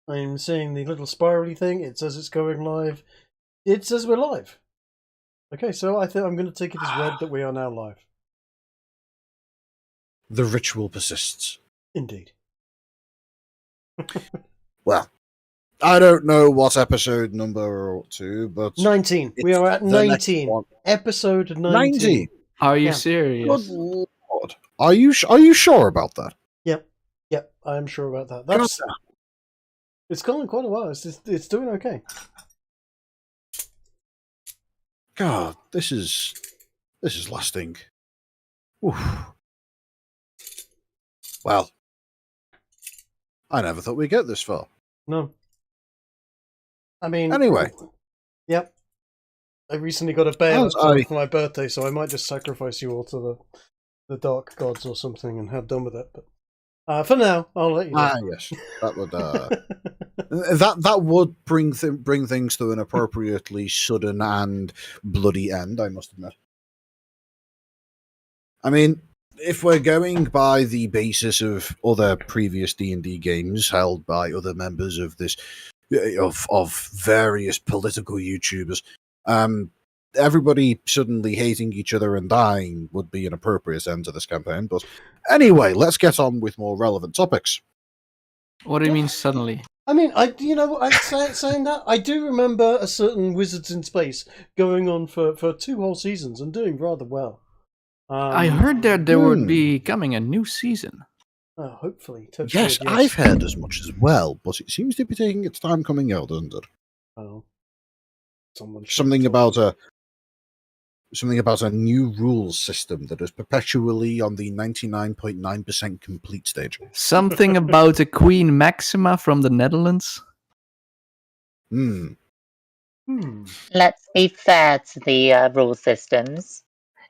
I'm seeing the little spirally thing. It says it's going live. It says we're live. Okay, so I think I'm going to take it as read that we are now live. The ritual persists. Indeed. Well, I don't know what episode number we're up to, but 19. We are at 19. Episode 19. 19. Are you Yeah. serious? Good lord. Are you sure about that? Yep, I am sure about that. That's it's gone quite a while. It's doing okay. God, this is lasting. Oof. Well, I never thought we'd get this far. No. I mean... Anyway. Yep. I recently got a bear for my birthday, so I might just sacrifice you all to the dark gods or something and have done with it. But for now, I'll let you know. Yes. That would that would bring things to an appropriately sudden and bloody end, I must admit. I mean, if we're going by the basis of other previous D&D games held by other members of this of various political YouTubers, everybody suddenly hating each other and dying would be an appropriate end to this campaign. But anyway, let's get on with more relevant topics. What do you mean suddenly? I mean, saying that, I do remember a certain Wizards in Space going on for 2 whole seasons and doing rather well. I heard that there would be coming a new season. Hopefully. Yes, I've heard as much as well, but it seems to be taking its time coming out, doesn't it? Oh. Something about a new rules system that is perpetually on the 99.9% complete stage. Something about a Queen Maxima from the Netherlands? Let's be fair to the rule systems.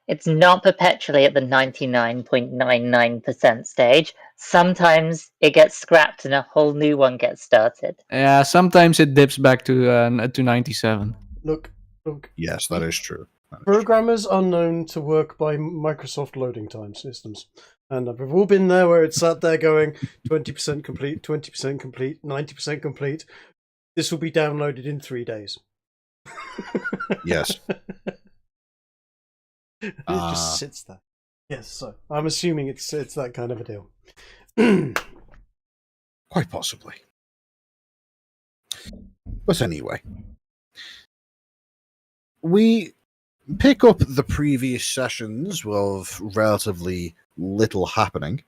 It's not perpetually at the 99.99% stage. Sometimes it gets scrapped and a whole new one gets started. Yeah, sometimes it dips back to 97. Look. Yes, that is true. Programmers are known to work by Microsoft loading time systems. And we've all been there where it's sat there going 20% complete, 20% complete, 90% complete. This will be downloaded in 3 days. Yes. It just sits there. Yes, so I'm assuming it's that kind of a deal. Quite possibly. But anyway, we pick up the previous sessions of relatively little happening,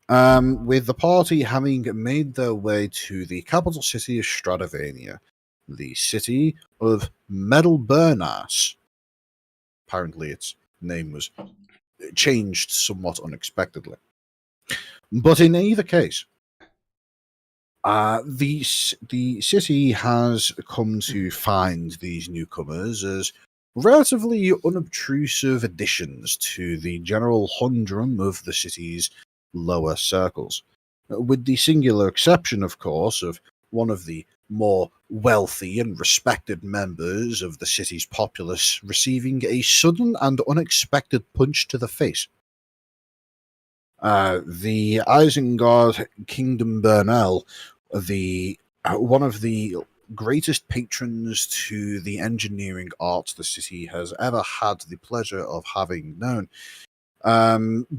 with the party having made their way to the capital city of Stradivania, the city of Medalburnas. Apparently its name was changed somewhat unexpectedly. But in either case, the city has come to find these newcomers as relatively unobtrusive additions to the general humdrum of the city's lower circles, with the singular exception, of course, of one of the more wealthy and respected members of the city's populace receiving a sudden and unexpected punch to the face. The Isengard Kingdom Bernal, one of the greatest patrons to the engineering arts the city has ever had the pleasure of having known,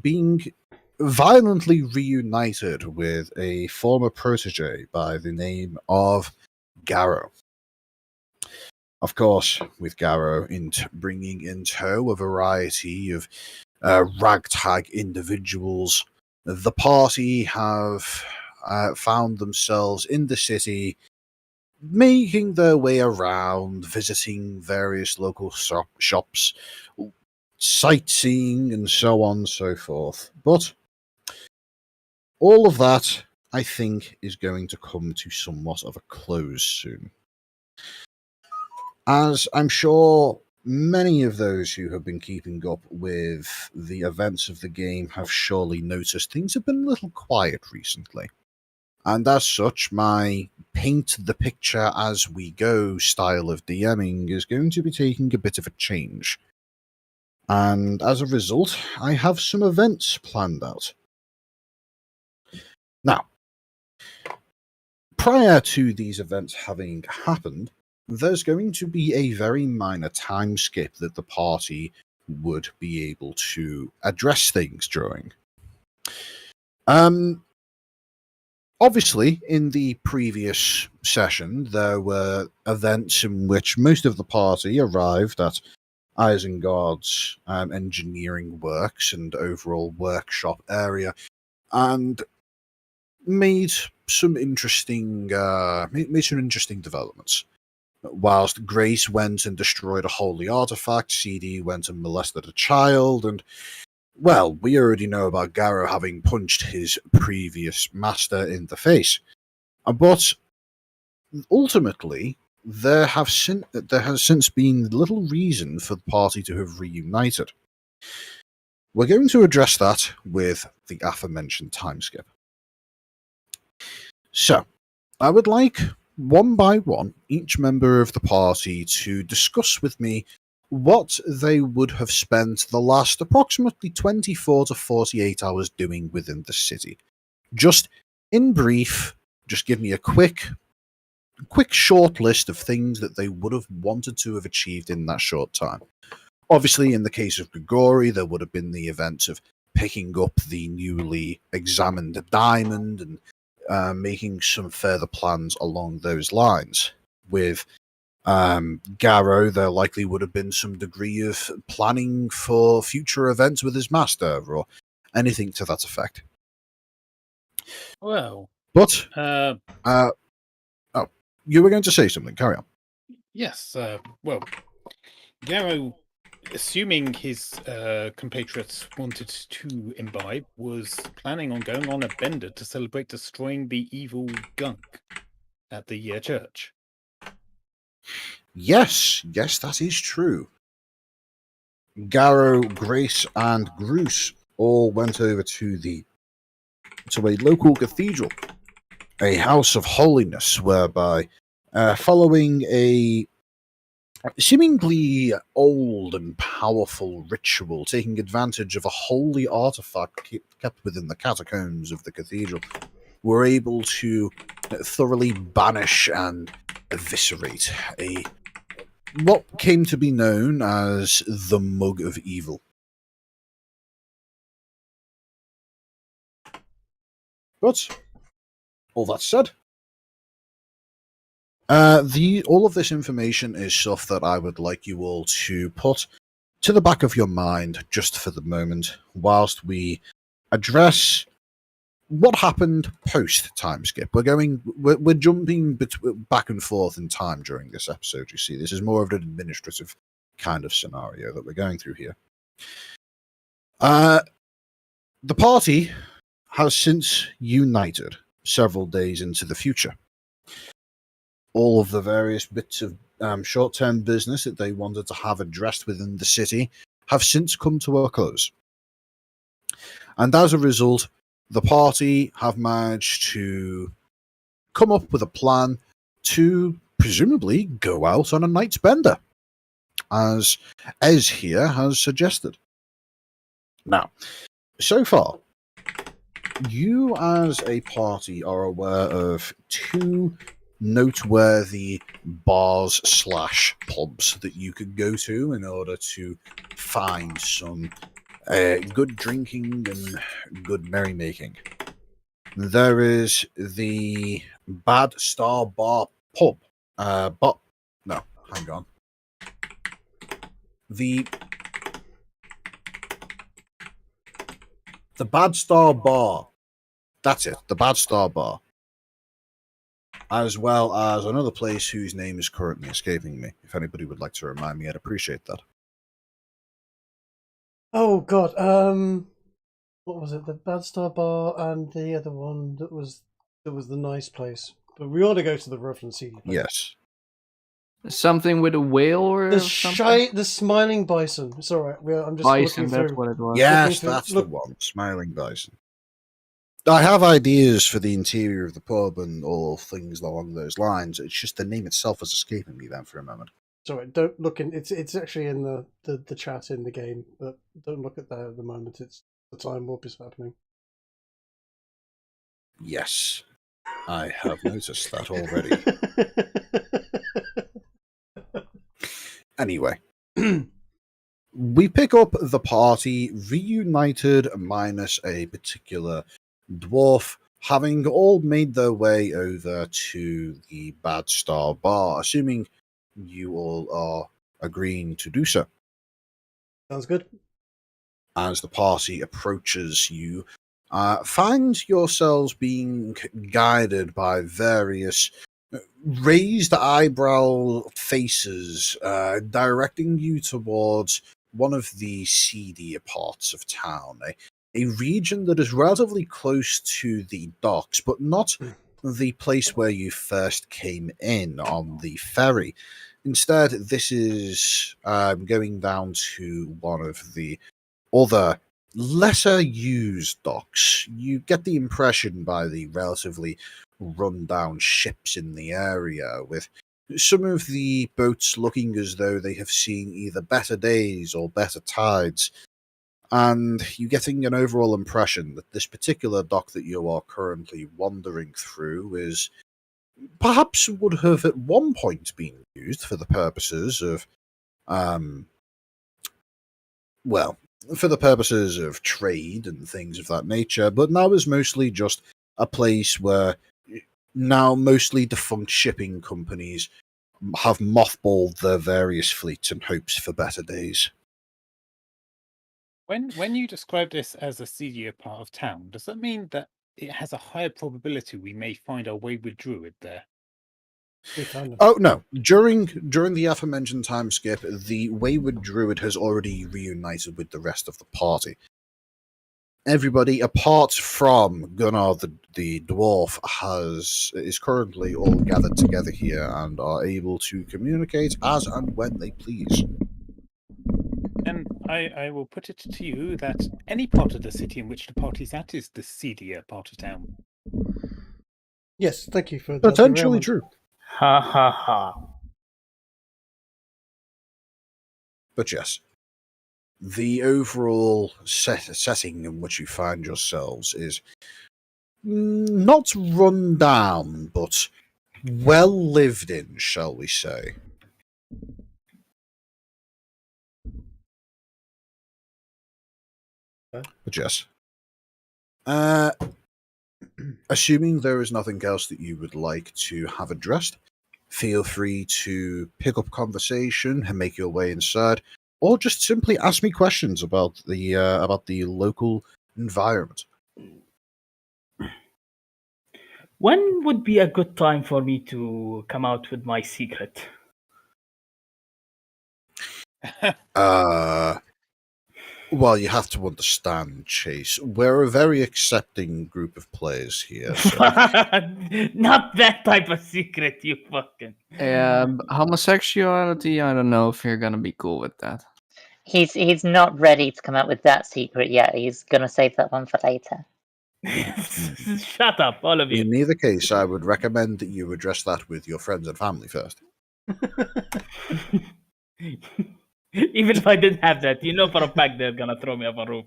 being violently reunited with a former protege by the name of Garros. Of course, with Garros bringing in tow a variety of ragtag individuals, the party have found themselves in the city, making their way around, visiting various local shops, sightseeing, and so on and so forth. But all of that, I think, is going to come to somewhat of a close soon. As I'm sure many of those who have been keeping up with the events of the game have surely noticed, things have been a little quiet recently. And as such, my paint the picture as we go style of DMing is going to be taking a bit of a change. And as a result, I have some events planned out. Now, prior to these events having happened, there's going to be a very minor time skip that the party would be able to address things during. Obviously, in the previous session, there were events in which most of the party arrived at Isengard's engineering works and overall workshop area, and made some interesting developments. Whilst Grace went and destroyed a holy artifact, Seedy went and molested a child, and, well, we already know about Garros having punched his previous master in the face. But ultimately, there has since been little reason for the party to have reunited. We're going to address that with the aforementioned time skip. So, I would like, one by one, each member of the party to discuss with me what they would have spent the last approximately 24 to 48 hours doing within the city. Just in brief, just give me a quick short list of things that they would have wanted to have achieved in that short time. Obviously, in the case of Grigori, there would have been the event of picking up the newly examined diamond and making some further plans along those lines. With Garros, there likely would have been some degree of planning for future events with his master, or anything to that effect. Well, But, uh, oh, you were going to say something, carry on. yes, well, Garros, assuming his compatriots wanted to imbibe, was planning on going on a bender to celebrate destroying the evil gunk at the church. Yes, that is true. Garros, Grace, and Gruce all went over to a local cathedral, a house of holiness, whereby, following a seemingly old and powerful ritual, taking advantage of a holy artifact kept within the catacombs of the cathedral, were able to thoroughly banish and eviscerate what came to be known as the Mug of Evil. But all that said, all of this information is stuff that I would like you all to put to the back of your mind just for the moment, whilst we address what happened post time skip. We're jumping back and forth in time during this episode. You see, this is more of an administrative kind of scenario that we're going through here. The party has since united several days into the future. All of the various bits of short-term business that they wanted to have addressed within the city have since come to a close. And as a result, the party have managed to come up with a plan to presumably go out on a night's bender, as Ez here has suggested. Now, so far, you as a party are aware of two noteworthy bars / pubs that you could go to in order to find some good drinking and good merrymaking. There is the Bad Star Bar pub. No, hang on. The Bad Star Bar. That's it, the Bad Star Bar. As well as another place whose name is currently escaping me. If anybody would like to remind me, I'd appreciate that. Oh God, what was it? The Bad Star Bar and the other one that was the nice place. But we ought to go to the rough and seedy place. Yes. Something with a whale or something? The Smiling Bison. It's all right. I'm just Bison, looking that's through. what it was. Yes, that's the one. Smiling Bison. I have ideas for the interior of the pub and all things along those lines. It's just the name itself is escaping me then for a moment. Sorry, don't look in. It's actually in the chat in the game, but don't look at that at the moment. It's the time warp is happening. Yes. I have noticed that already. Anyway, we pick up the party reunited minus a particular dwarf, having all made their way over to the Bad Star Bar, assuming you all are agreeing to do so. Sounds good. As the party approaches, you find yourselves being guided by various raised eyebrow faces directing you towards one of the seedier parts of town, a region that is relatively close to the docks, but not the place where you first came in on the ferry. Instead, this is going down to one of the other lesser used docks. You get the impression by the relatively run-down ships in the area, with some of the boats looking as though they have seen either better days or better tides, and you getting an overall impression that this particular dock that you are currently wandering through is perhaps would have at one point been used for the purposes of for the purposes of trade and things of that nature, but now is mostly just a place where now mostly defunct shipping companies have mothballed their various fleets in hopes for better days. When you describe this as a seedier part of town, does that mean that it has a higher probability we may find our wayward druid there? Oh no! During the aforementioned time skip, the wayward druid has already reunited with the rest of the party. Everybody, apart from Gunnar the dwarf, is currently all gathered together here and are able to communicate as and when they please. And I will put it to you that any part of the city in which the party's at is the seedier part of town. Yes, thank you for potentially true. Ha ha ha. But yes, the overall setting in which you find yourselves is not run down, but well lived in, shall we say. But yes. Assuming there is nothing else that you would like to have addressed, feel free to pick up conversation and make your way inside, or just simply ask me questions about the local environment. When would be a good time for me to come out with my secret? Well, you have to understand, Chase. We're a very accepting group of players here. So. Not that type of secret, you fucking. Homosexuality, I don't know if you're gonna be cool with that. He's not ready to come out with that secret yet. He's gonna save that one for later. Shut up, all of you. In either case, I would recommend that you address that with your friends and family first. Even if I didn't have that, you know for a fact they're gonna throw me off a roof.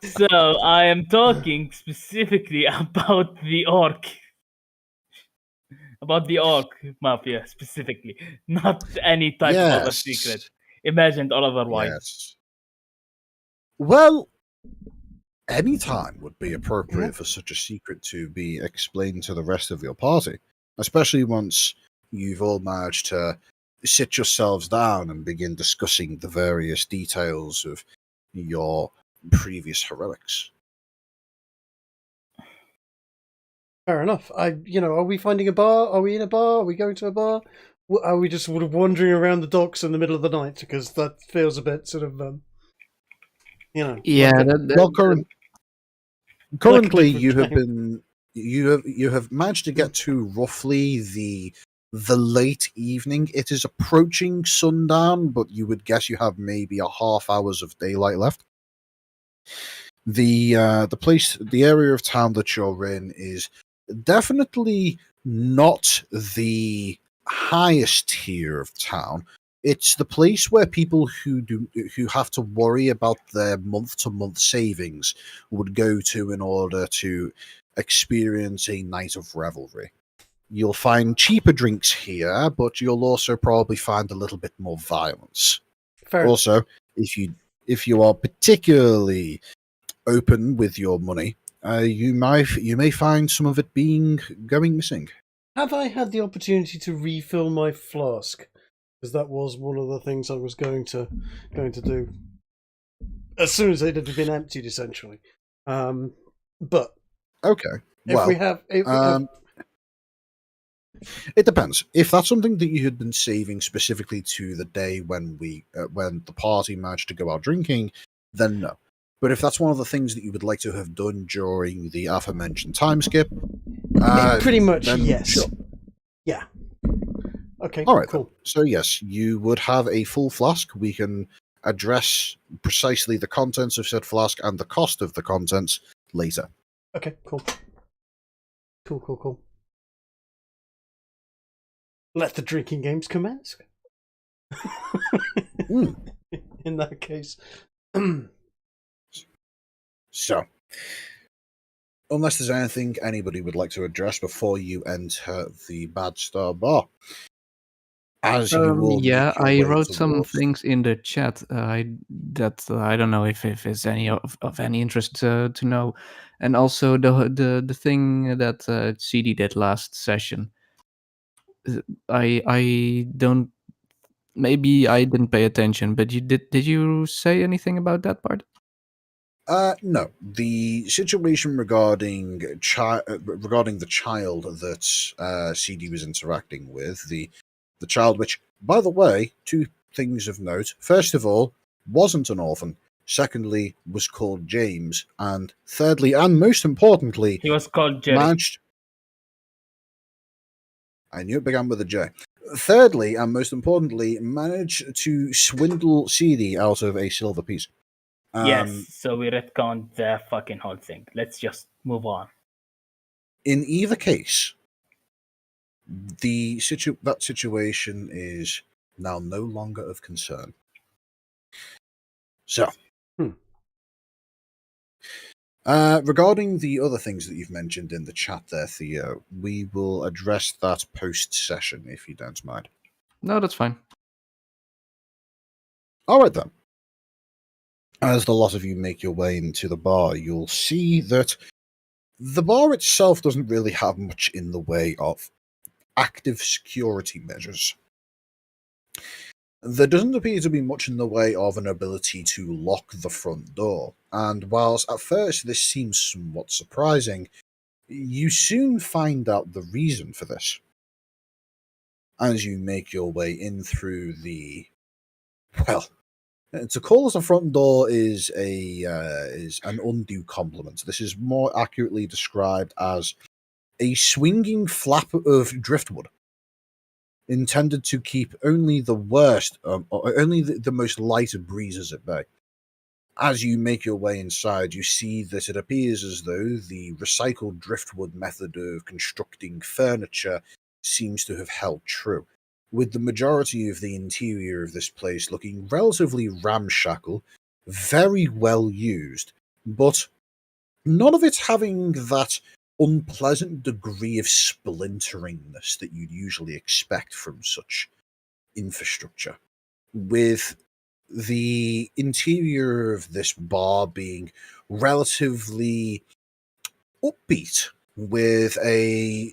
So I am talking specifically about the orc. About the orc mafia specifically, not any type of other secret. Imagined all otherwise. Yes. Well, any time would be appropriate for such a secret to be explained to the rest of your party, especially once you've all managed to sit yourselves down and begin discussing the various details of your previous heroics. Fair enough. Are we finding a bar? Are we in a bar? Are we going to a bar? Are we just sort of wandering around the docks in the middle of the night? Because that feels a bit sort of, Yeah. Well, currently you have managed to get to roughly the late evening. It is approaching sundown, but you would guess you have maybe a half hours of daylight left. The area of town that you're in is definitely not the highest tier of town. It's the place where people who have to worry about their month-to-month savings would go to in order to experience a night of revelry. You'll find cheaper drinks here, but you'll also probably find a little bit more violence. Fair. Also, if you are particularly open with your money, you may find some of it going missing. Have I had the opportunity to refill my flask? Because that was one of the things I was going to do as soon as it had been emptied, essentially. But okay, if we have, it depends. If that's something that you had been saving specifically to the day when when the party managed to go out drinking, then no. But if that's one of the things that you would like to have done during the aforementioned time skip, pretty much then yes. Sure. Yeah. Okay. All right. Cool. Then. So yes, you would have a full flask. We can address precisely the contents of said flask and the cost of the contents later. Okay. Cool. Cool. Let the drinking games commence. In that case. So, unless there's anything anybody would like to address before you enter the Bad Star Bar, as you will I wrote some things in the chat that I don't know if it's any of any interest to know, and also the thing that Seedy did last session. I don't. Maybe I didn't pay attention, but you did. Did you say anything about that part? No. The situation regarding the child that CD was interacting with, the child, which, by the way, two things of note. First of all, wasn't an orphan. Secondly, was called James, and thirdly, and most importantly, he was called Jerry. I knew it began with a J. Thirdly, and most importantly, managed to swindle CD out of a silver piece. Yes, so we retconned the fucking whole thing. Let's just move on. In either case, that situation is now no longer of concern. So, regarding the other things that you've mentioned in the chat there, Theo, we will address that post-session, if you don't mind. No, that's fine. All right, then. As the lot of you make your way into the bar, you'll see that the bar itself doesn't really have much in the way of active security measures. There doesn't appear to be much in the way of an ability to lock the front door, and whilst at first this seems somewhat surprising, you soon find out the reason for this. As you make your way in through the... well, to call it a front door is an undue compliment. This is more accurately described as a swinging flap of driftwood, intended to keep only the worst, or only the most light breezes at bay. As you make your way inside, you see that it appears as though the recycled driftwood method of constructing furniture seems to have held true, with the majority of the interior of this place looking relatively ramshackle, very well used, but none of it having that unpleasant degree of splinteringness that you'd usually expect from such infrastructure, with the interior of this bar being relatively upbeat, with a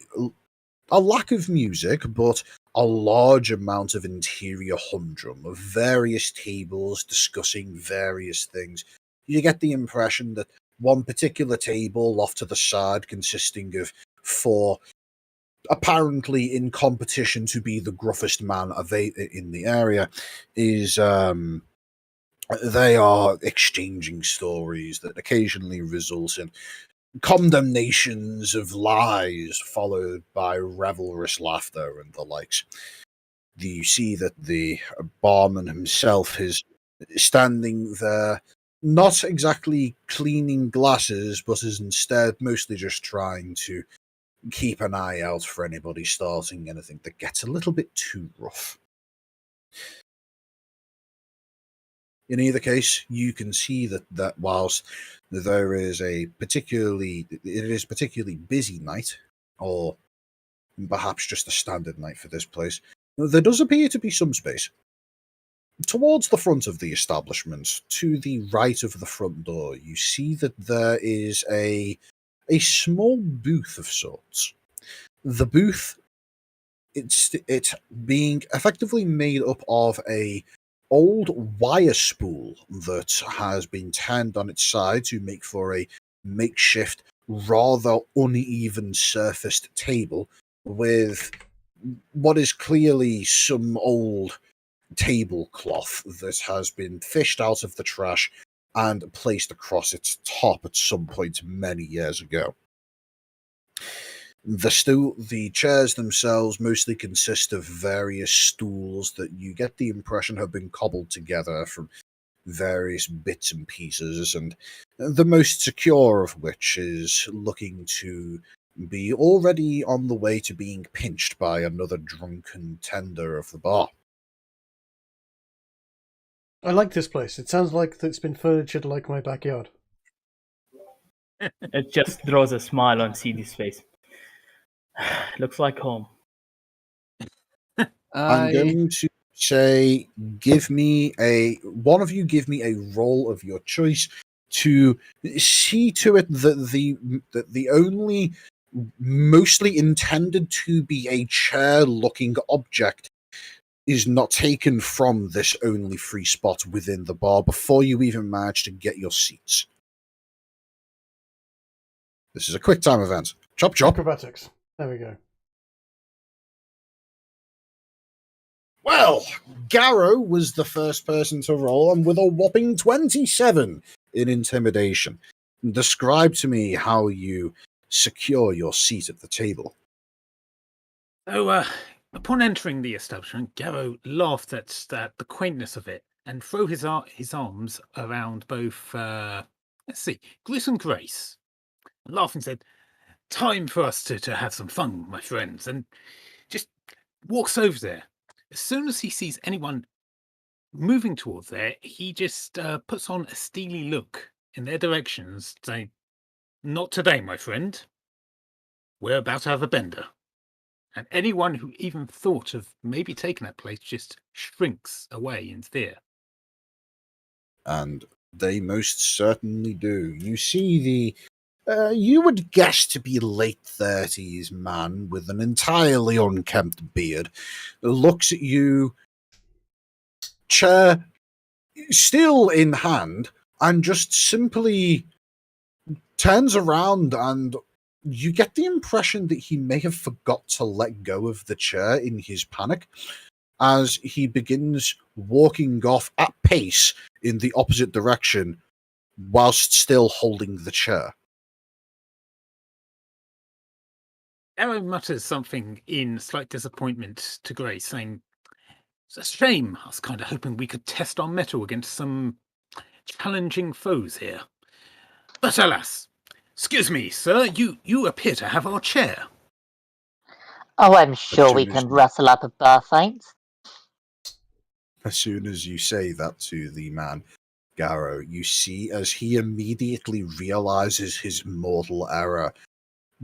lack of music, but a large amount of interior humdrum of various tables discussing various things. You get the impression that one particular table off to the side, consisting of four apparently in competition to be the gruffest man in the area, is they are exchanging stories that occasionally result in condemnations of lies, followed by revelrous laughter and the likes. You see that the barman himself is standing there, not exactly cleaning glasses, but is instead mostly just trying to keep an eye out for anybody starting anything that gets a little bit too rough. In either case, you can see that whilst there is it is particularly busy night, or perhaps just a standard night for this place, there does appear to be some space. Towards the front of the establishment, to the right of the front door, you see that there is a small booth of sorts. The booth, it's being effectively made up of a old wire spool that has been turned on its side to make for a makeshift, rather uneven surfaced table with what is clearly some old tablecloth that has been fished out of the trash and placed across its top at some point many years ago. The chairs themselves mostly consist of various stools that you get the impression have been cobbled together from various bits and pieces, and the most secure of which is looking to be already on the way to being pinched by another drunken tender of the bar. I like this place. It sounds like it's been furnitured like my backyard. It just draws a smile on Seedy's face. Looks like home. I'm going to say, one of you give me a roll of your choice to see to it that the only mostly intended to be a chair-looking object is not taken from this only free spot within the bar before you even manage to get your seats. This is a quick time event. Chop chop. Acrobatics. There we go. Well, Garros was the first person to roll, and with a whopping 27 in intimidation. Describe to me how you secure your seat at the table. So, upon entering the establishment, Garros laughed at the quaintness of it and threw his arms around both, Grace and Grace. And laughing said, "Time for us to have some fun, my friends," and just walks over there. As soon as he sees anyone moving towards there, he just puts on a steely look in their directions, saying, "Not today, my friend. We're about to have a bender." And anyone who even thought of maybe taking that place just shrinks away in fear. And they most certainly do. You see you would guess to be late 30s man with an entirely unkempt beard, looks at you, chair still in hand, and just simply turns around, and you get the impression that he may have forgot to let go of the chair in his panic as he begins walking off at pace in the opposite direction whilst still holding the chair. Arrow mutters something in slight disappointment to Grace, saying, "It's a shame. I was kind of hoping we could test our mettle against some challenging foes here. But alas, excuse me, sir, you appear to have our chair." Oh, I'm sure we can rustle up a bar fight. As soon as you say that to the man, Garros, you see as he immediately realizes his mortal error,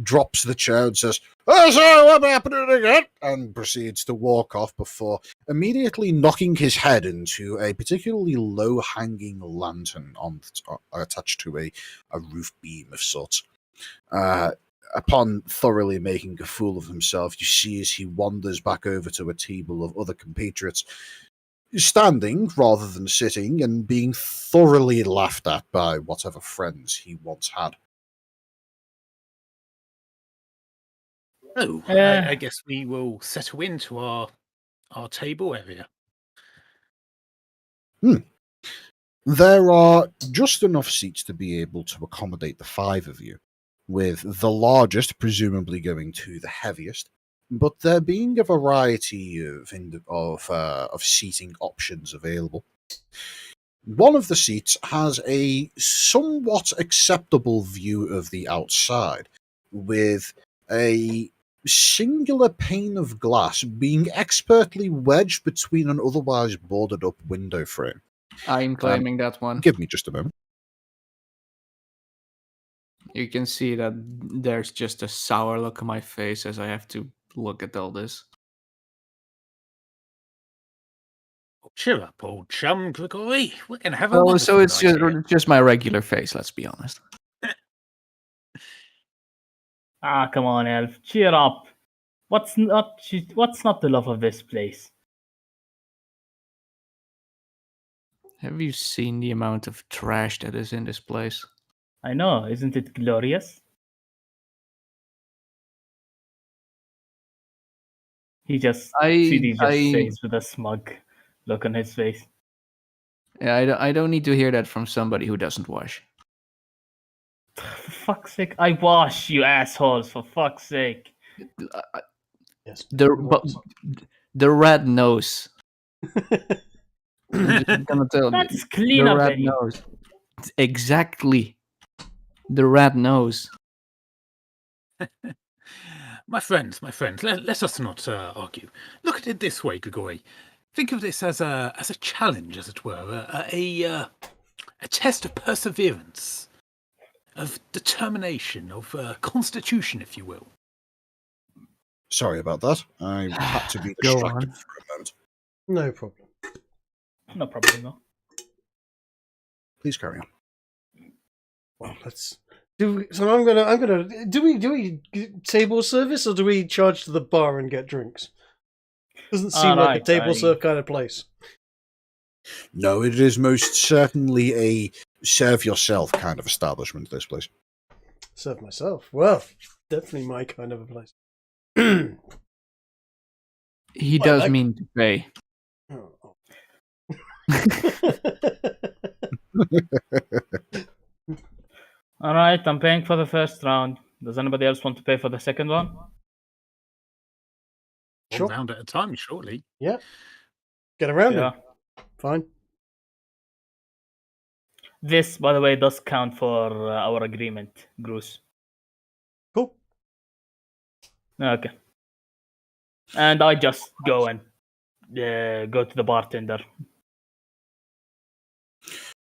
drops the chair and says, "Oh, sorry, what happening again?" and proceeds to walk off before immediately knocking his head into a particularly low-hanging lantern attached to a roof beam of sorts. Upon thoroughly making a fool of himself, you see as he wanders back over to a table of other compatriots, standing rather than sitting and being thoroughly laughed at by whatever friends he once had. Oh, I guess we will settle into our table area. There are just enough seats to be able to accommodate the 5 of you, with the largest presumably going to the heaviest, but there being a variety of seating options available. One of the seats has a somewhat acceptable view of the outside, with a singular pane of glass being expertly wedged between an otherwise boarded up window frame. I'm claiming that one. Give me just a moment. You can see that there's just a sour look on my face as I have to look at all this. Cheer up, old chum, Gregory. We're going to have a Oh, so wonderful it's night here. just my regular face, let's be honest. Come on, Elf. Cheer up. What's not the love of this place? Have you seen the amount of trash that is in this place? I know, isn't it glorious? Seedy just says with a smug look on his face. Yeah, I don't need to hear that from somebody who doesn't wash. For fuck's sake, I wash, you assholes, for fuck's sake. Yes. The red nose. I'm just gonna tell That's you. clean The up red any. nose. Exactly. The red nose. My friends, let us not argue. Look at it this way, Gregory. Think of this as a challenge, as it were, a test of perseverance, of determination, of constitution, if you will. Sorry about that. I had to be Go distracted on. for a moment. No problem. No problem, no. Please carry on. Well, let's do. So I'm gonna. Do we table service or do we charge to the bar and get drinks? Doesn't seem like a table serve kind of place. No, it is most certainly a serve yourself kind of establishment, this place. Serve myself. Well, definitely my kind of a place. He does mean to pay. Oh. All right, I'm paying for the first round. Does anybody else want to pay for the second one? Sure. One round at a time, surely. Yeah. Get around Yeah. it. Fine. This, by the way, does count for our agreement, Bruce. Cool. Okay. And I just go and go to the bartender.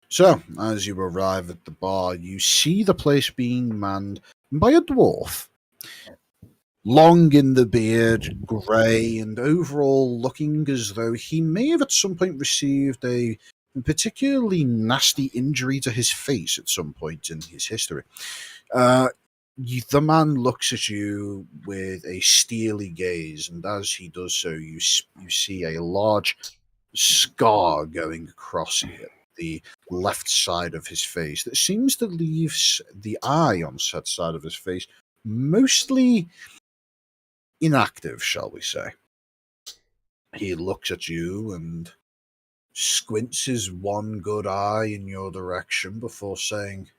So, as you arrive at the bar, you see the place being manned by a dwarf. Long in the beard, grey, and overall looking as though he may have at some point received a particularly nasty injury to his face at some point in his history. The man looks at you with a steely gaze, and as he does so, you see a large scar going across the left side of his face that seems to leave the eye on said side of his face mostly inactive, shall we say. He looks at you and squints his one good eye in your direction before saying,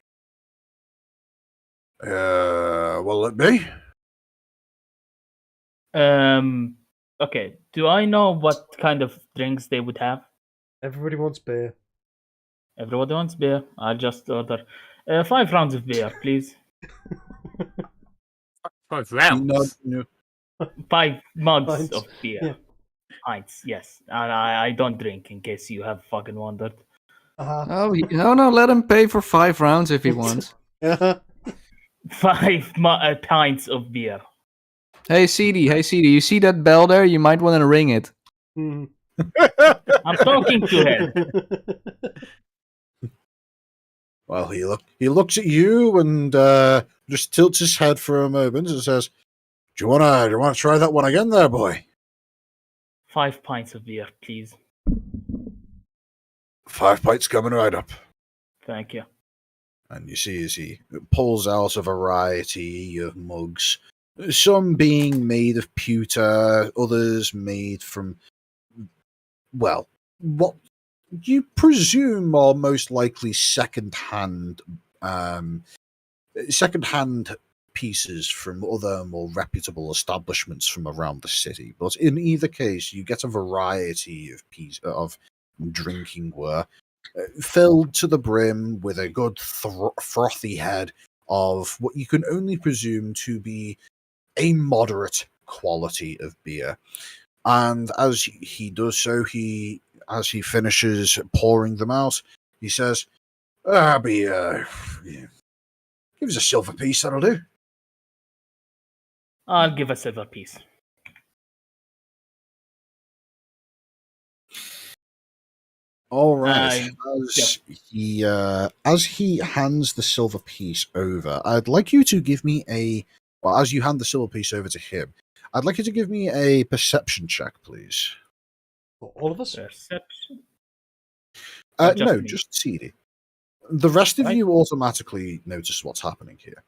will it be? Okay. Do I know what kind of drinks they would have? Everybody wants beer. Everybody wants beer. I'll just order 5 rounds of beer, please. 5 rounds? No. 5 mugs Pints. of beer. Yeah. Pints, yes. And I don't drink, in case you have fucking wondered. Oh, no, let him pay for 5 rounds if he wants. 5 pints of beer. Hey, Seedy, you see that bell there? You might want to ring it. Mm. I'm talking to him. Well, he looks at you and just tilts his head for a moment and says, "Do you wanna try that one again, there, boy?" 5 pints of beer, please. 5 pints coming right up. Thank you. And you see as he pulls out a variety of mugs, some being made of pewter, others made from, well, what you presume are most likely second-hand pieces from other more reputable establishments from around the city. But in either case, you get a variety of drinking ware, filled to the brim with a good frothy head of what you can only presume to be a moderate quality of beer. And as he does so, he as he finishes pouring them out, he says, give us a silver piece, that'll do. I'll give a silver piece. All right. As he hands the silver piece over, I'd like you to give me as you hand the silver piece over to him, I'd like you to give me a perception check, please. For all of us? Perception? No, me. just Seedy. The rest of Right. you automatically notice what's happening here.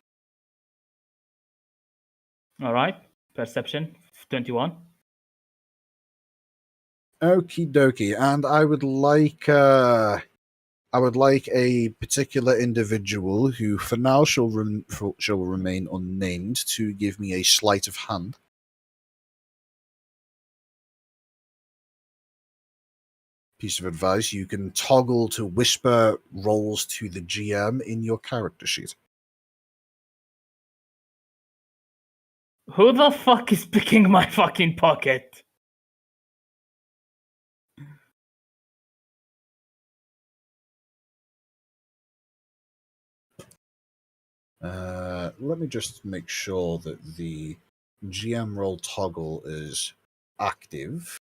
All right. Perception 21. Okie dokie, and I would like a particular individual who, for now, shall remain unnamed, to give me a sleight of hand. Piece of advice: you can toggle to whisper rolls to the GM in your character sheet. Who the fuck is picking my fucking pocket? Let me just make sure that the GM roll toggle is active.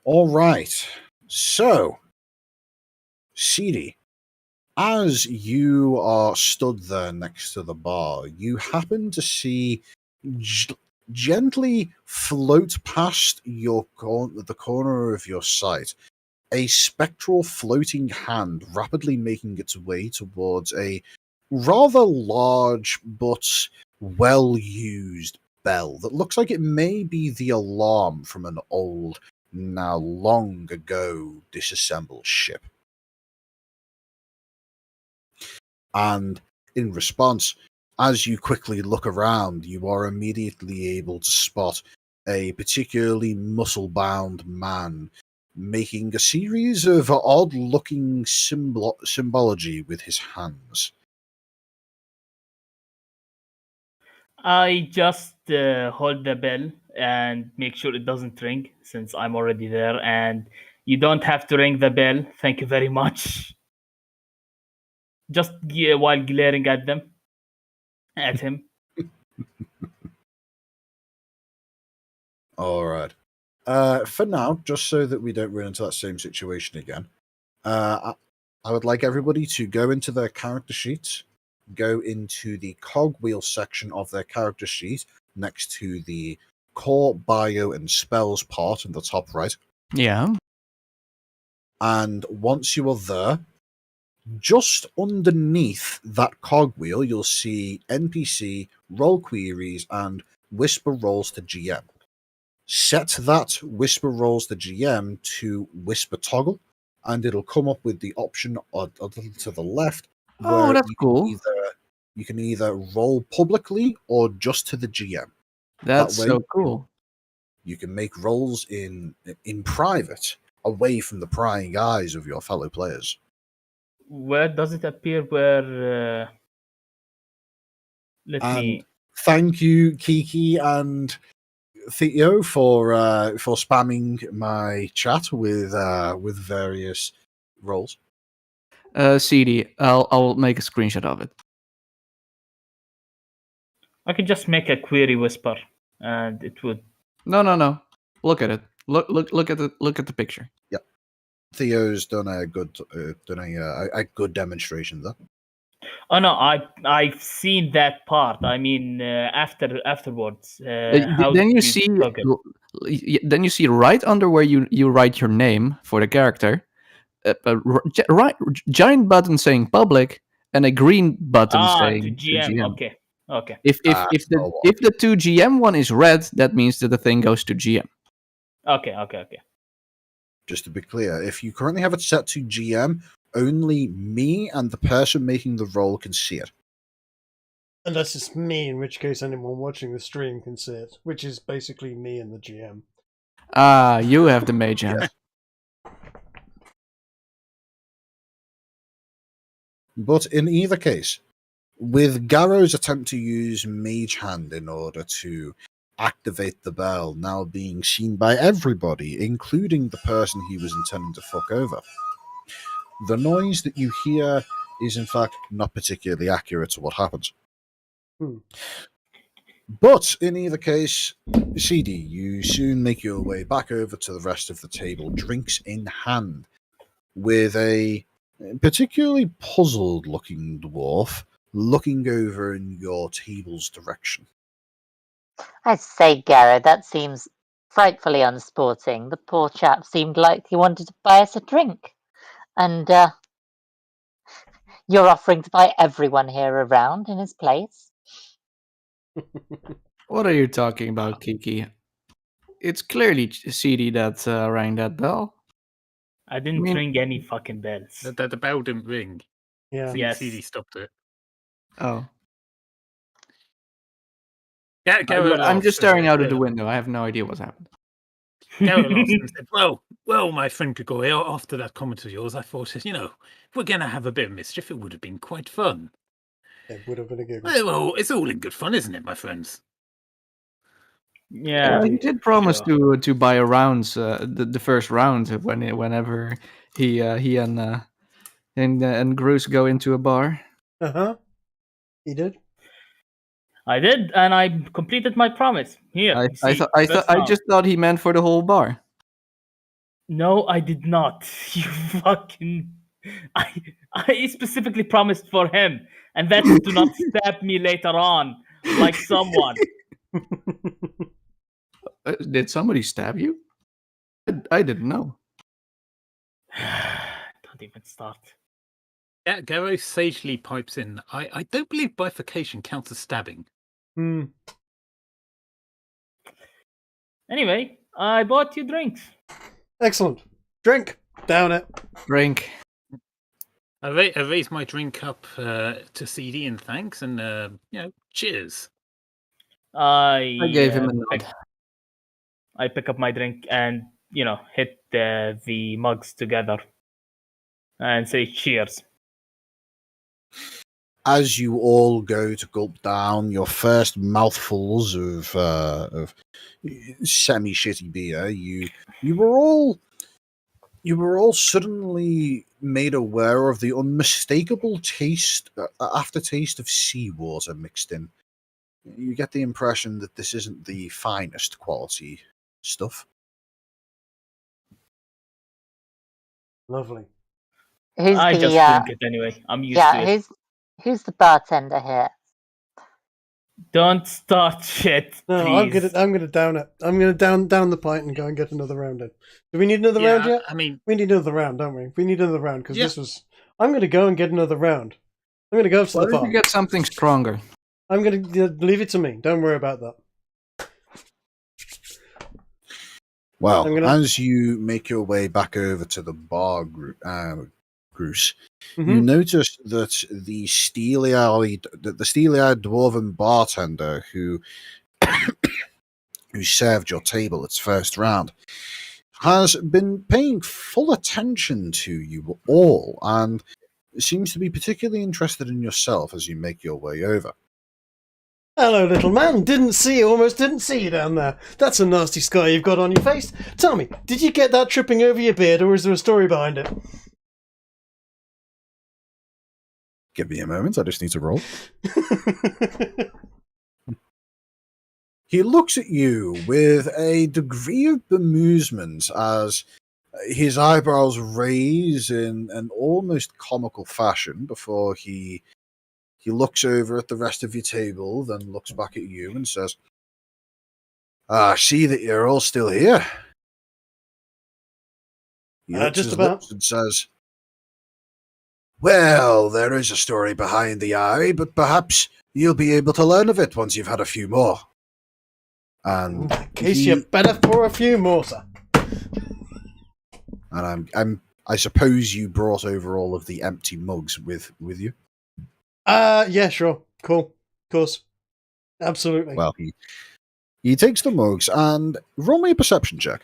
All right. So, Seedy, as you are stood there next to the bar, you happen to see gently float past the corner of your sight a spectral floating hand rapidly making its way towards a rather large but well-used bell that looks like it may be the alarm from an old, now long ago disassembled ship. And in response, as you quickly look around, you are immediately able to spot a particularly muscle-bound man making a series of odd-looking symbology with his hands. I just hold the bell and make sure it doesn't ring since I'm already there, and you don't have to ring the bell. Thank you very much. Just while glaring at him. All right. For now, just so that we don't run into that same situation again, I would like everybody to go into their character sheets, go into the cogwheel section of their character sheet next to the core, bio, and spells part in the top right. Yeah. And once you are there, just underneath that cogwheel, you'll see NPC, roll queries, and whisper rolls to GM. Set that whisper rolls to GM to whisper toggle, and it'll come up with the option a little to the left. Oh, that's cool. You can either roll publicly or just to the GM. That's That way, so cool. You can make rolls in private, away from the prying eyes of your fellow players. Where does it appear? Where? Thank you, Kiki and Theo, for spamming my chat with various roles. Seedy, I'll make a screenshot of it. I could just make a query whisper, and it would. No. Look at it. Look at the picture. Yep. Theo's done a good demonstration there. Oh no, I've seen that part. I mean, afterwards. Then you see right under where you write your name for the character, giant button saying public and a green button saying to GM. Okay. If the to GM one is red, that means that the thing goes to GM. Okay. Just to be clear, if you currently have it set to GM, only me and the person making the roll can see it. Unless it's me, in which case anyone watching the stream can see it, which is basically me and the GM. You have the mage hand. But in either case, with Garros' attempt to use Mage Hand in order to activate the bell, now being seen by everybody, including the person he was intending to fuck over. The noise that you hear is in fact not particularly accurate to what happens. But in either case, Seedy, you soon make your way back over to the rest of the table, drinks in hand, with a particularly puzzled-looking dwarf looking over in your table's direction. I say, Garrett, that seems frightfully unsporting. The poor chap seemed like he wanted to buy us a drink. And you're offering to buy everyone here around in his place? What are you talking about, Kiki? It's clearly Seedy that rang that bell. I didn't ring any fucking bells. The bell didn't ring. Yeah. Yes. Seedy stopped it. Oh. Garrett I'm just laughs staring and out of said, the window. I have no idea what's happened. Garrett laughs and said, well, my friend Grigori, after that comment of yours, I thought, if we're going to have a bit of mischief, it would have been quite fun. It would have been a giggle. Well, it's all in good fun, isn't it, my friends? Yeah. He did promise to buy a rounds, the first round whenever he and Groose go into a bar. He did. I did, and I completed my promise. Here, I just thought he meant for the whole bar. No, I did not. You fucking. I specifically promised for him, and that's to not stab me later on, like someone. Did somebody stab you? I didn't know. Don't even start. Yeah, Garros sagely pipes in. I don't believe bifurcation counts as stabbing. Anyway, I bought you drinks. Excellent. Drink. Down it. Drink. I raise my drink up to Seedy in thanks, and cheers. I gave him a nod. I pick up my drink and hit the mugs together and say cheers. As you all go to gulp down your first mouthfuls of semi-shitty beer, you were all suddenly made aware of the unmistakable aftertaste of seawater mixed in. You get the impression that this isn't the finest quality stuff. Lovely. I just drink it anyway. I'm used to it. Who's the bartender here? Don't start shit, No, please. I'm gonna down it. I'm gonna down the pint and go and get another round in. Do we need another round yet? I mean, we need another round, don't we? We need another round because this was. I'm gonna go and get another round. I'm gonna go to the bar. You get something stronger. I'm gonna leave it to me. Don't worry about that. Well, as you make your way back over to the bar, Groose, you notice that the steely-eyed dwarven bartender who served your table its first round has been paying full attention to you all and seems to be particularly interested in yourself as you make your way over. Hello, little man. Almost didn't see you down there. That's a nasty scar you've got on your face. Tell me, did you get that tripping over your beard, or is there a story behind it? Give me a moment, I just need to roll. He looks at you with a degree of bemusement as his eyebrows raise in an almost comical fashion before he looks over at the rest of your table, then looks back at you and says, I see that you're all still here. He licks just his about. lips and says, well, there is a story behind the eye, but perhaps you'll be able to learn of it once you've had a few more. And in that case, you better pour a few more, sir. And I suppose you brought over all of the empty mugs with you? Yeah, sure. Cool. Of course. Absolutely. Well, he takes the mugs and roll me a perception check.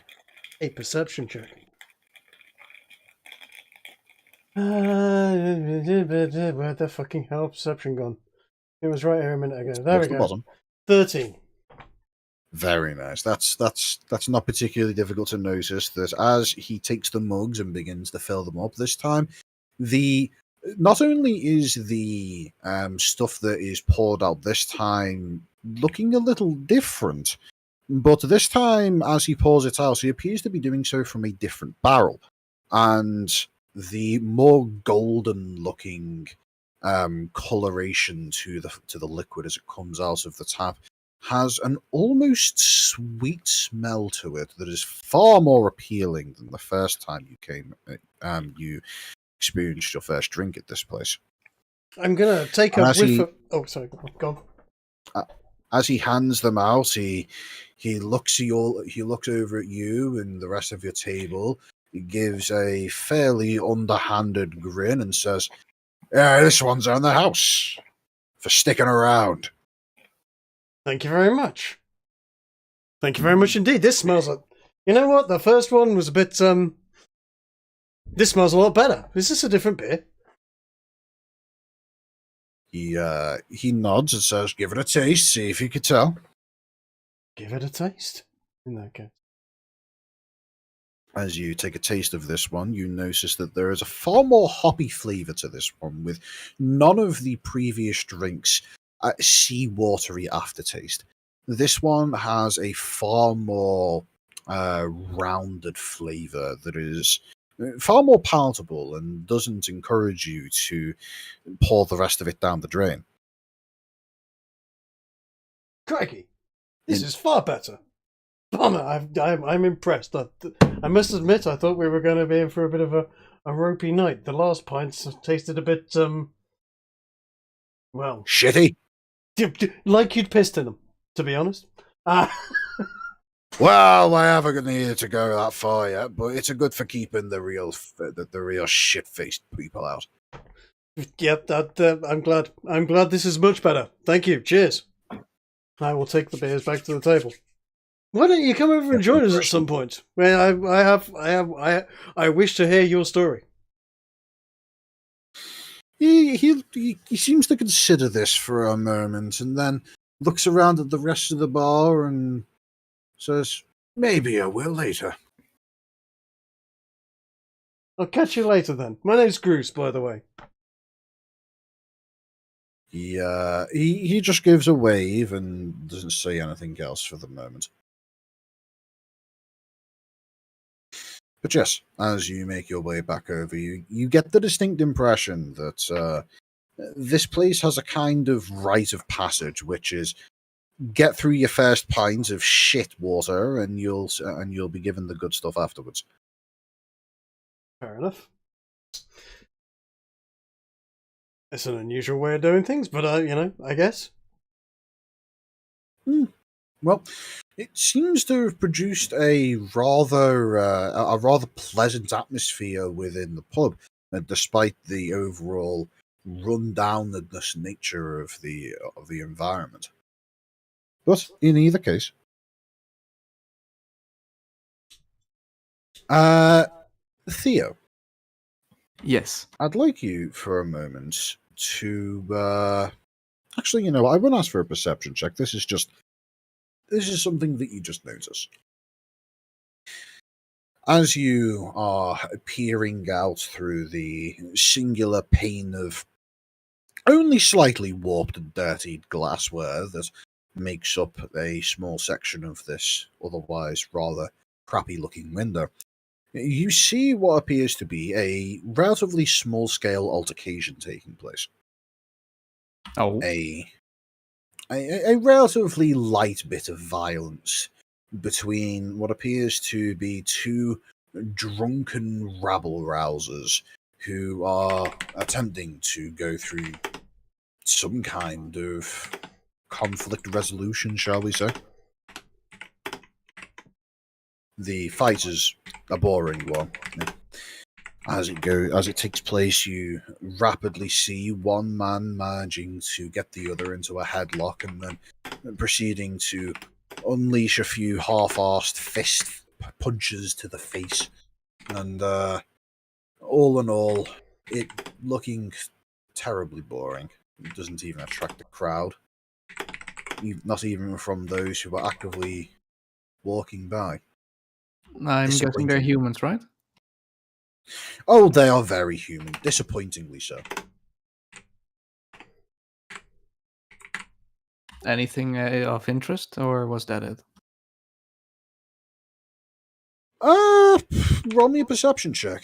A perception check. Where the fucking hell perception gone? It was right here a minute ago. There we go. Bottom. 13. Very nice. That's not particularly difficult to notice that as he takes the mugs and begins to fill them up this time, not only is the stuff that is poured out this time looking a little different, but this time as he pours it out, he appears to be doing so from a different barrel, and the more golden looking coloration to the liquid as it comes out of the tap has an almost sweet smell to it that is far more appealing than the first time you experienced your first drink at this place. I'm gonna take a whiff of... Oh, sorry, go on. As he hands them out, he looks over at you and the rest of your table. He gives a fairly underhanded grin and says, "This one's on the house for sticking around." Thank you very much. Thank you very much indeed. This smells like... You know what? The first one was a bit... This smells a lot better. Is this a different beer? He nods and says, "Give it a taste, see if you can tell." Give it a taste. In that case. As you take a taste of this one, you notice that there is a far more hoppy flavour to this one, with none of the previous drinks sea-watery aftertaste. This one has a far more rounded flavour that is far more palatable and doesn't encourage you to pour the rest of it down the drain. Crikey, this is far better. Bummer, I'm impressed. I must admit, I thought we were going to be in for a bit of a ropey night. The last pints tasted a bit, well... Shitty? Like you'd pissed in them, to be honest. Well, I haven't needed to go that far yet, but it's a good for keeping the real shit-faced people out. Yep, I'm glad. I'm glad this is much better. Thank you. Cheers. I will take the beers back to the table. Why don't you come over and join us at some point? I wish to hear your story. He seems to consider this for a moment, and then looks around at the rest of the bar and says, "Maybe I will later." I'll catch you later then. My name's Groose, by the way. He just gives a wave and doesn't say anything else for the moment. But yes, as you make your way back over, you get the distinct impression that this place has a kind of rite of passage, which is get through your first pint of shit water, and you'll be given the good stuff afterwards. Fair enough. It's an unusual way of doing things, but I guess. Well, it seems to have produced a rather pleasant atmosphere within the pub, despite the overall run-downness nature of the environment. But in either case, Theo. Yes. I'd like you for a moment to actually, I won't ask for a perception check. This is something that you just notice. As you are peering out through the singular pane of only slightly warped and dirtied glassware that makes up a small section of this otherwise rather crappy-looking window, you see what appears to be a relatively small-scale altercation taking place. Oh. A relatively light bit of violence between what appears to be two drunken rabble-rousers who are attempting to go through some kind of conflict resolution, shall we say. The fight is a boring one. As it takes place, you rapidly see one man managing to get the other into a headlock and then proceeding to unleash a few half-arsed fist punches to the face. And all in all, it looking terribly boring. It doesn't even attract a crowd. not even from those who are actively walking by. I'm guessing they're Disappointing. humans, right? Oh, they are very human. Disappointingly so. Anything of interest, or was that it? Roll me a perception check.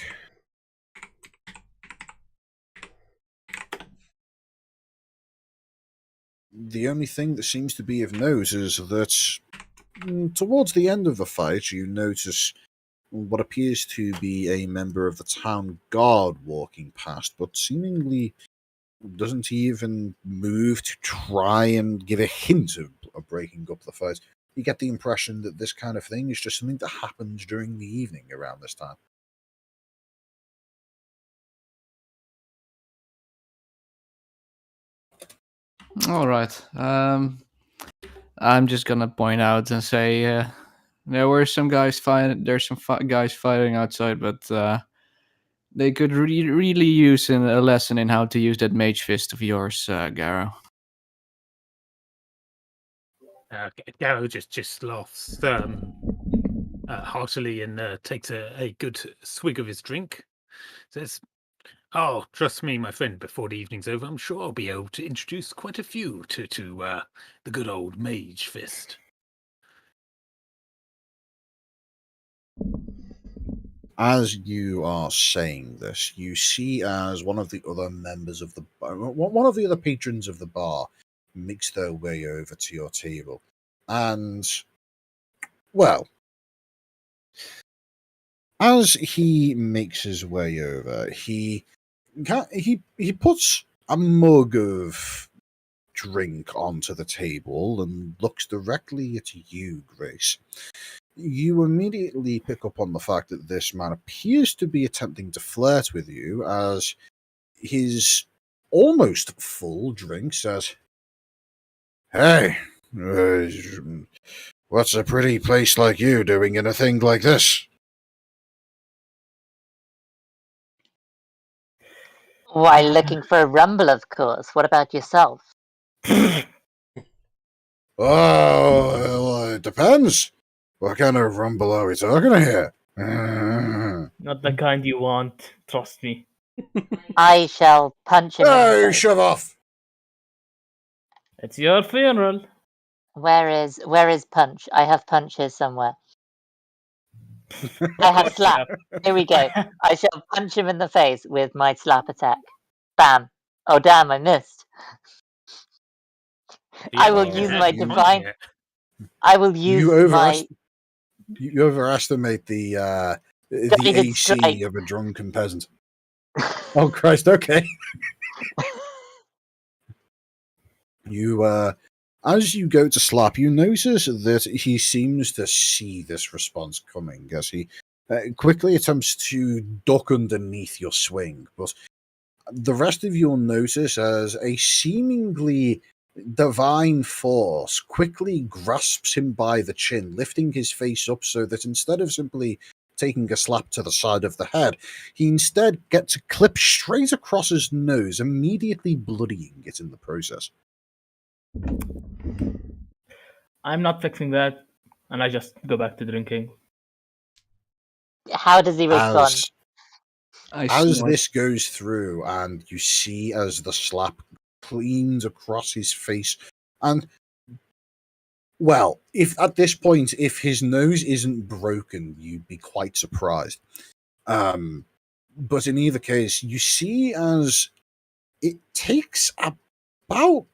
The only thing that seems to be of note is that towards the end of the fight, you notice what appears to be a member of the town guard walking past, but seemingly doesn't even move to try and give a hint of breaking up the fight. You get the impression that this kind of thing is just something that happens during the evening around this time. All right. I'm just gonna point out and say there were some guys fighting. There's some guys fighting outside, but they could really use a lesson in how to use that mage fist of yours, Garrow. Garrow just laughs heartily and takes a good swig of his drink. Says, "Oh, trust me, my friend. Before the evening's over, I'm sure I'll be able to introduce quite a few to the good old mage fist." As you are saying this, you see as one of the other members of the one of the other patrons of the bar makes their way over to your table, and well, as he makes his way over, he puts a mug of drink onto the table and looks directly at you, Grace. You immediately pick up on the fact that this man appears to be attempting to flirt with you, as his almost full drink says, "Hey, what's a pretty place like you doing in a thing like this?" Why, looking for a rumble, of course. What about yourself? Oh, well, it depends. What kind of rumble are we talking here? Not the kind you want, trust me. I shall punch him in the Hey, face. shove off! It's your funeral. Where is Punch? I have Punch here somewhere. I have Slap. Here we go. I shall punch him in the face with my Slap attack. Bam. Oh, damn, I missed. I will use my divine. I will use my You overestimate the guided AC strike. of a drunken peasant. Oh Christ! Okay. You as you go to slap, you notice that he seems to see this response coming as he quickly attempts to duck underneath your swing, but the rest of you'll notice as a seemingly divine force quickly grasps him by the chin, lifting his face up so that instead of simply taking a slap to the side of the head, he instead gets a clip straight across his nose, immediately bloodying it in the process. I'm not fixing that, and I just go back to drinking. How does he respond? As this goes through, and you see as the slap cleans across his face, and well, if at this point, if his nose isn't broken, you'd be quite surprised. But in either case, you see as it takes about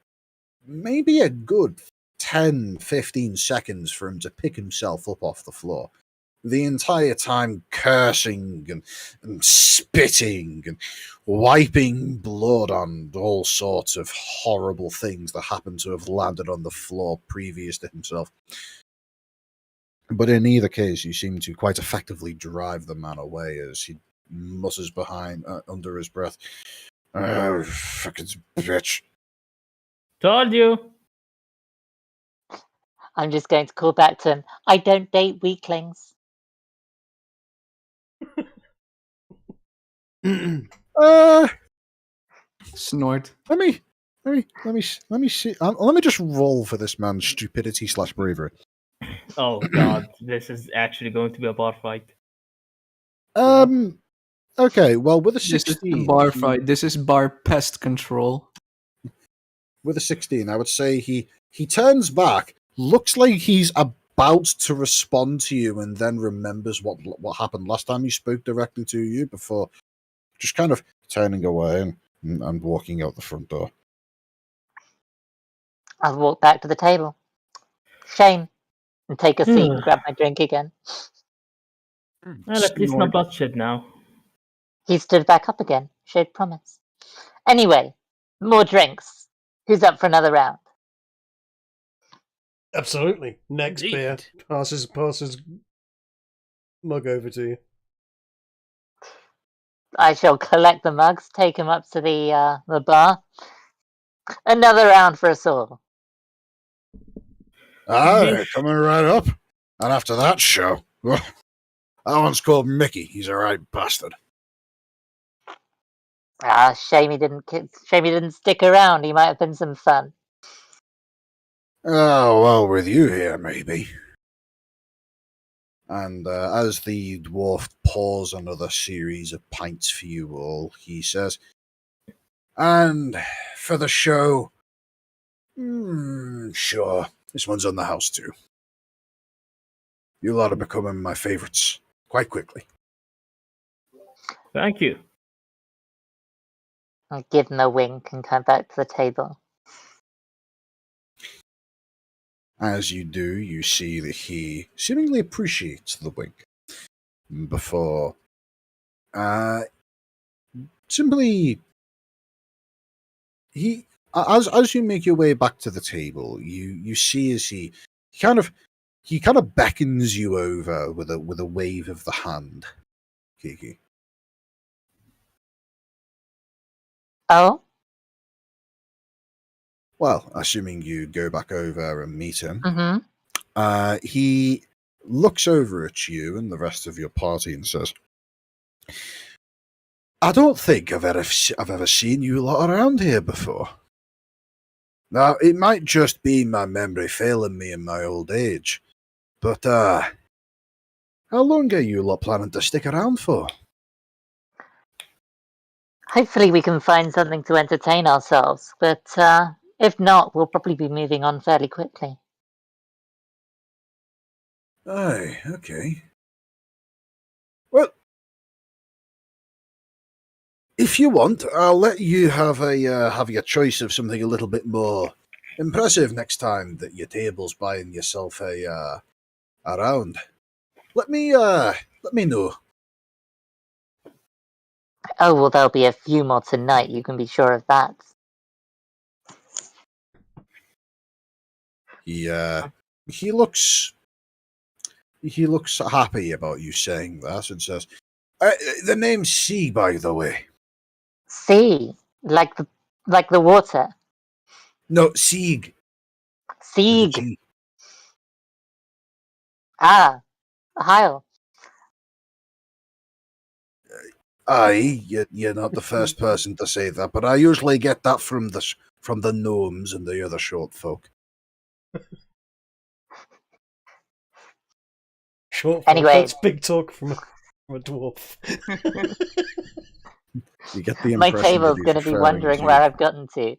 maybe a good 10-15 seconds for him to pick himself up off the floor. The entire time cursing and spitting and wiping blood on all sorts of horrible things that happen to have landed on the floor previous to himself. But in either case, you seem to quite effectively drive the man away as he mutters behind under his breath, "Oh, fucking bitch." Told you. I'm just going to call back to him. I don't date weaklings. Snort. Let me Let me see. Let me just roll for this man's stupidity/bravery. Oh god, this is actually going to be a bar fight. Okay. Well, with a This is 16, the bar fight. This is bar pest control. with a 16, I would say he turns back, looks like he's about to respond to you, and then remembers what happened last time he spoke directly to you before just kind of turning away and walking out the front door. I'll walk back to the table. Shame. And take a seat and grab my drink again. Well, at least no bloodshed now. He stood back up again, showed promise. Anyway, more drinks. Who's up for another round? Absolutely. Next Indeed. beer. Passes mug over to you. I shall collect the mugs, take them up to the bar. Another round for us all. Ah, coming right up. And after that show, that one's called Mickey. He's a right bastard. Ah, shame he didn't stick around. He might have been some fun. Oh, well, with you here, maybe. And as the dwarf pours another series of pints for you all, he says, and for the show, sure, this one's on the house too. You lot are becoming my favourites quite quickly. Thank you. I give him a wink and come back to the table. As you do, you see that he seemingly appreciates the wink before simply he as you make your way back to the table, you see as he kind of beckons you over with a wave of the hand, Kiki. Oh? Well, assuming you go back over and meet him, Mm-hmm. he looks over at you and the rest of your party and says, I don't think I've ever seen you lot around here before. Now, it might just be my memory failing me in my old age, but how long are you lot planning to stick around for? Hopefully we can find something to entertain ourselves, but if not, we'll probably be moving on fairly quickly. Aye, okay. Well, if you want, I'll let you have your choice of something a little bit more impressive next time that your table's buying yourself a round. Let me know. Oh, well, there'll be a few more tonight, you can be sure of that. He looks happy about you saying that and says, the name's C, by the way. Sea, like the water. No, Sieg. Sieg. Ah, Heil. Aye, you're not the first person to say that, but I usually get that from the gnomes and the other short folk. Short Anyway. That's big talk from a dwarf. You get the My impression table's that going to be wondering where I've gotten to.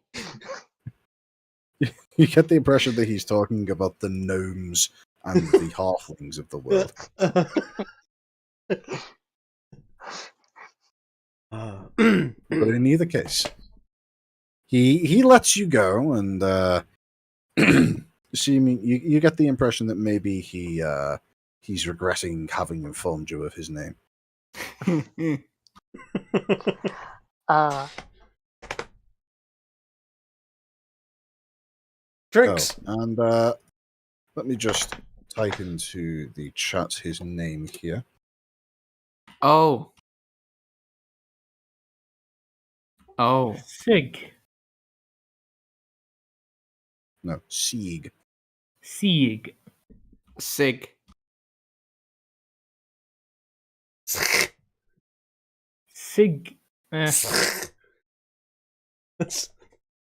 You get the impression that he's talking about the gnomes and the halflings of the world. But in either case, he lets you go, and seeming you get the impression that maybe he's regretting having informed you of his name. Drinks. Oh, and let me just type into the chat his name here. Oh. Sig. No, Sieg. Sieg. Sig. Sig.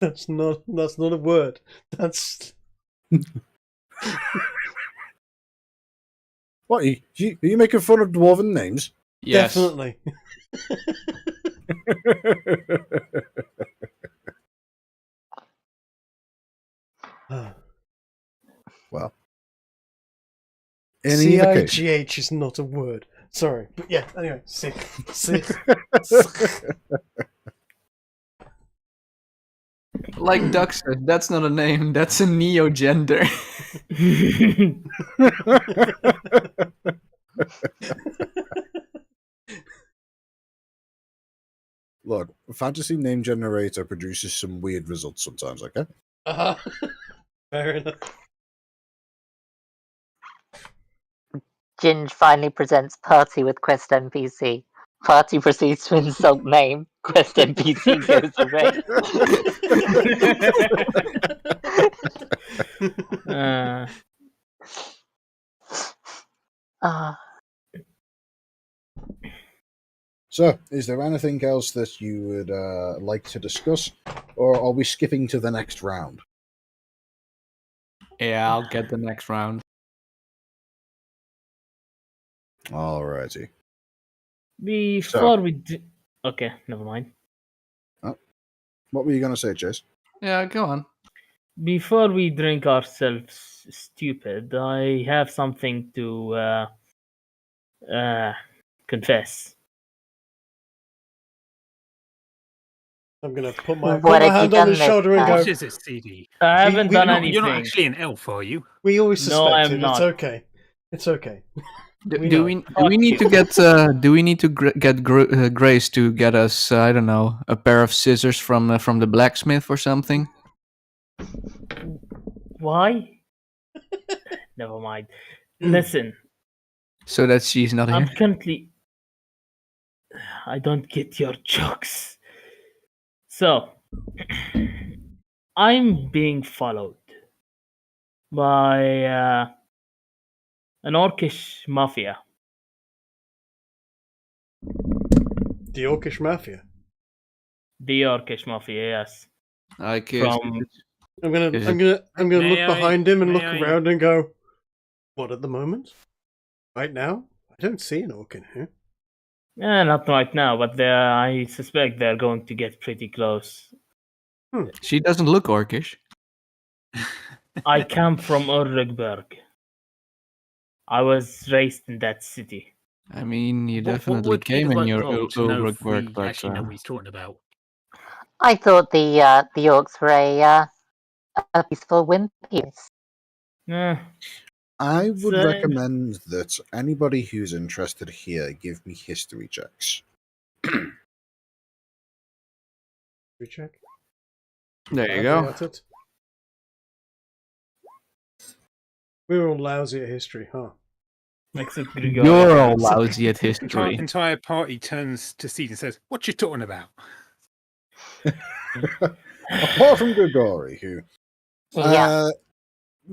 That's not a word. That's What, are you making fun of dwarven names? Yes. definitely. Well, in either case. CIGH is not a word. Sorry, but yeah. Anyway, sick. Like Duck says, that's not a name, that's a neo-gender. Look, fantasy name generator produces some weird results sometimes, okay? Fair enough. Ginge finally presents party with quest NPC. Party proceeds to insult name. Quest NPC goes away. So, is there anything else that you would like to discuss, or are we skipping to the next round? Yeah, I'll get the next round. Alrighty. Before we do... Okay, never mind. What were you going to say, Chase? Yeah, go on. Before we drink ourselves stupid, I have something to confess. I'm gonna put my What have you hand on done his this shoulder and time? What go. is it, Seedy? I haven't we- done you're anything. You're not actually an elf, are you? We always No, suspect I'm it. not. It's okay. It's okay. We Do know. we need to get get Grace to get us I don't know, a pair of scissors from the blacksmith or something? Why? Never mind. Listen, So that she's not I'm here. currently... I don't get your jokes. So, I'm being followed by an Orcish Mafia. The Orcish Mafia. The Orcish Mafia, yes. I guess. From... I'm gonna Is look May I- behind him and may look I- around and go. What at the moment? Right now, I don't see an orc in here. not right now, but I suspect they're going to get pretty close. She doesn't look orcish. I come from Urregberg. I was raised in that city. I mean, you What definitely would be came the in right your role to know if Ulrich we but actually know what he's talking about? I thought the Orcs were a peaceful wimpy. Eh, I would So- recommend that anybody who's interested here give me history checks. We check. there you Badly go. at it. We're all lousy at history, huh? except Grigori. You're all lousy at Entire, history. entire party turns to Seedy and says, "What you talking about?" Apart from Grigori, who... Yeah.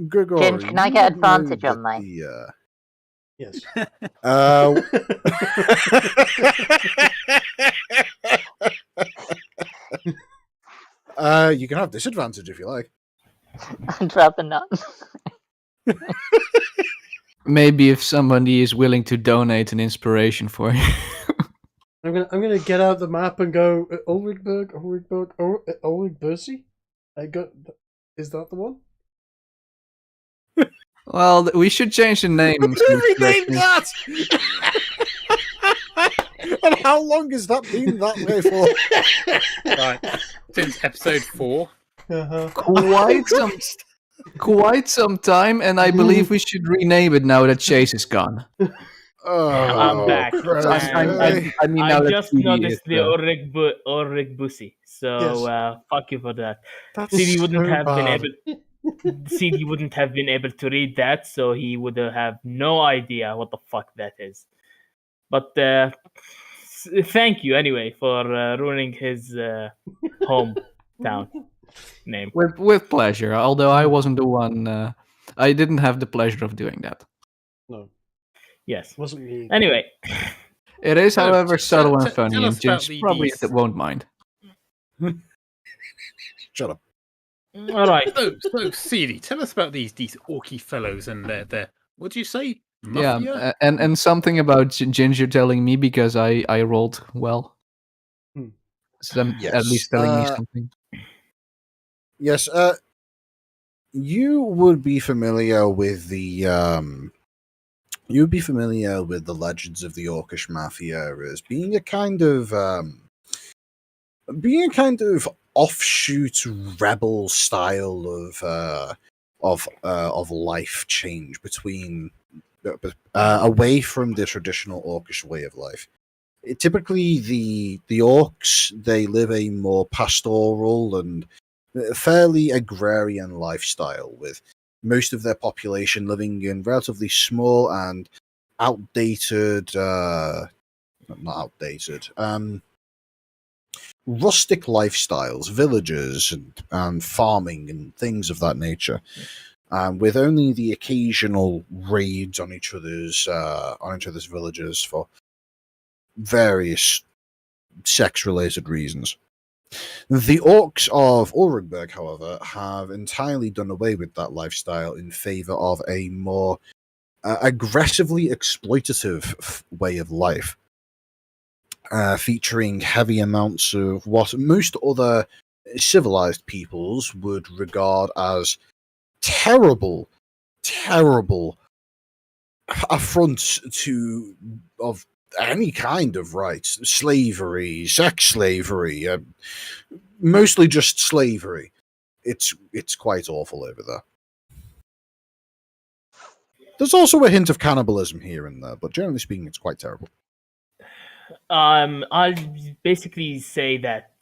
Grigori, Ginge, can I you get would know advantage on that my- Yes. You can have disadvantage if you like. I'd rather not. Maybe if somebody is willing to donate an inspiration for you. I'm gonna get out the map and go Ulrich I got. Is that the one? Well, we should change the name. Rename that! And how long has that been that way for? Right. Since episode 4. Uh-huh. Quite some time, and I believe we should rename it now that Chase is gone. I'm back. Christ. I mean, now I that just Seedy noticed is, the Ulrich Bussy. So fuck you for that. That's CD wouldn't so have been bad. able. CD wouldn't have been able to read that, so he would have no idea what the fuck that is. But thank you anyway for ruining his hometown name. with pleasure. Although I wasn't the one, I didn't have the pleasure of doing that. No, Yes. wasn't me. Anyway, It is, So, however, subtle and tell funny, us and about James probably these- won't mind. Shut up. All right. So, Seedy, tell us about these orky fellows and their what do you say? Mafia? Yeah, and something about Ginger telling me because I rolled well. So them Yes. at least telling me something. Yes. You would be familiar with the legends of the Orcish Mafia as being a kind of offshoot rebel style of life change between away from the traditional Orcish way of life. Typically, the Orcs, they live a more pastoral and fairly agrarian lifestyle, with most of their population living in relatively small and outdated, not outdated, rustic lifestyles, villages, and farming and things of that nature, with only the occasional raids on each other's villages for various sex-related reasons. The Orcs of Ulrigberg, however, have entirely done away with that lifestyle in favor of a more aggressively exploitative way of life, featuring heavy amounts of what most other civilized peoples would regard as terrible affronts of any kind of rights, slavery, sex slavery, mostly just slavery. It's quite awful over there. There's also a hint of cannibalism here and there, but generally speaking, it's quite terrible. I'll basically say that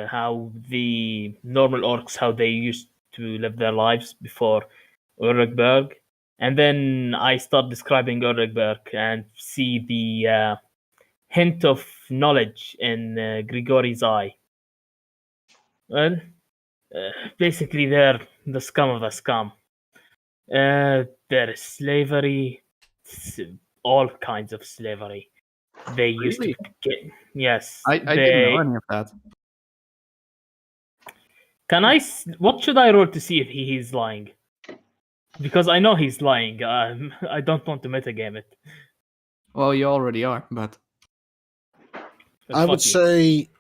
how the normal orcs, how they used to live their lives before Urukberg, and then I start describing Urukberg and see the hint of knowledge in Grigori's eye. Well, basically, they're the scum of the scum. There is slavery, all kinds of slavery. They used to get, yes. I didn't know any of that. What should I roll to see if he's lying? Because I know he's lying. I don't want to metagame it. Well, you already are, but I would say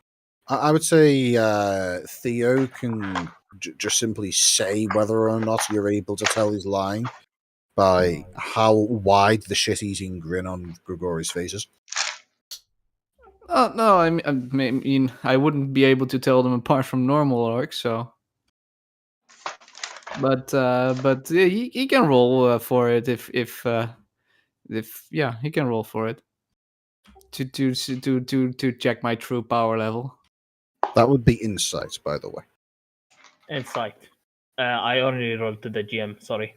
Theo can just simply say whether or not you're able to tell he's lying by how wide the shit-eating grin on Grigori's face is. no, I mean, I wouldn't be able to tell them apart from normal orcs, so. But he can roll for it if he can roll for it to check my true power level. That would be insight, by the way. Insight. I only rolled to the GM. Sorry.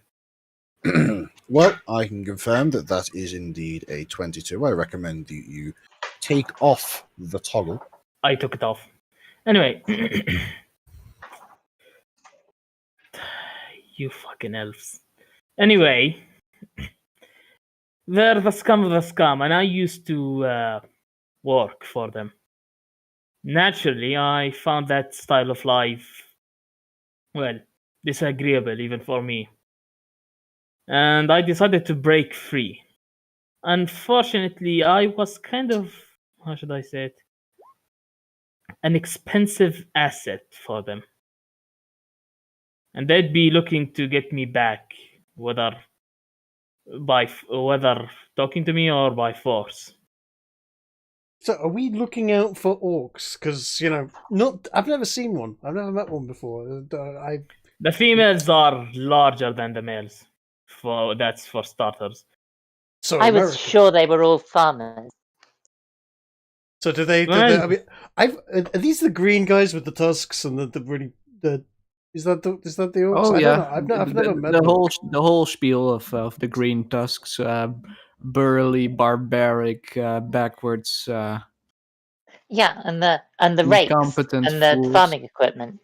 Well, I can confirm that is indeed a 22. I recommend that you take off the toggle. I took it off. Anyway. You fucking elves. Anyway. They're the scum of the scum, and I used to work for them. Naturally, I found that style of life, well, disagreeable even for me. And I decided to break free. Unfortunately, I was kind of, how should I say it, an expensive asset for them. And they'd be looking to get me back, whether talking to me or by force. So, are we looking out for orcs? Because I've never seen one. I've never met one before. The females are larger than the males. That's for starters. So I was sure they were all farmers. So do they? I mean, are these the green guys with the tusks and the is that the orcs? Oh, I yeah. don't know. I've never met the them. the whole spiel of the green tusks, burly, barbaric, backwards. Yeah, and the rakes Incompetent and the fools. farming equipment.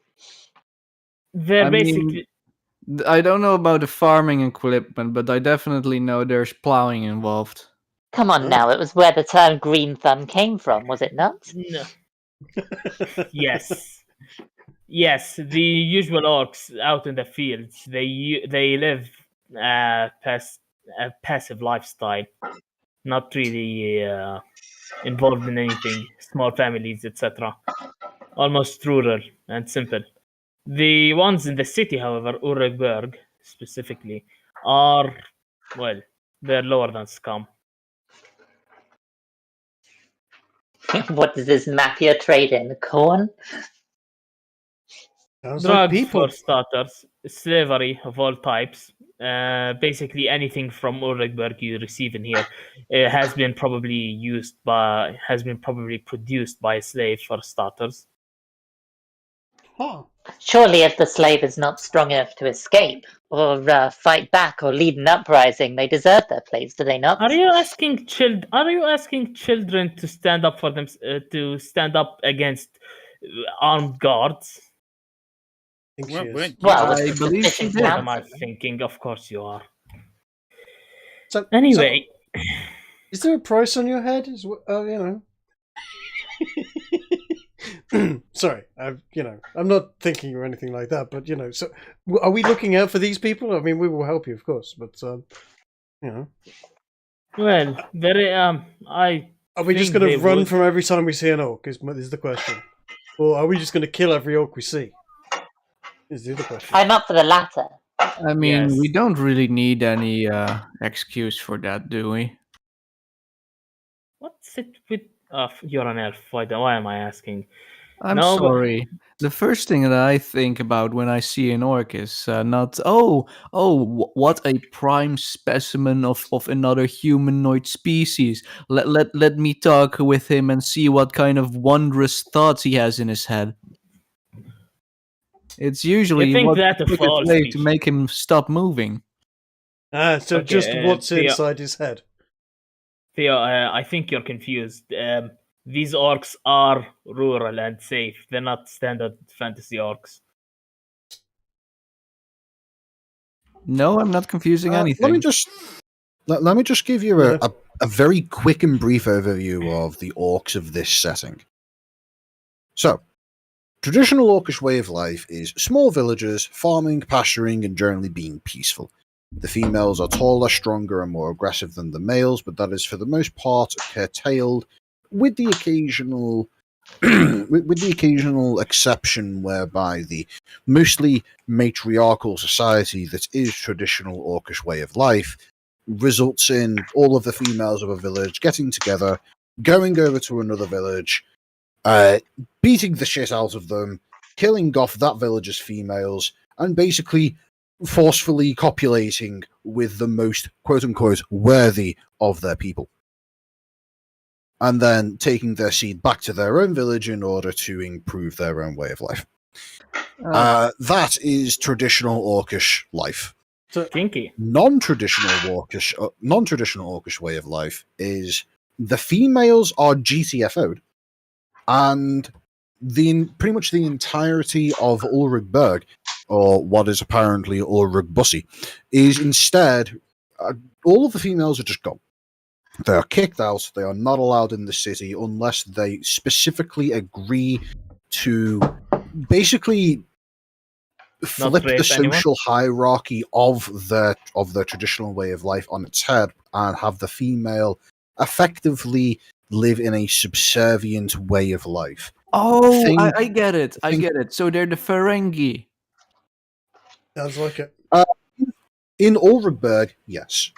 They're basically. I don't know about the farming equipment, but I definitely know there's plowing involved. Come on now, it was where the term green thumb came from, was it not? No. Yes. Yes, the usual orcs out in the fields. They live a passive lifestyle, not really involved in anything. Small families, etc. Almost rural and simple. The ones in the city, however, Urugberg specifically, are, well, they're lower than scum. What does this mafia trade in? Corn? Sounds like Drugs people. for starters, slavery of all types. Basically, anything from Urugberg you receive in here has been probably produced by a slave for starters. Huh. Surely, if the slave is not strong enough to escape or fight back or lead an uprising, they deserve their place, do they not? Are you asking children to stand up for them to stand up against armed guards? I think Well, she is. weren't you Well, I with believe she sufficient did. What am I counselling. thinking? Of course you are. So Anyway, is there a price on your head? You know. Sorry, I'm not thinking or anything like that, but so are we looking out for these people? I mean, we will help you, of course, but well, very I are we just think going to they run would. from every time we see an orc? Is the question, or are we just going to kill every orc we see? Is the other question. I'm up for the latter. I mean, Yes. we don't really need any excuse for that, do we? What's it with? You're an elf. Why am I asking? I'm No, but- sorry. The first thing that I think about when I see an orc is not, what a prime specimen of another humanoid species. Let me talk with him and see what kind of wondrous thoughts he has in his head. It's usually think what's that the of quickest all way to species. make him stop moving. So Okay, just what's Theo. inside his head. Theo, I think you're confused. These orcs are rural and safe. They're not standard fantasy orcs. No, I'm not confusing anything. Let me just give you Yeah. a very quick and brief overview of the orcs of this setting. So, traditional orcish way of life is small villages, farming, pasturing, and generally being peaceful. The females are taller, stronger, and more aggressive than the males, but that is for the most part curtailed, with the occasional with the occasional exception whereby the mostly matriarchal society that is traditional orcish way of life results in all of the females of a village getting together, going over to another village, beating the shit out of them, killing off that village's females, and basically forcefully copulating with the most quote-unquote worthy of their people. And then taking their seed back to their own village in order to improve their own way of life. That is traditional orcish life. Kinky. Non-traditional orcish way of life is the females are GTFO'd, and pretty much the entirety of Ulrigberg, or what is apparently Ulrigbussy, is instead all of the females are just gone. They are kicked out. They are not allowed in the city unless they specifically agree to basically flip the rape social hierarchy of their traditional way of life on its head and have the female effectively live in a subservient way of life. Oh, I get it. I get it. So they're the Ferengi. Sounds like it. In Ulrigberg, yes.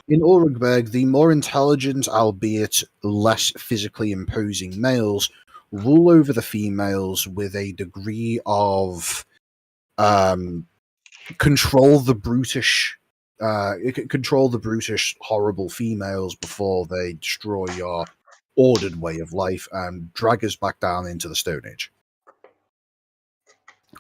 In Ulrigberg, the more intelligent, albeit less physically imposing males rule over the females with a degree of control the brutish horrible females before they destroy your ordered way of life and drag us back down into the Stone Age.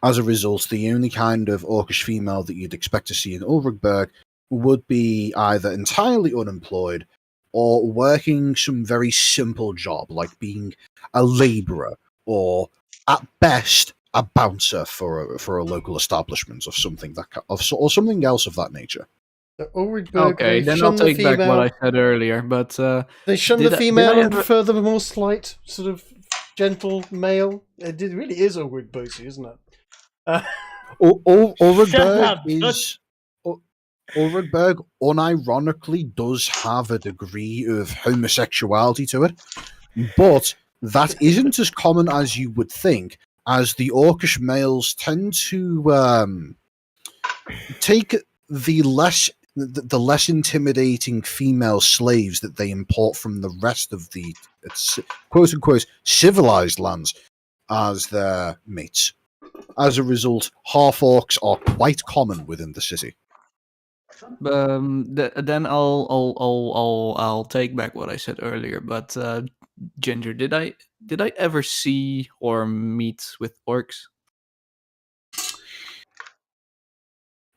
As a result, the only kind of orcish female that you'd expect to see in Ulrigberg would be either entirely unemployed or working some very simple job, like being a labourer or, at best, a bouncer for a local establishment or something or something else of that nature. Okay, then I'll take back what I said earlier. But they shun the female and prefer the more slight, sort of gentle male. It really is Ulrich Bosi, isn't it? Ulrich up, is Ulrich unironically does have a degree of homosexuality to it, but that isn't as common as you would think, as the Orcish males tend to take the less intimidating female slaves that they import from the rest of the quote unquote civilized lands as their mates. As a result, half orcs are quite common within the city. Then I'll take back what I said earlier. But Ginger, did I ever see or meet with orcs?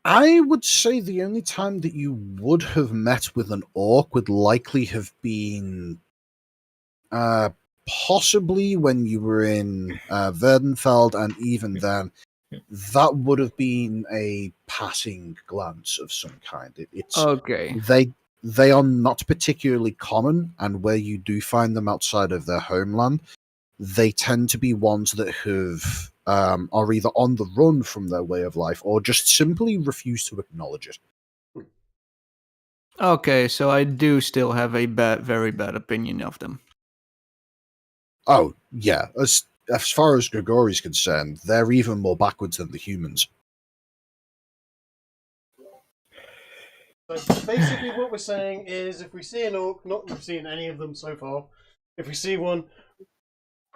I would say the only time that you would have met with an orc would likely have been possibly when you were in Verdenfeld, and even then, that would have been a passing glance of some kind. It's Okay. they are not particularly common, and where you do find them outside of their homeland, they tend to be ones that have are either on the run from their way of life or just simply refuse to acknowledge it. Okay, so I do still have a very bad opinion of them. Oh yeah, as far as Grigori's concerned, they're even more backwards than the humans. So basically, what we're saying is, if we see an orc, not we've seen any of them so far, if we see one, we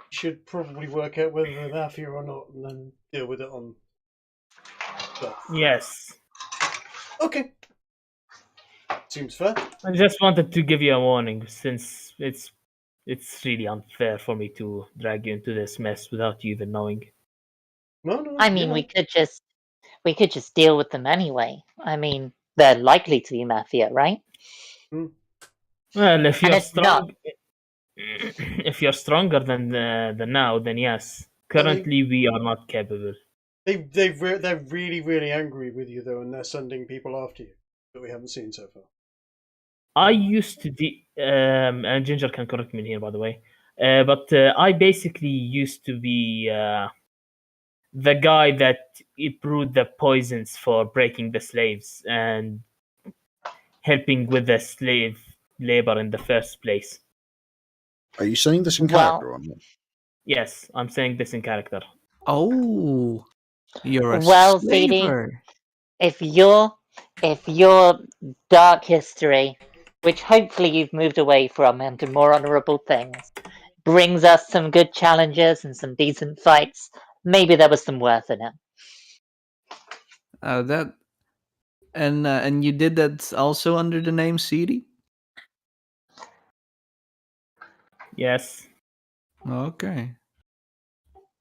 should probably work out whether they're Mafia or not, and then deal with it on. Yes. Okay. Seems fair. I just wanted to give you a warning, since it's really unfair for me to drag you into this mess without you even knowing. No. I mean, we could just deal with them anyway. I mean, they're likely to be Mafia, right? Well, if And you're it's not. strong, if you're stronger than now, then yes. Currently, we are not capable. They're really angry with you though, and they're sending people after you that we haven't seen so far. I used to and Ginger can correct me here, by the way. But I basically used to be the guy that brewed the poisons for breaking the slaves and helping with the slave labor in the first place. Are you saying this in character or not? Yes, I'm saying this in character. Oh, you're a Well, Seedy, slaver. if your dark history, which hopefully you've moved away from into more honourable things, brings us some good challenges and some decent fights, maybe there was some worth in it. That and you did that also under the name Seedy? Yes. Okay.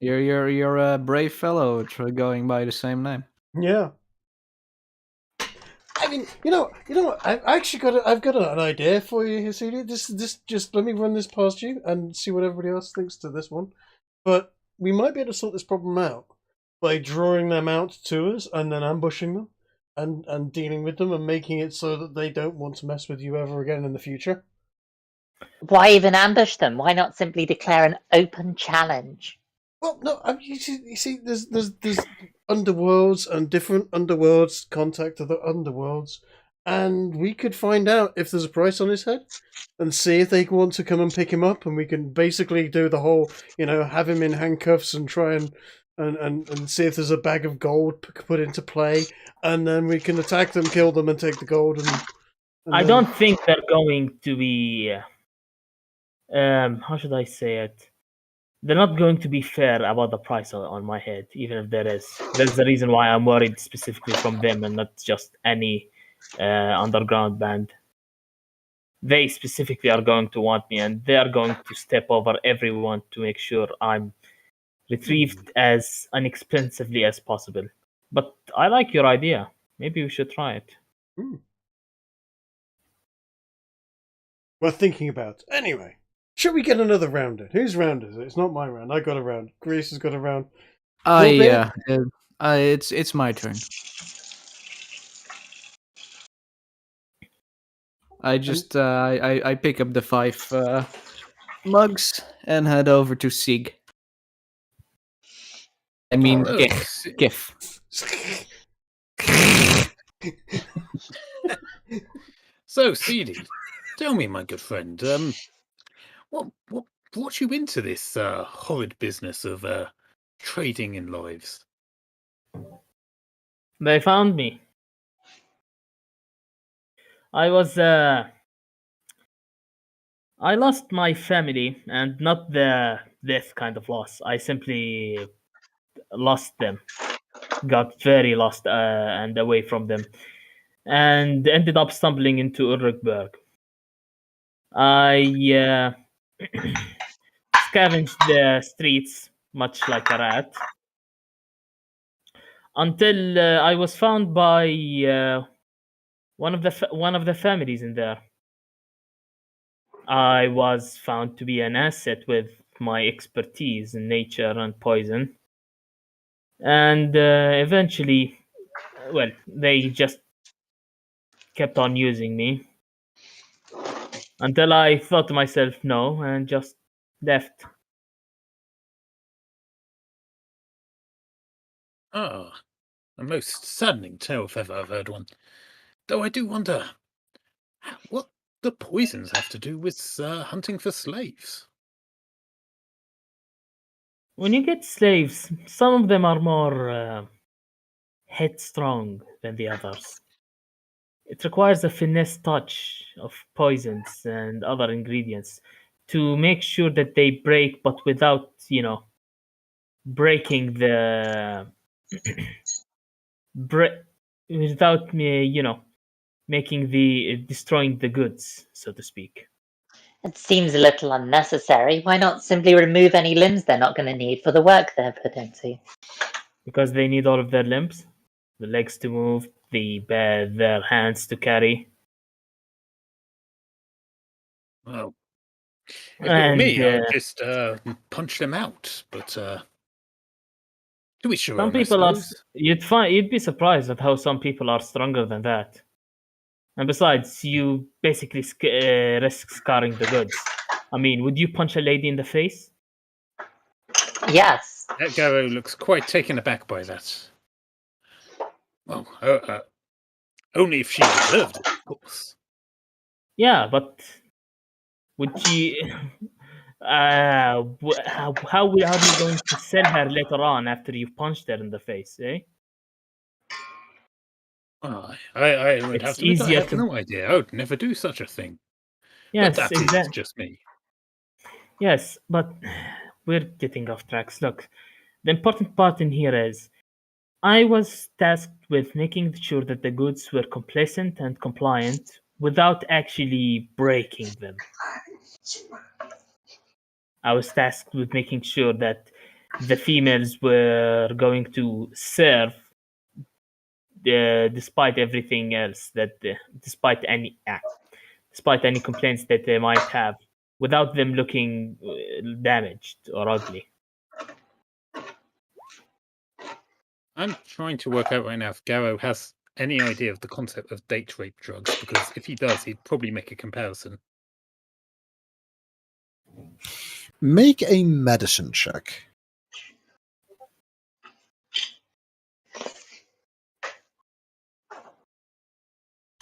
You're a brave fellow going by the same name. Yeah. I mean, you know what? I've got an idea for you here, CD. This just let me run this past you and see what everybody else thinks to this one. But we might be able to sort this problem out by drawing them out to us and then ambushing them and dealing with them and making it so that they don't want to mess with you ever again in the future. Why even ambush them? Why not simply declare an open challenge? Well, no, you see, there's underworlds and different underworlds contact other underworlds, and we could find out if there's a price on his head, and see if they want to come and pick him up, and we can basically do the whole, have him in handcuffs and try and see if there's a bag of gold put into play, and then we can attack them, kill them, and take the gold. And I don't think they're going to be. How should I say it? They're not going to be fair about the price on my head, even if there is. There's the reason why I'm worried specifically from them and not just any underground band. They specifically are going to want me, and they are going to step over everyone to make sure I'm retrieved as inexpensively as possible. But I like your idea. Maybe we should try it. Worth thinking about. Anyway. Should we get another round in? Whose round is it? It's not my round. I got a round. Grace has got a round. Yeah. It's my turn. I just I pick up the 5 mugs and head over to Sig. I mean, Oh, GIF. So, Seedy, tell me, my good friend, what brought you into this horrid business of trading in lives? They found me. I lost my family, and not the death kind of loss. I simply lost them. Got very lost and away from them, and ended up stumbling into Urukberg. I scavenged the streets much like a rat until I was found by one of the families in there. I was found to be an asset with my expertise in nature and poison, and eventually, well, they just kept on using me until I thought to myself no and just left. Ah, a most saddening tale if ever I've heard one. Though I do wonder what the poisons have to do with hunting for slaves. When you get slaves, some of them are more headstrong than the others. It requires a finesse touch of poisons and other ingredients to make sure that they break, but without, breaking the without me, making the destroying the goods, so to speak. It seems a little unnecessary. Why not simply remove any limbs they're not going to need for the work they're put into? Because they need all of their limbs, the legs to move, their hands to carry. Well, if it were And me, I'd just punch them out. But to each your some own, I people are. suppose. You'd be surprised at how some people are stronger than that. And besides, you basically risk scarring the goods. I mean, would you punch a lady in the face? Yes. That Garros looks quite taken aback by that. Well, only if she deserved it, of course. Yeah, but would she? How are you going to sell her later on after you've punched her in the face? Eh? Oh, I would It's have to admit I easier have to. no idea. I would never do such a thing. But Yes, that is exactly. just me. Yes, but we're getting off tracks. Look, the important part in here is I was tasked with making sure that the goods were complacent and compliant without actually breaking them. I was tasked with making sure that the females were going to serve despite everything else, despite any complaints that they might have, without them looking damaged or ugly. I'm trying to work out right now if Garros has any idea of the concept of date rape drugs, because if he does, he'd probably make a comparison. Make a medicine check.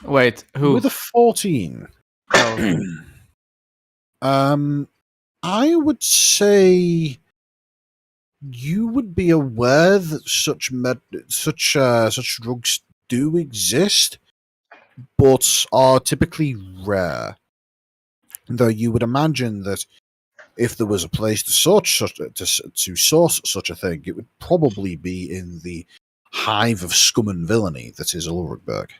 Wait, who? With a 14. Oh, I would say you would be aware that such drugs do exist, but are typically rare. Though you would imagine that if there was a place to source such a thing, it would probably be in the hive of scum and villainy that is Ulrichberg.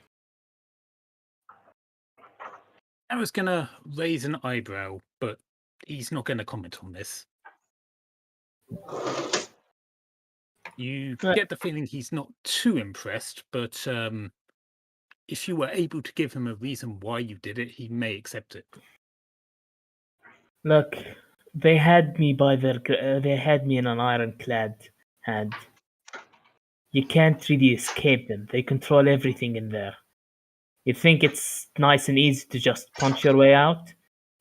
I was gonna raise an eyebrow, but he's not gonna comment on this. You get the feeling he's not too impressed, but if you were able to give him a reason why you did it, he may accept it. Look, they had me in an ironclad hand. You can't really escape them. They control everything in there. You think it's nice and easy to just punch your way out?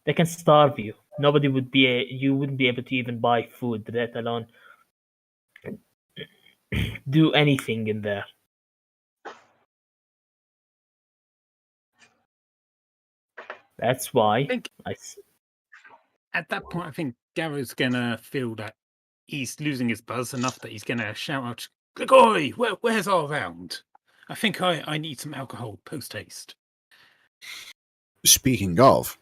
They can starve you. Nobody would be. You wouldn't be able to even buy food, let alone do anything in there. That's why I think at that point, I think Garrow's gonna feel that he's losing his buzz enough that he's gonna shout out, "Gregory, where's our round? I think I need some alcohol post haste." Speaking of,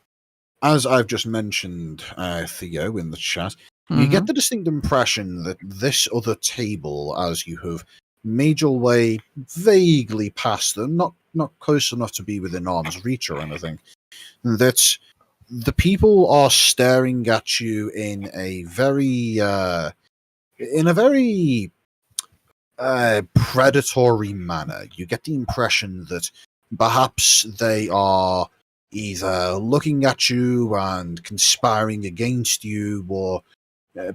as I've just mentioned, Theo, in the chat, you get the distinct impression that this other table, as you have made your way vaguely past them, not close enough to be within arm's reach or anything, that the people are staring at you in a very predatory manner. You get the impression that perhaps they are either looking at you and conspiring against you, or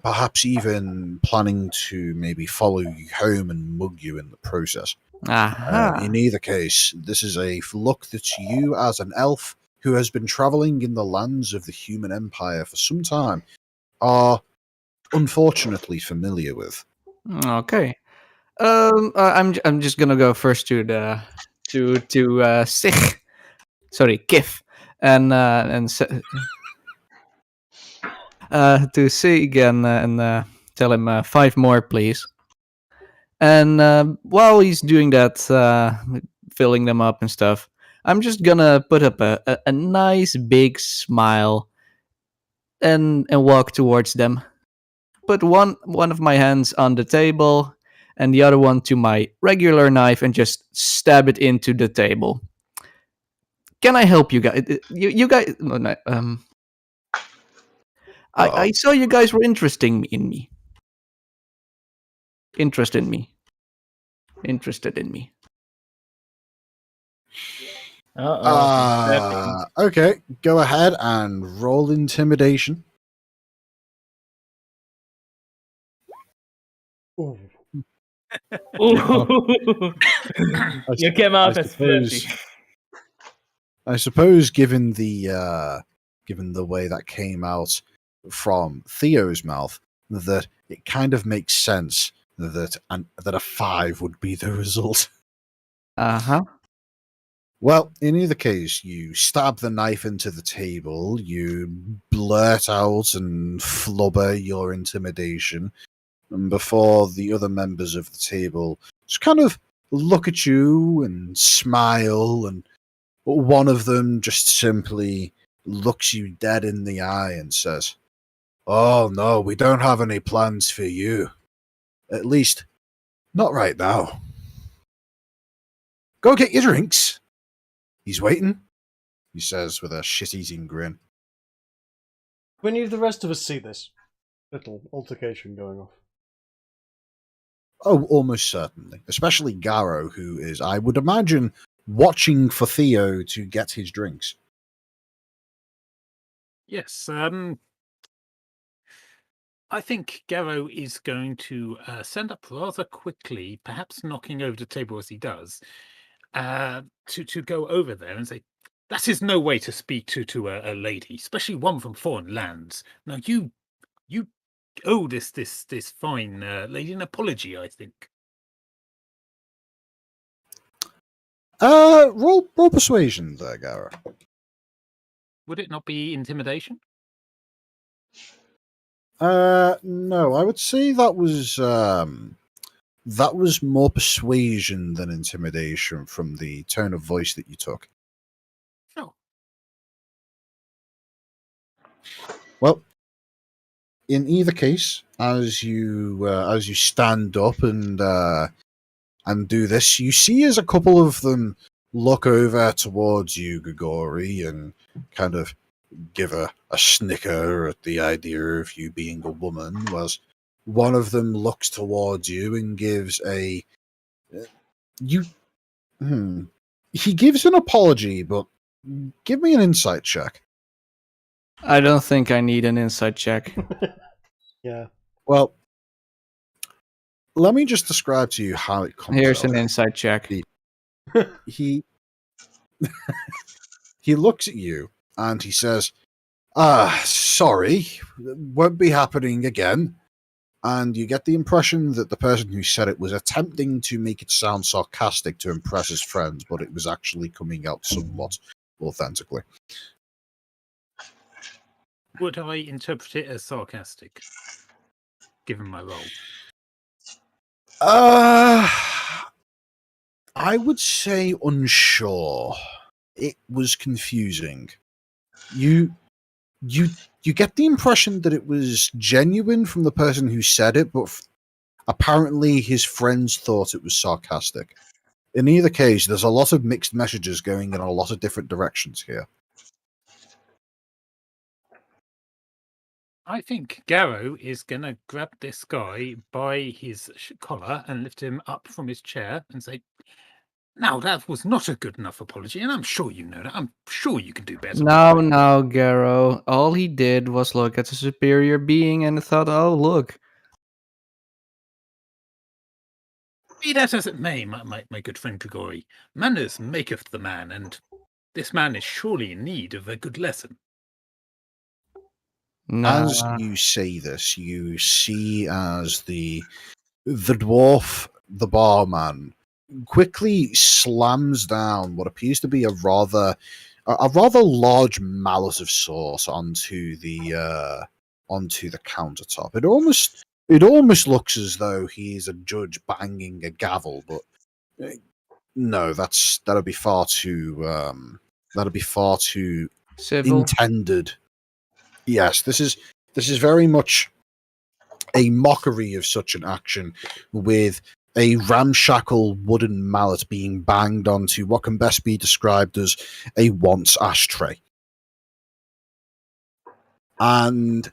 perhaps even planning to maybe follow you home and mug you in the process. In either case, this is a look that you, as an elf who has been traveling in the lands of the human empire for some time, are unfortunately familiar with. Okay. I'm just gonna go first to the Sich. Sorry, Kif, and to Sig and tell him 5 more, please. And while he's doing that, filling them up and stuff, I'm just gonna put up a nice big smile and walk towards them. Put one of my hands on the table and the other one to my regular knife and just stab it into the table. Can I help you guys? You guys, I saw you guys were interested in me. Okay, go ahead and roll intimidation. Ooh. You came out as flirty. I suppose, given the way that came out from Theo's mouth, that it kind of makes sense that a 5 would be the result. Well, in either case, you stab the knife into the table, you blurt out and flubber your intimidation, and before the other members of the table just kind of look at you and smile, and one of them just simply looks you dead in the eye and says, "Oh no, we don't have any plans for you. At least, not right now. Go get your drinks. He's waiting," he says with a shit-eating grin. When any of the rest of us see this little altercation going off? Oh, almost certainly. Especially Garros, who is, I would imagine, watching for Theo to get his drinks. Yes, I think Garros is going to send up rather quickly, perhaps knocking over the table as he does, to go over there and say, "That is no way to speak to a lady, especially one from foreign lands. Now you owe this fine lady an apology, I think." Roll persuasion there, Garros. Would it not be intimidation? No, I would say that was more persuasion than intimidation from the tone of voice that you took. No. Well, in either case, as you stand up and do this, you see as a couple of them look over towards you, Grigori, and kind of give a snicker at the idea of you being a woman, was one of them looks towards you and gives he gives an apology, but give me an insight check. I don't think I need an insight check. Yeah. Well, let me just describe to you how it comes Here's out. an insight check. He looks at you and he says, Sorry, won't be happening again. And you get the impression that the person who said it was attempting to make it sound sarcastic to impress his friends, but it was actually coming out somewhat authentically. Would I interpret it as sarcastic, given my role? I would say unsure. It was confusing. You get the impression that it was genuine from the person who said it, but apparently his friends thought it was sarcastic. In either case, there's a lot of mixed messages going in a lot of different directions here. I think Garrow is going to grab this guy by his collar and lift him up from his chair and say, "Now, that was not a good enough apology, and I'm sure you know that. I'm sure you can do better." No, Garrow. All he did was look at a superior being and thought, oh, look. Be that as it may, my good friend Grigori, manners maketh the man, and this man is surely in need of a good lesson. As you say this, you see as the dwarf, the barman, quickly slams down what appears to be a rather large mallet of sauce onto the countertop. It almost looks as though he is a judge banging a gavel, but no, that'd be far too Civil. intended. Yes, this is very much a mockery of such an action, with a ramshackle wooden mallet being banged onto what can best be described as a once ashtray. And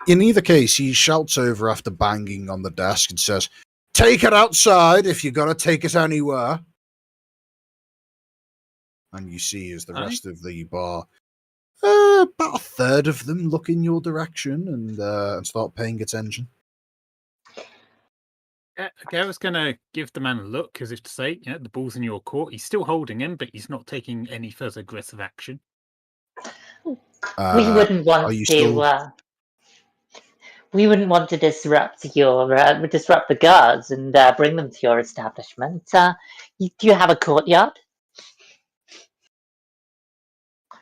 in either case, he shouts over after banging on the desk and says, "Take it outside if you're going to take it anywhere." And you see as the rest of the bar, about a third of them look in your direction and start paying attention. Garrow's going to give the man a look as if to say, the ball's in your court. He's still holding him, but he's not taking any further aggressive action. We wouldn't want to. We wouldn't want to disrupt the guards and bring them to your establishment. Do you have a courtyard?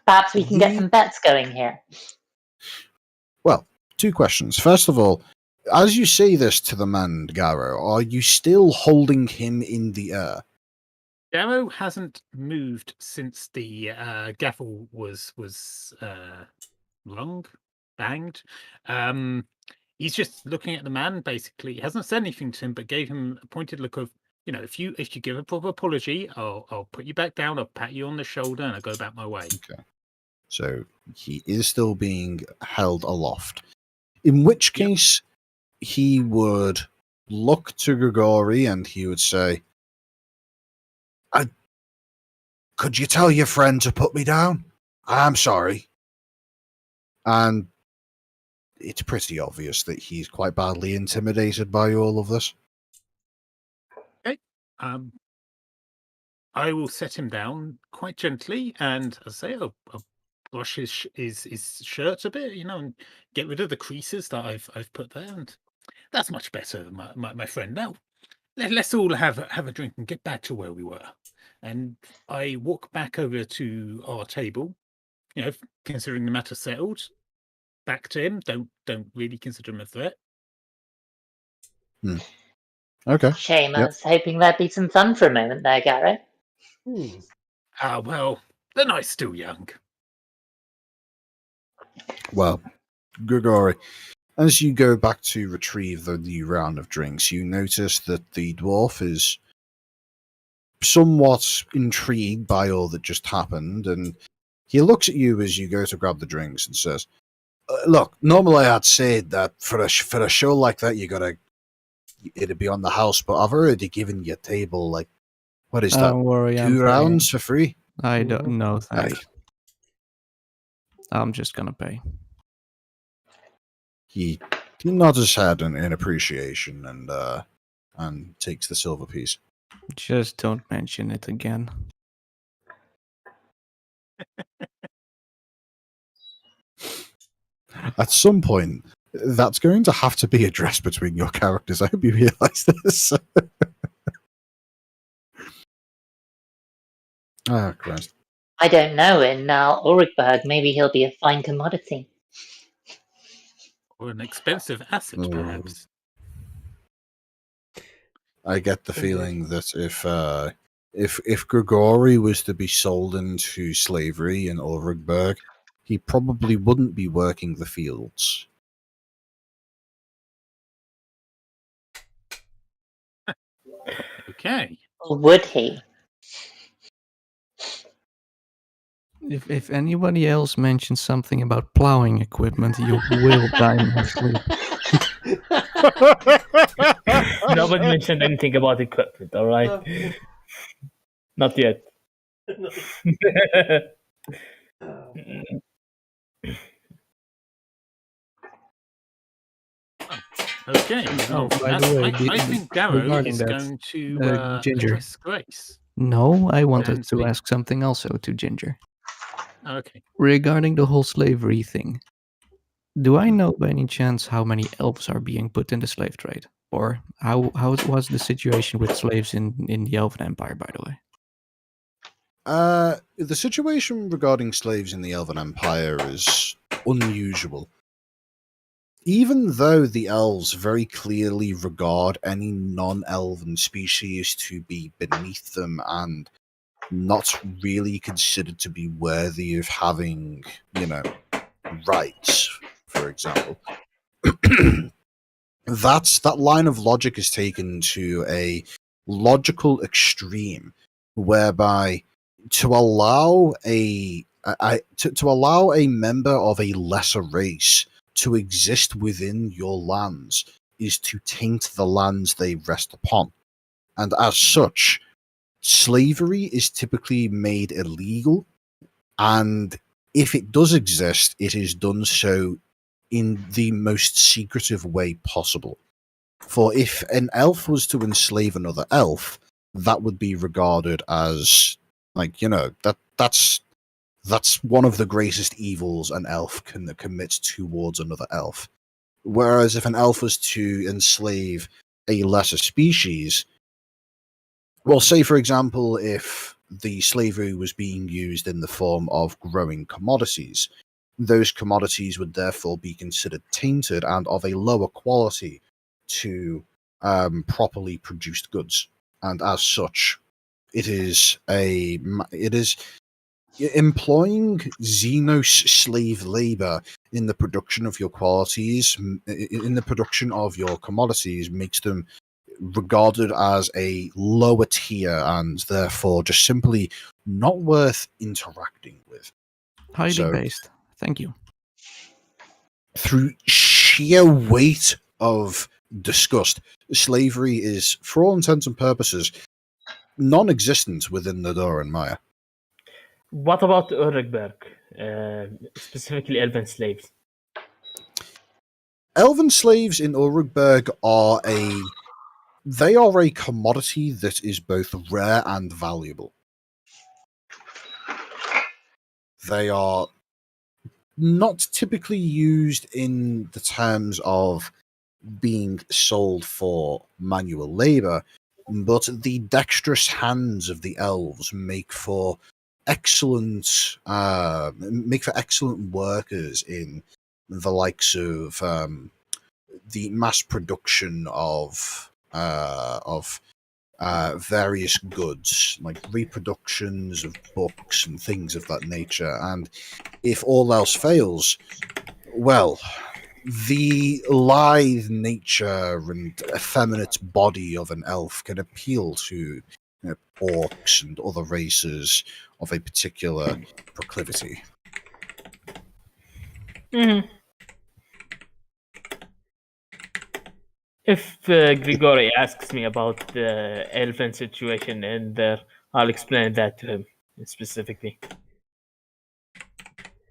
Perhaps we can get some bets going here. Well, two questions. First of all, as you say this to the man, Garrow, are you still holding him in the air? Garrow hasn't moved since the gavel was banged. He's just looking at the man. Basically, he hasn't said anything to him, but gave him a pointed look of, if you give a proper apology, I'll put you back down. I'll pat you on the shoulder, and I'll go about my way. Okay. So he is still being held aloft. In which case, he would look to Grigori and he would say, "Could you tell your friend to put me down? I'm sorry." And it's pretty obvious that he's quite badly intimidated by all of this. Okay. I will set him down quite gently, and as I say, I'll brush his shirt a bit, and get rid of the creases that I've put there, and that's much better, my friend. Now, let's all have a drink and get back to where we were. And I walk back over to our table, considering the matter settled. Back to him. Don't really consider him a threat. Okay. Shame. I was hoping there'd be some fun for a moment there, Garrett. Well, the night's still young. Well, Grigori, as you go back to retrieve the new round of drinks, you notice that the dwarf is somewhat intrigued by all that just happened, and he looks at you as you go to grab the drinks and says, "Look, normally I'd say that for a show like that, it'd be on the house, but I've already given you a table, like, what is that? Don't worry, 2 rounds for free?" I don't know, thanks. Aye. I'm just gonna pay. He nods his head in appreciation and takes the silver piece. Just don't mention it again. At some point, that's going to have to be addressed between your characters. I hope you realise this. Ah, Christ. I don't know. In Oricburg, maybe he'll be a fine commodity. Or an expensive asset, Oh. perhaps. I get the Indeed. feeling that if Grigori was to be sold into slavery in Ulrigberg, he probably wouldn't be working the fields. Okay. Or would he? If anybody else mentions something about plowing equipment, you will die in your sleep. Nobody mentioned anything about equipment, alright? Not yet. Okay. Oh, Well, by the way, I think Garrow regarding is that, going to Ginger. address Grace. No, I wanted And to speak. ask something also to Ginger. Okay. Regarding the whole slavery thing. Do I know by any chance how many elves are being put in the slave trade? Or how was the situation with slaves in the Elven Empire, by the way? The situation regarding slaves in the Elven Empire is unusual. Even though the elves very clearly regard any non-elven species to be beneath them and not really considered to be worthy of having, rights, for example, that line of logic is taken to a logical extreme, whereby to allow a member of a lesser race to exist within your lands is to taint the lands they rest upon, and as such, slavery is typically made illegal, and if it does exist, it is done so in the most secretive way possible. For if an elf was to enslave another elf, that would be regarded as that's one of the greatest evils an elf can commit towards another elf. Whereas if an elf was to enslave a lesser species, well, say for example, if the slavery was being used in the form of growing commodities, those commodities would therefore be considered tainted and of a lower quality to properly produced goods, and as such, it is employing Xenos slave labor in the production of your qualities, in the production of your commodities, makes them regarded as a lower tier and therefore just simply not worth interacting with. Highly So- based. Thank you. Through sheer weight of disgust, slavery is, for all intents and purposes, non-existent within the Doran Maya. What about Oricburg? Specifically elven slaves? Elven slaves in Urugberg are a commodity that is both rare and valuable. They are not typically used in the terms of being sold for manual labor, but the dexterous hands of the elves make for excellent workers in the likes of the mass production of various goods, like reproductions of books and things of that nature. And if all else fails, well, the lithe nature and effeminate body of an elf can appeal to orcs and other races of a particular proclivity. Mm-hmm. If Grigori asks me about the elven situation in there, I'll explain that to him specifically.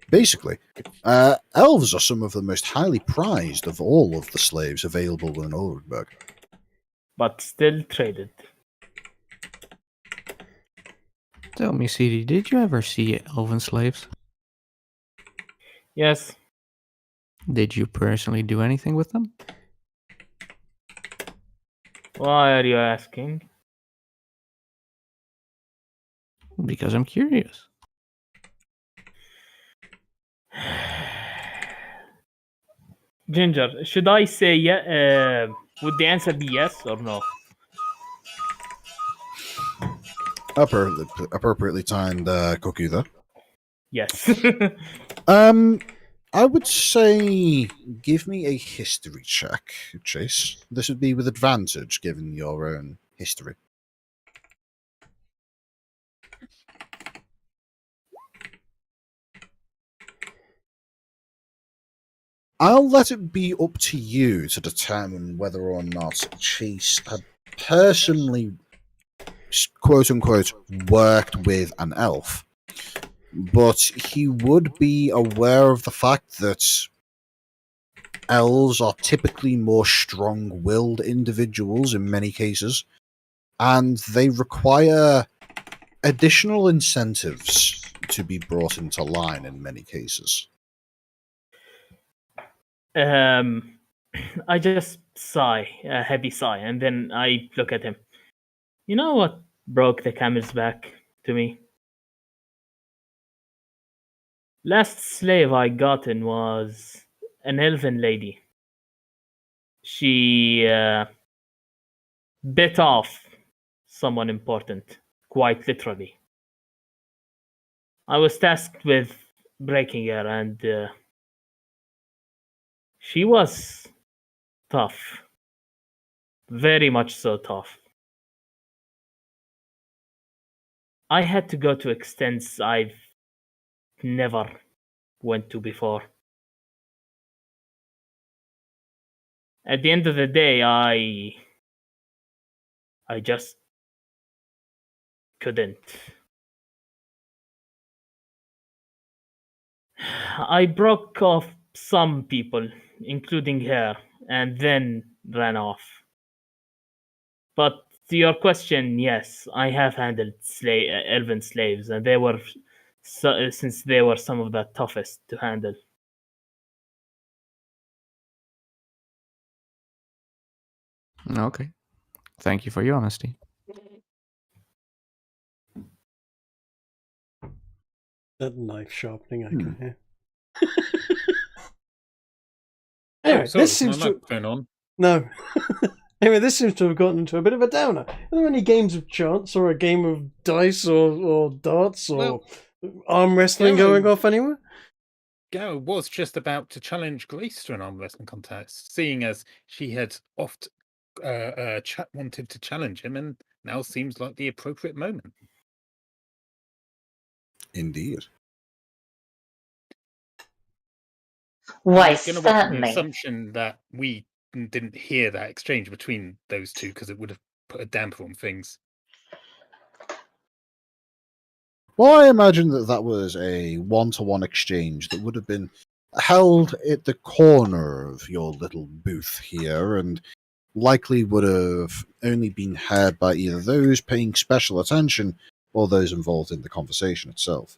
Basically, elves are some of the most highly prized of all of the slaves available in Ulricburg. But still traded. Tell me, Seedy, did you ever see elven slaves? Yes. Did you personally do anything with them? Why are you asking? Because I'm curious. Ginger, should I say would the answer be yes or no? Appropriately timed cookie there. Yes. I would say give me a history check, Chase. This would be with advantage given your own history. I'll let it be up to you to determine whether or not Chase had personally, quote unquote, worked with an elf. But he would be aware of the fact that elves are typically more strong-willed individuals in many cases, and they require additional incentives to be brought into line in many cases. I just sigh, a heavy sigh, and then I look at him. You know what broke the camel's back to me? Last slave I gotten was an elven lady. She bit off someone important, quite literally. I was tasked with breaking her, and she was tough. Very much so tough. I had to go to extents I've never went to before. At the end of the day, I just couldn't. I broke off some people, including her, and then ran off. But to your question, yes, I have handled elven slaves, and they were since they were some of the toughest to handle. Okay. Thank you for your honesty. That knife sharpening I can hear. Anyway, Sorry, this seems my to microphone on. no. Anyway, this seems to have gotten into a bit of a downer. Are there any games of chance, or a game of dice, or darts, or arm wrestling going off anywhere? Garros was just about to challenge Grace to an arm wrestling contest, seeing as she had oft wanted to challenge him, and now seems like the appropriate moment. Indeed. Why, I'm going to work on the certainly. assumption that we didn't hear that exchange between those two because it would have put a damper on things. Well, I imagine that was a one-to-one exchange that would have been held at the corner of your little booth here, and likely would have only been heard by either those paying special attention or those involved in the conversation itself.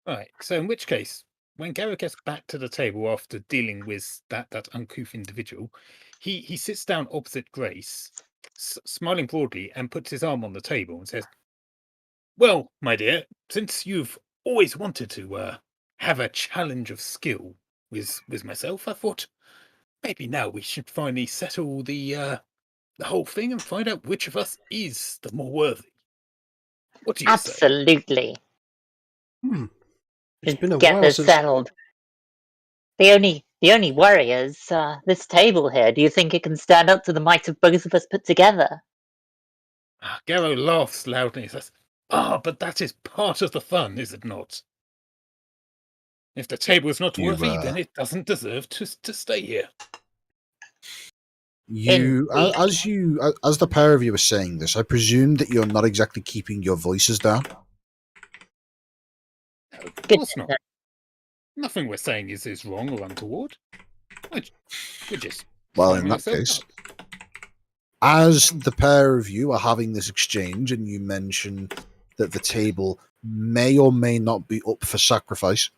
Right, so in which case, when Garros gets back to the table after dealing with that uncouth individual, he sits down opposite Grace, smiling broadly, and puts his arm on the table and says, "Well, my dear, since you've always wanted to have a challenge of skill with myself, I thought maybe now we should finally settle the whole thing and find out which of us is the more worthy. What do you say?" Absolutely. It's been a Get while this since. settled. The only worry is this table here. Do you think it can stand up to the might of both of us put together? Garros laughs loudly and says, but that is part of the fun, is it not? If the table is not worthy, then it doesn't deserve to stay here. As the pair of you are saying this, I presume that you're not exactly keeping your voices down. No, of course not. Nothing we're saying is wrong or untoward. We're just... Well, in that case, as the pair of you are having this exchange and you mention that the table may or may not be up for sacrifice,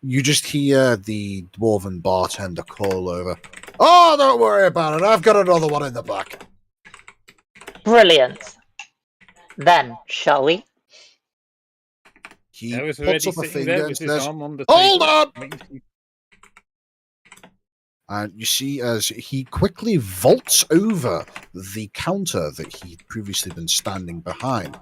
You just hear the dwarven bartender call over. Oh, don't worry about it. I've got another one in the back. Brilliant. Then, shall we? He Garrow's puts already up a sitting there finger and with his says, arm on the "Hold table. on!" waiting for you- And you see as he quickly vaults over the counter that he'd previously been standing behind.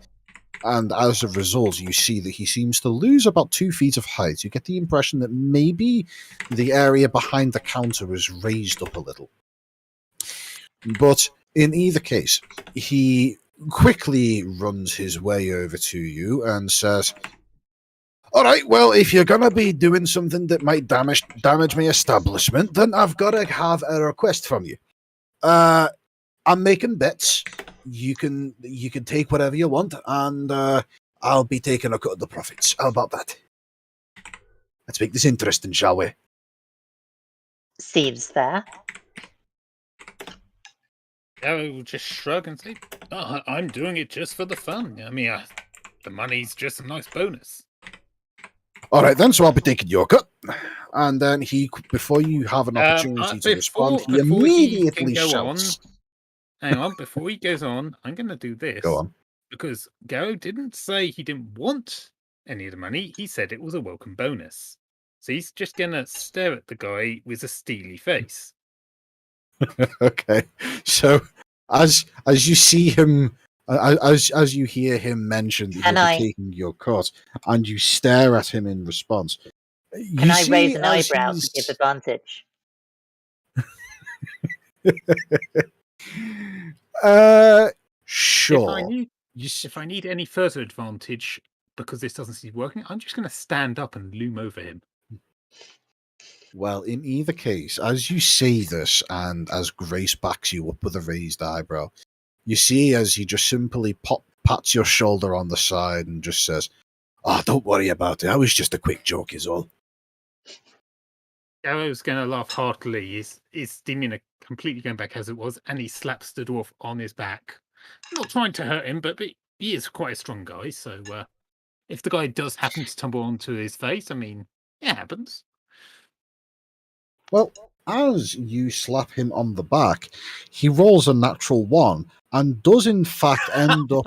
And as a result, you see that he seems to lose about 2 feet of height. You get the impression that maybe the area behind the counter was raised up a little. But in either case, he quickly runs his way over to you and says, "All right, well, if you're going to be doing something that might damage my establishment, then I've got to have a request from you. I'm making bets. You can take whatever you want, and I'll be taking a cut of the profits. How about that? Let's make this interesting, shall we?" Seems fair. Garrow will just shrug and say, "Oh, I'm doing it just for the fun. I mean, the money's just a nice bonus." All right, then, so I'll be taking your cut. And then he, before you have an opportunity to respond, he before he immediately can go on, shouts. hang on, before he goes on, I'm going to do this. Go on. Because Garrow didn't say he didn't want any of the money. He said it was a welcome bonus. So he's just going to stare at the guy with a steely face. Okay, so as you see him, as you hear him mention that he'll be taking your cut, and you stare at him in response, Can I raise an eyebrow to give advantage? Sure. If I need any further advantage because this doesn't seem working, I'm just going to stand up and loom over him. Well, in either case, as you say this, and as Grace backs you up with a raised eyebrow, you see as he just simply pats your shoulder on the side and just says, "Oh, don't worry about it. That was just a quick joke, is all." Garrow's going to laugh heartily. His demeanor completely going back as it was, and he slaps the dwarf on his back. Not trying to hurt him, but he is quite a strong guy. So if the guy does happen to tumble onto his face, I mean, it happens. Well, as you slap him on the back, he rolls a natural 1 and does in fact end up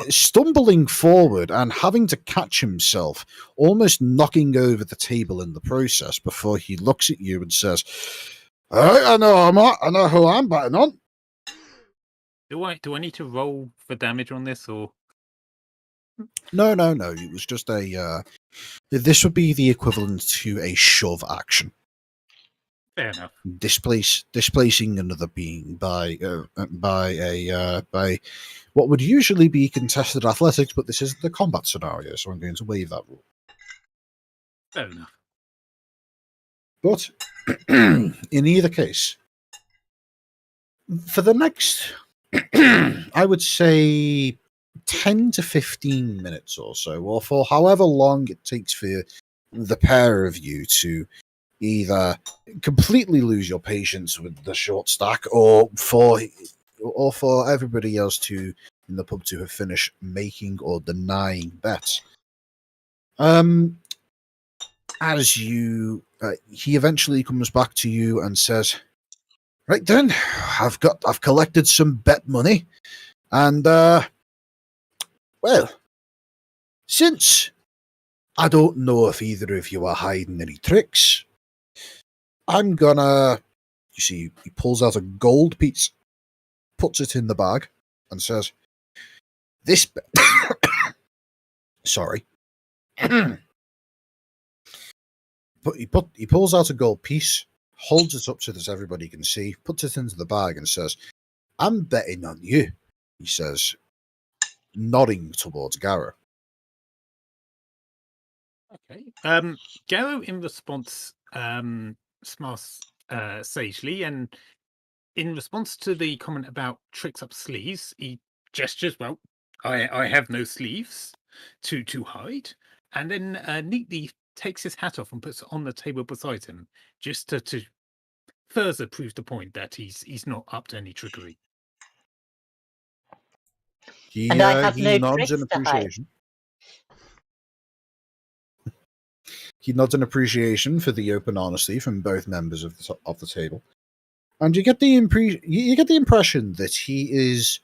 stumbling forward and having to catch himself, almost knocking over the table in the process before he looks at you and says, "All right, I know who I'm batting on." Do I need to roll for damage on this, or? No. It was just a. This would be the equivalent to a shove action. Fair enough. Displacing another being by what would usually be contested athletics, but this isn't a combat scenario, so I'm going to waive that rule. Fair enough. But in either case, for the next, I would say 10 to 15 minutes or so, or for however long it takes for the pair of you to either completely lose your patience with the short stack, or for everybody else to in the pub to have finished making or denying bets. As you, he eventually comes back to you and says, "Right then, I've collected some bet money, and well, since I don't know if either of you are hiding any tricks, I'm gonna," you see, he pulls out a gold piece, puts it in the bag, and says, "This sorry." But he pulls out a gold piece, holds it up so that everybody can see, puts it into the bag, and says, "I'm betting on you," he says, nodding towards Garrow. Okay. Garrow, in response, smiles sagely, and in response to the comment about tricks up sleeves, he gestures, "Well, I have no sleeves to hide," and then neatly takes his hat off and puts it on the table beside him, just to further prove the point that he's not up to any trickery. He And I have no nods tricks in to hide. appreciation. He nods in appreciation for the open honesty from both members of the table, and you get the impression that he is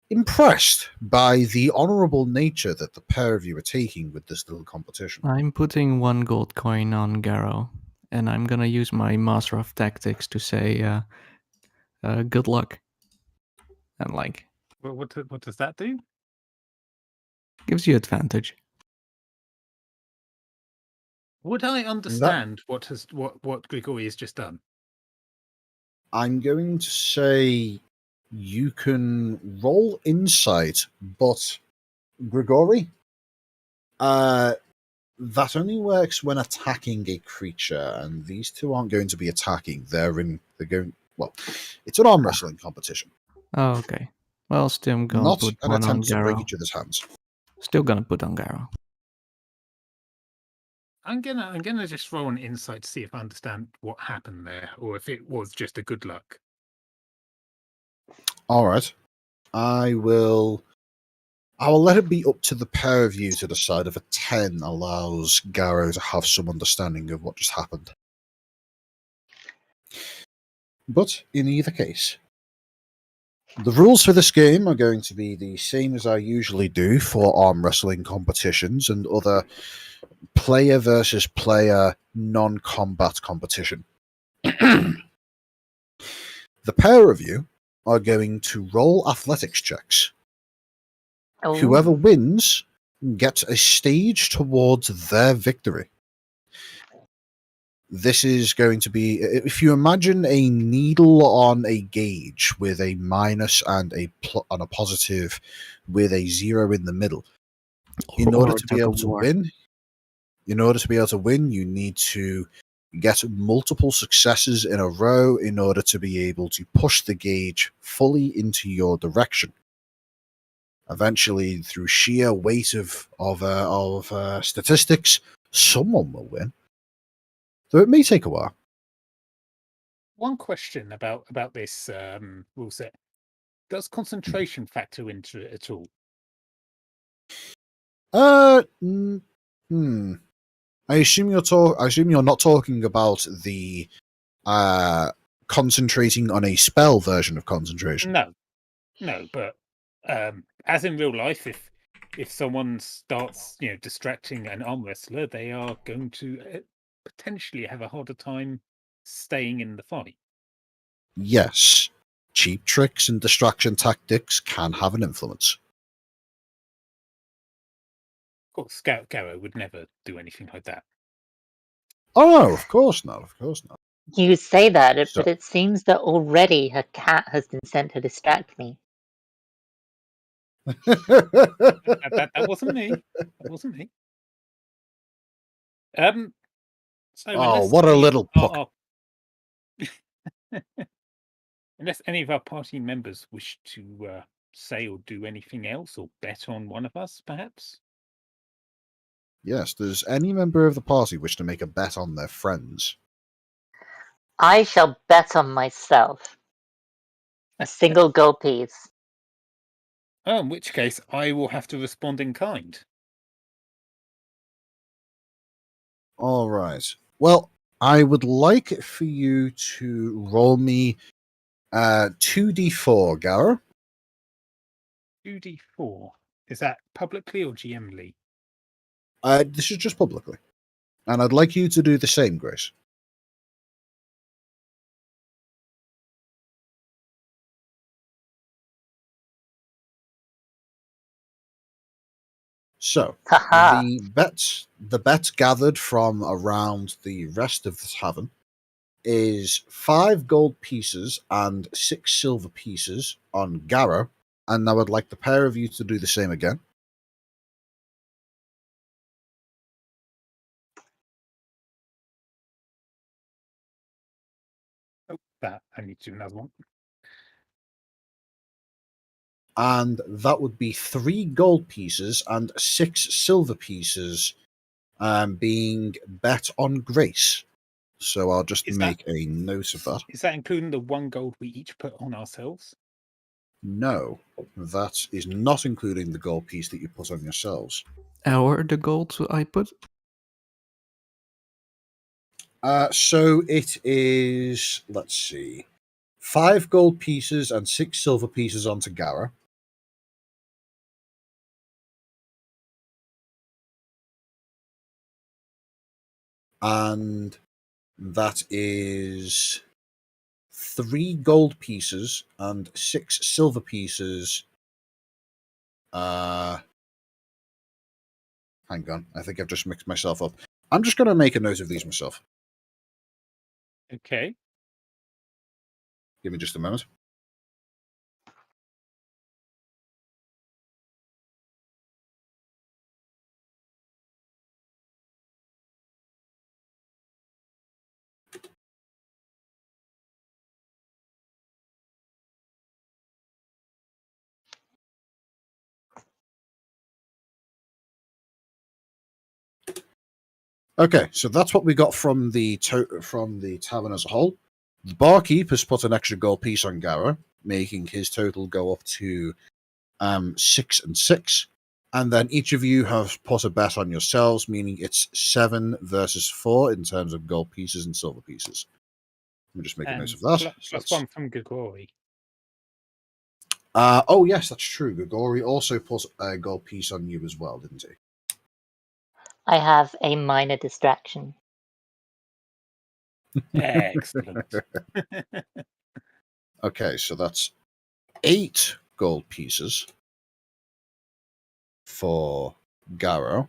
impressed by the honourable nature that the pair of you are taking with this little competition. I'm putting 1 gold coin on Garrow, and I'm gonna use my Master of Tactics to say, good luck. And like, What does that do? gives you advantage. Would I understand what Grigori has just done? I'm going to say you can roll insight, but Grigori, that only works when attacking a creature, and these two aren't going to be attacking. Well, it's an arm wrestling competition. Oh, okay. Well, still gonna Not put an 1 on attempt to break Garrow. each other's hands. Still gonna put on Garrow. I'm gonna just roll an insight to see if I understand what happened there, or if it was just a good luck. All right, I will let it be up to the pair of you to decide if a 10 allows Garrow to have some understanding of what just happened. But in either case, the rules for this game are going to be the same as I usually do for arm wrestling competitions and other player versus player non-combat competition. The pair of you are going to roll athletics checks. Oh. Whoever wins gets a stage towards their victory. This is going to be, if you imagine a needle on a gauge with a minus and a positive with a 0 in the middle. In order to be able to win, you need to get multiple successes in a row in order to be able to push the gauge fully into your direction. Eventually, through sheer weight of statistics, someone will win. Though it may take a while. One question about this rule set: does concentration factor into it at all? I assume you're not talking about the concentrating on a spell version of concentration. No, but as in real life, if someone starts, distracting an arm wrestler, they are going to potentially have a harder time staying in the fight. Yes, cheap tricks and distraction tactics can have an influence. Of course, Garrow would never do anything like that. Oh, no, of course not. Of course not. You say that, So- but it seems that already a cat has been sent to distract me. That wasn't me. That wasn't me. So Oh, what a little puck. Unless any of our party members wish to say or do anything else, or bet on one of us, perhaps? Yes, does any member of the party wish to make a bet on their friends? I shall bet on myself. A single gold piece. Oh, in which case I will have to respond in kind. All right. Well, I would like for you to roll me 2d4, Garrow. 2d4. Is that publicly or GMly? This is just publicly. And I'd like you to do the same, Grace. So, Haha. the bet gathered from around the rest of the tavern is 5 gold pieces and 6 silver pieces on Garrow, and I would like the pair of you to do the same again. Oh, that I need to do another one. And that would be 3 gold pieces and 6 silver pieces being bet on Grace. So I'll just make a note of that. Is that including the 1 gold we each put on ourselves? No, that is not including the gold piece that you put on yourselves. Or the gold I put? So it is, let's see, 5 gold pieces and 6 silver pieces onto Gara. And that is 3 gold pieces and 6 silver pieces. Hang on, I think I've just mixed myself up. I'm just going to make a note of these myself. Okay. Give me just a moment. Okay, so that's what we got from the tavern as a whole. The barkeep has put an extra gold piece on Gara, making his total go up to 6 and 6. And then each of you have put a bet on yourselves, meaning it's 7 versus 4 in terms of gold pieces and silver pieces. Let me just make a note of that. Plus 1 from Grigori. Oh, yes, that's true. Grigori also put a gold piece on you as well, didn't he? I have a minor distraction. Excellent. Okay, so that's 8 gold pieces for Garros.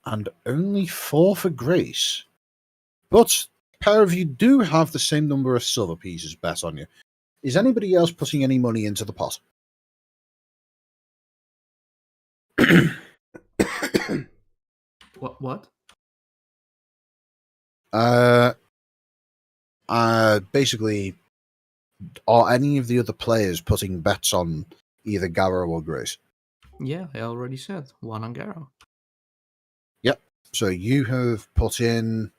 And only 4 for Grace. But a pair of you do have the same number of silver pieces bet on you. Is anybody else putting any money into the pot? What? Basically, are any of the other players putting bets on either Garros or Grace? Yeah, I already said 1 on Garros. Yep. So you have put in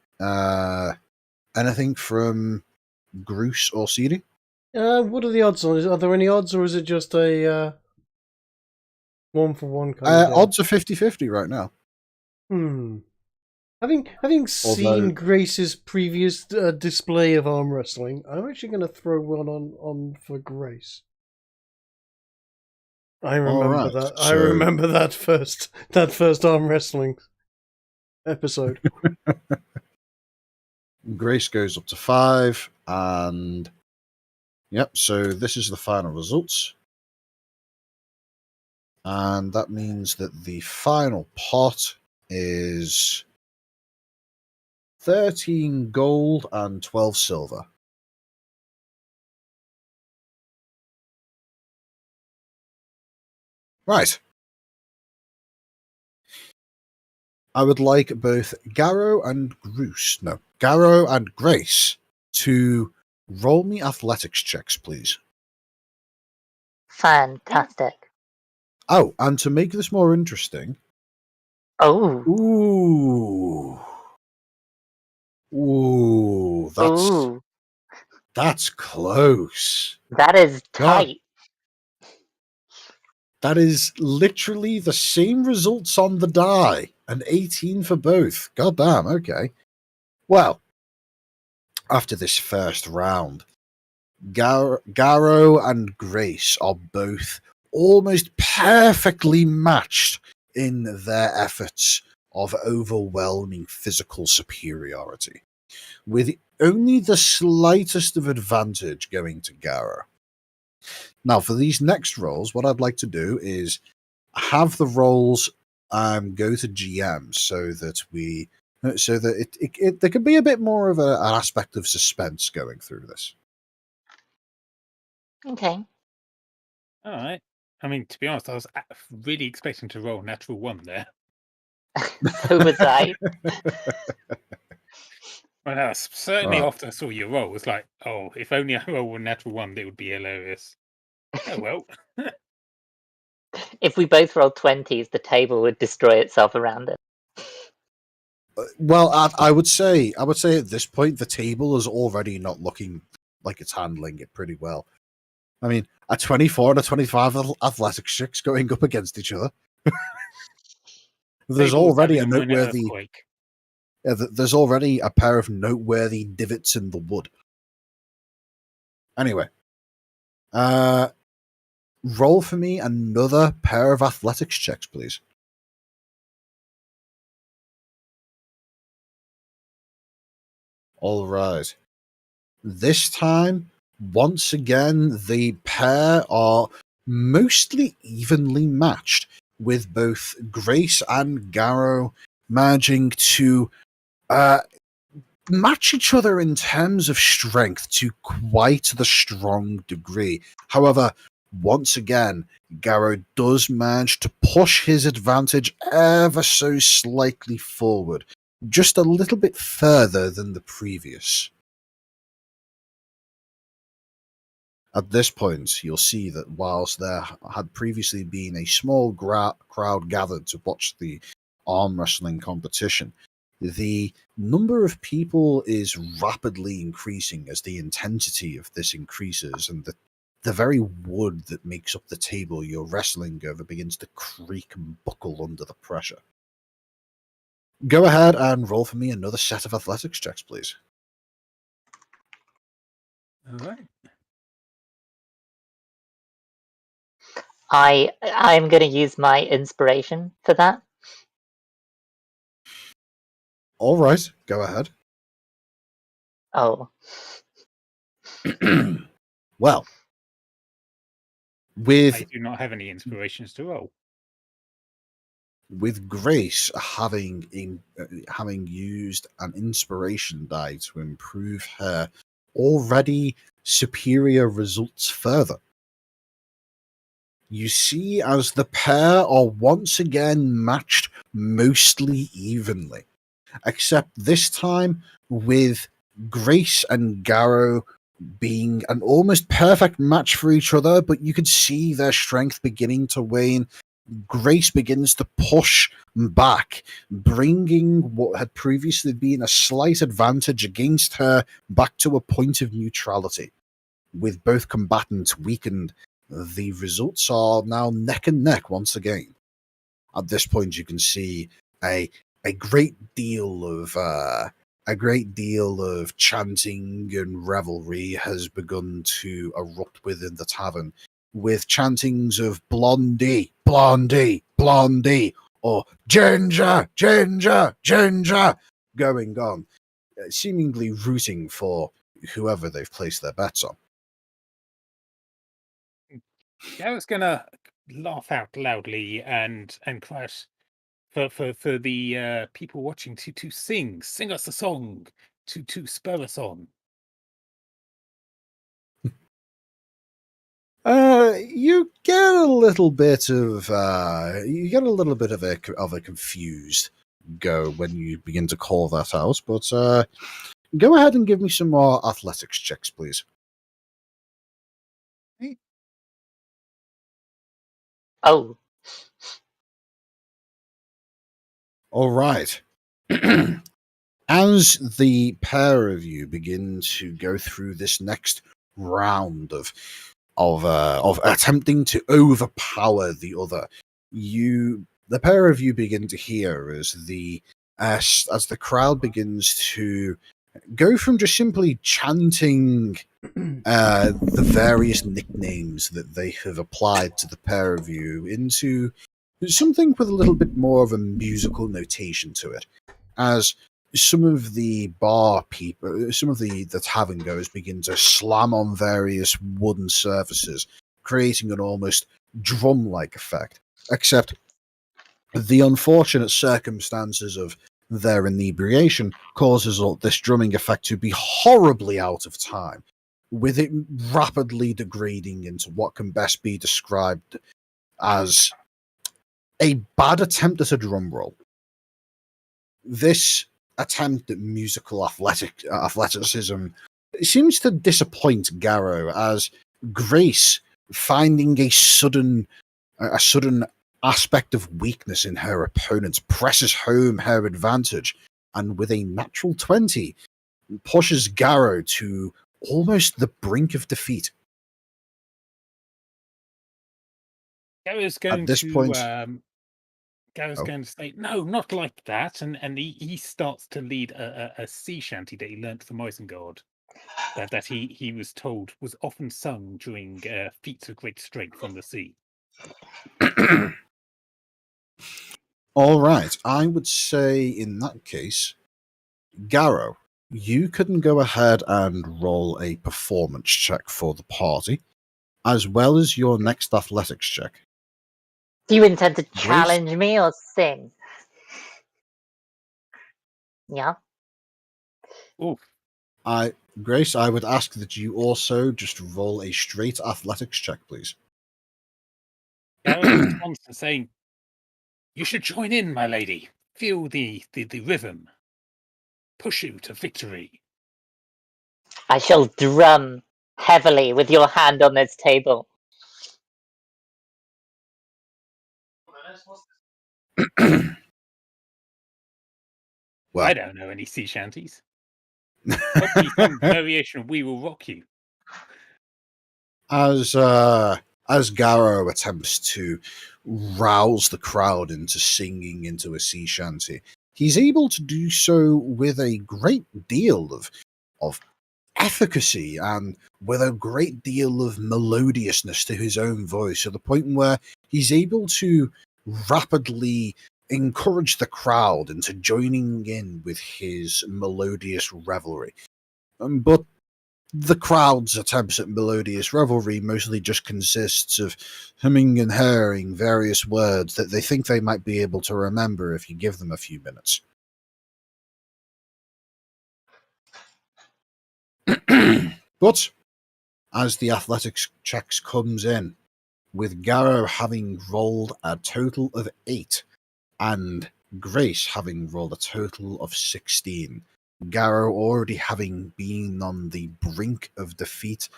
anything from Garros or Seedy? What are the odds on it? Are there any odds, or is it just a 1-for-1 kind of deal? Odds are 50-50 right now. Having seen Grace's previous display of arm wrestling, I'm actually going to throw one on for Grace. I remember that. I remember that first arm wrestling episode. Grace goes up to 5, and yep. So this is the final results, and that means that the final pot is 13 gold and 12 silver. Right. I would like both Garros and Grace to roll me athletics checks, please. Fantastic. Oh, and to make this more interesting. Oh. Ooh, that's close. That is tight. That is literally the same results on the die. An 18 for both. God damn, okay. Well, after this first round, Garros and Grace are both almost perfectly matched in their efforts of overwhelming physical superiority, with only the slightest of advantage going to Garros. Now, for these next rolls, what I'd like to do is have the rolls go to GM so that there can be a bit more of an aspect of suspense going through this. Okay. All right. I mean, to be honest, I was really expecting to roll natural 1 there. So was I. Well, no, certainly after I saw your roll, it's like, oh, if only I roll a natural 1, it would be hilarious. Oh well. If we both rolled 20s, the table would destroy itself around it. Well, I would say at this point the table is already not looking like it's handling it pretty well. I mean, a 24 and a 25 athletics checks going up against each other. There's Table's already a having minor noteworthy. earthquake. There's already a pair of noteworthy divots in the wood. Anyway, roll for me another pair of athletics checks, please. All right. This time, once again, the pair are mostly evenly matched, with both Grace and Garrow managing to match each other in terms of strength to quite the strong degree. However, once again, Garrow does manage to push his advantage ever so slightly forward, just a little bit further than the previous. At this point, you'll see that whilst there had previously been a small crowd gathered to watch the arm wrestling competition, the number of people is rapidly increasing as the intensity of this increases, and the very wood that makes up the table you're wrestling over begins to creak and buckle under the pressure. Go ahead and roll for me another set of athletics checks, please. All right. I'm going to use my inspiration for that. All right, go ahead. Oh, Well, I with do not have any inspirations to roll. Grace having used an inspiration die to improve her already superior results further, you see as the pair are once again matched mostly evenly, except this time with Grace and Garrow being an almost perfect match for each other, but you could see their strength beginning to wane. Grace begins to push back, bringing what had previously been a slight advantage against her back to a point of neutrality. With both combatants weakened, the results are now neck and neck once again. At this point, you can see a great deal of chanting and revelry has begun to erupt within the tavern, with chantings of Blondie, Blondie, Blondie, or Ginger, Ginger, Ginger going on, seemingly rooting for whoever they've placed their bets on. Garrett's gonna laugh out loudly and cry out for the people watching to sing us a song to spur us on. You get a little bit of a confused go when you begin to call that out, but go ahead and give me some more athletics checks, please. oh, All right. As the pair of you begin to go through this next round of attempting to overpower the other, the pair of you begin to hear as the crowd begins to go from just simply chanting the various nicknames that they have applied to the pair of you into something with a little bit more of a musical notation to it, as some of the bar people, some of the tavern goers begin to slam on various wooden surfaces, creating an almost drum-like effect, except the unfortunate circumstances of their inebriation causes this drumming effect to be horribly out of time, with it rapidly degrading into what can best be described as a bad attempt at a drum roll. This attempt at musical athleticism seems to disappoint Garrow, as Grace, finding a sudden aspect of weakness in her opponent, presses home her advantage, and with a natural 20, pushes Garrow to almost the brink of defeat. Garrow's going At this to point, Garrow's going to say, no, not like that. And he starts to lead a sea shanty that he learnt from Isengard. That he was told was often sung during feats of great strength on the sea. All right, I would say in that case, Garrow, you can go ahead and roll a performance check for the party, as well as your next athletics check. Do you intend to challenge me or sing? Yeah. Oh, Grace, I would ask that you also just roll a straight athletics check, please. Garrow responds to saying, you should join in, my lady. Feel the rhythm. Push you to victory. I shall drum heavily with your hand on this table. Well, I don't know any sea shanties. Hopefully some variation of We Will Rock You. as Garrow attempts to rouse the crowd into singing into a sea shanty, he's able to do so with a great deal of efficacy and with a great deal of melodiousness to his own voice, to the point where he's able to rapidly encourage the crowd into joining in with his melodious revelry. But the crowd's attempts at melodious revelry mostly just consists of humming and hurring various words that they think they might be able to remember if you give them a few minutes. But as the athletics checks comes in, with Garrow having rolled a total of 8 and Grace having rolled a total of 16, Garrow already having been on the brink of defeat,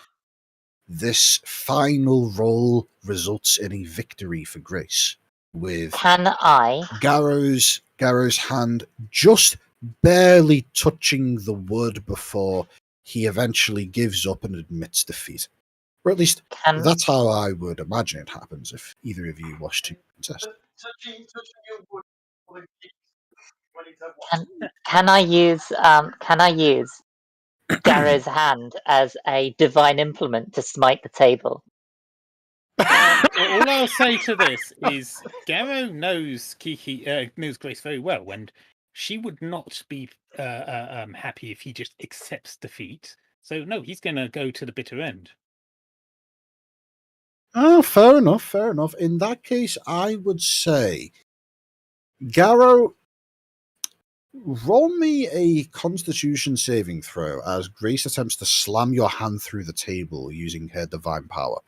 this final roll results in a victory for Grace, with Can I? Garrow's hand just barely touching the wood before he eventually gives up and admits defeat. Or at least Can that's how I would imagine it happens if either of you wish to contest. can I use Garrow's hand as a divine implement to smite the table? All I'll say to this is Garrow knows Kiki knows Grace very well, and she would not be happy if he just accepts defeat. So no, he's going to go to the bitter end. Oh, fair enough, fair enough. In that case, I would say, Garrow, roll me a Constitution saving throw as Grace attempts to slam your hand through the table using her divine power.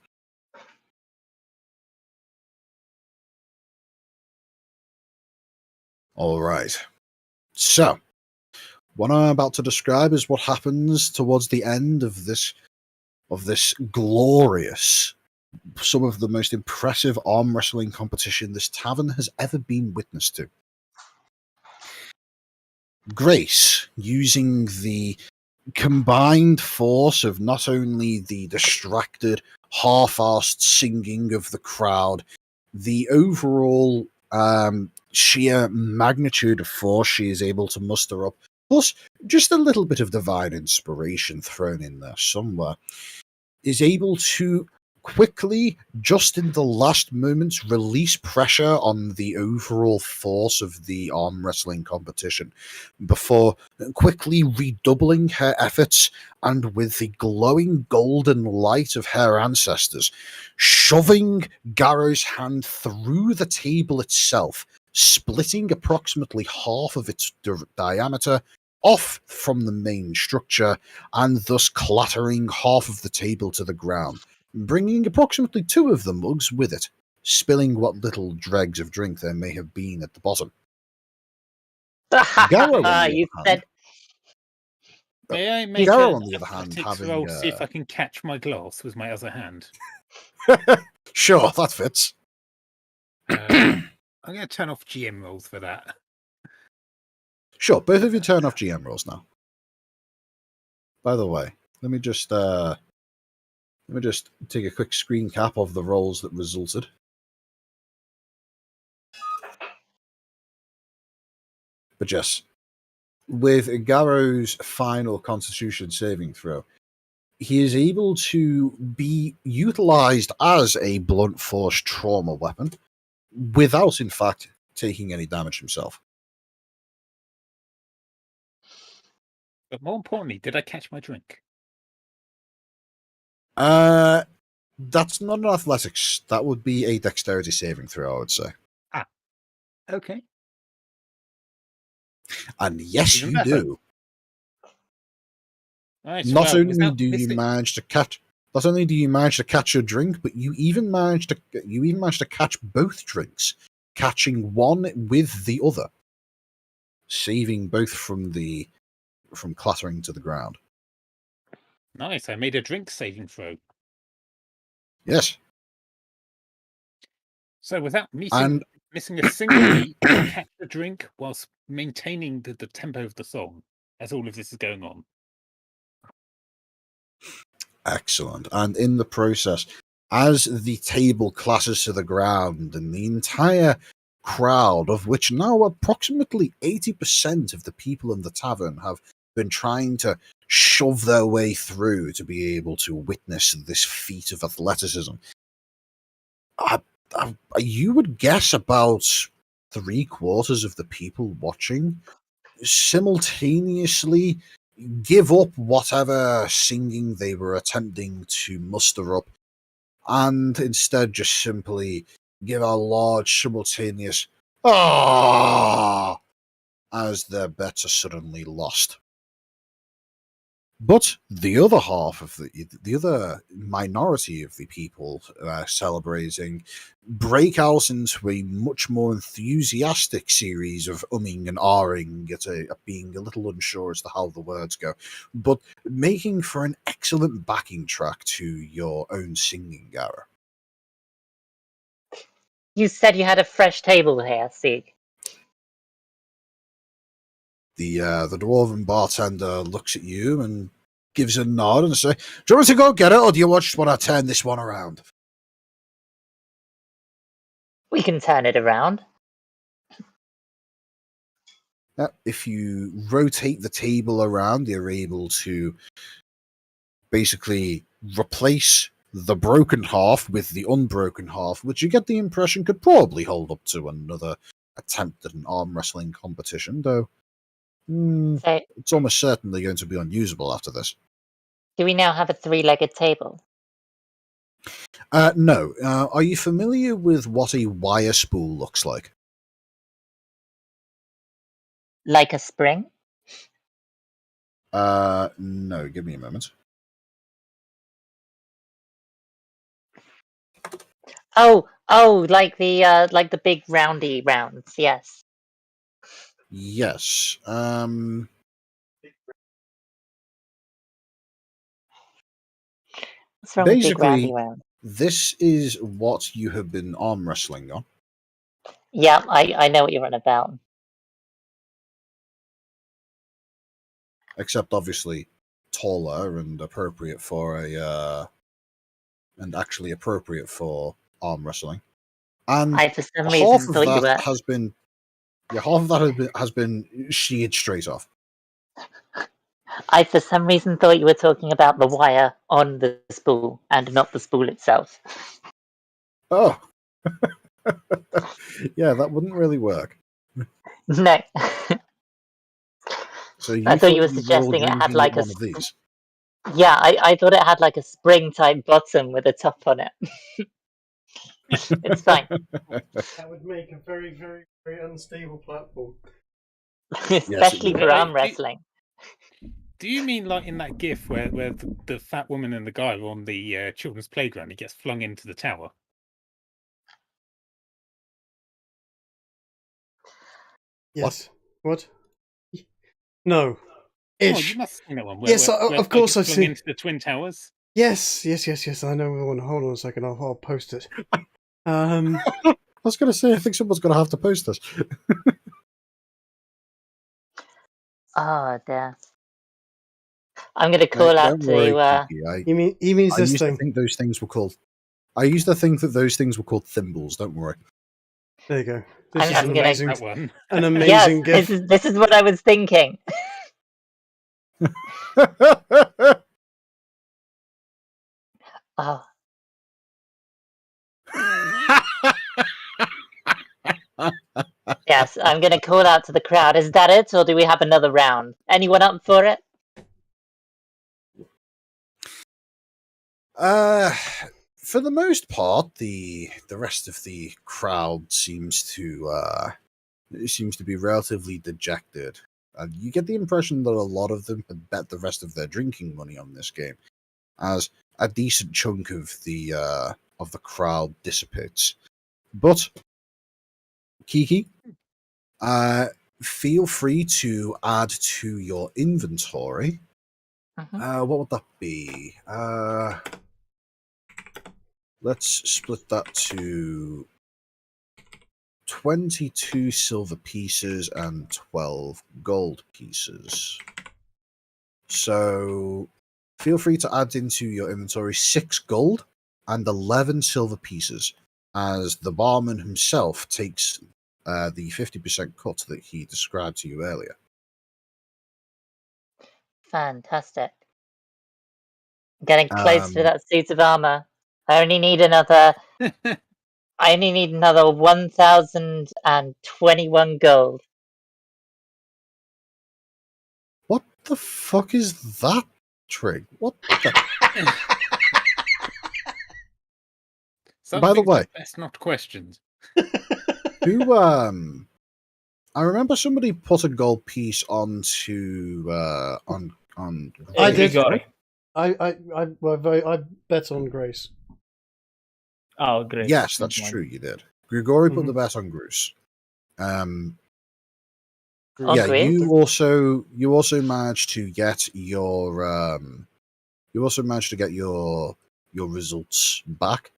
All right. So, what I'm about to describe is what happens towards the end of this glorious, some of the most impressive arm wrestling competition this tavern has ever been witness to. Grace, using the combined force of not only the distracted, half-assed singing of the crowd, the overall sheer magnitude of force she is able to muster up, plus just a little bit of divine inspiration thrown in there somewhere, is able to quickly, just in the last moments, release pressure on the overall force of the arm wrestling competition before quickly redoubling her efforts and, with the glowing golden light of her ancestors, shoving Garrow's hand through the table itself, splitting approximately half of its diameter off from the main structure and thus clattering half of the table to the ground, bringing approximately 2 of the mugs with it, spilling what little dregs of drink there may have been at the bottom. Garrow, on the You other said hand, May I make Garrow, a on the other hand, athletics having roll to see if I can catch my glass with my other hand? sure, that fits. I'm going to turn off GM rolls for that. Sure, both of you turn off GM rolls now. By the way, let me just take a quick screen cap of the rolls that resulted. But yes, with Garros' final Constitution saving throw, he is able to be utilized as a blunt force trauma weapon without, in fact, taking any damage himself. But more importantly, did I catch my drink? That's not an athletics. That would be a dexterity saving throw, I would say. Okay. And yes, Even you better. do. Right, Not well, only without do you missing- manage to catch, not only do you manage to catch your drink, but you even manage to catch both drinks, catching one with the other, saving both from clattering to the ground. Nice, I made a drink saving throw. Yes, So without and missing a single beat, I catch the drink whilst maintaining the tempo of the song as all of this is going on. excellent. And in the process, as the table clashes to the ground, and the entire crowd, of which now approximately 80% of the people in the tavern have been trying to shove their way through to be able to witness this feat of athleticism. You would guess about 3/4 of the people watching simultaneously give up whatever singing they were attempting to muster up and instead just simply give a large simultaneous "ah" as their bets are suddenly lost. But the other half of the other minority of the people celebrating break out into a much more enthusiastic series of umming and ahhing at being a little unsure as to how the words go, but making for an excellent backing track to your own singing, Gara. You said you had a fresh table here, Sig. The dwarven bartender looks at you and gives a nod and says, "Do you want to go get it, or do you just want to turn this one around?" We can turn it around. If you rotate the table around, you're able to basically replace the broken half with the unbroken half, which you get the impression could probably hold up to another attempt at an arm wrestling competition, though So, it's almost certainly going to be unusable after this. do we now have a three-legged table? No. Are you familiar with what a wire spool looks like? Like a spring? No. Give me a moment. Oh, like the big roundy rounds. Yes. Yes. What's wrong with big Basically, roundy rounds? this is what you have been arm wrestling on. Yeah, I know what you're on about. Except obviously taller and appropriate for appropriate for arm wrestling. And I for some half reason of thought you that were. half of that has been sheared straight off. I for some reason thought you were talking about the wire on the spool and not the spool itself. Oh. Yeah, that wouldn't really work. No. So I thought you were were all suggesting it had drinking like one of these. Yeah, I thought it had like a spring type bottom with a top on it. It's fine. That would make a very, very, very unstable platform. Especially would. for arm Wait, wrestling. Do you mean like in that GIF where the fat woman and the guy are on the children's playground? He gets flung into the tower. Yes. What? No. Oh, Ish. you must have seen that one. Yes, where of the guy course gets I've flung seen. into the twin towers. Yes. I know the one. Hold on a second. I'll post it. I was going to say, I think someone's going to have to post this. Oh dear. I'm gonna call out Don't worry, to Kiki. He means I this used to thing. think those things were called. I used to think that those things were called thimbles. Don't worry. There you go. This is I'm an gonna- amazing, That one. an amazing Yes, gift. this is what I was thinking. Oh, yes, I'm gonna call out to the crowd. Is that it, or do we have another round? Anyone up for it? For the most part, the rest of the crowd seems to be relatively dejected. And you get the impression that a lot of them had bet the rest of their drinking money on this game, as a decent chunk of the crowd dissipates. But Kiki, feel free to add to your inventory. Mhm. What would that be? Let's split that to 22 silver pieces and 12 gold pieces. So feel free to add into your inventory 6 gold and 11 silver pieces, as the barman himself takes the 50% cut that he described to you earlier. Fantastic. Getting close to Um, that suit of armor. I only need another 1,021 gold. What the fuck is that, Trig? What the? Some By the things are way, best not questioned. who I remember somebody put a gold piece onto on I did. Grigori. I bet on Grace. Oh, great. Yes, that's Never mind. true. You did. Grigori put Mhm. the bet on Bruce. On Yeah, Grace? you also managed to get your your results back.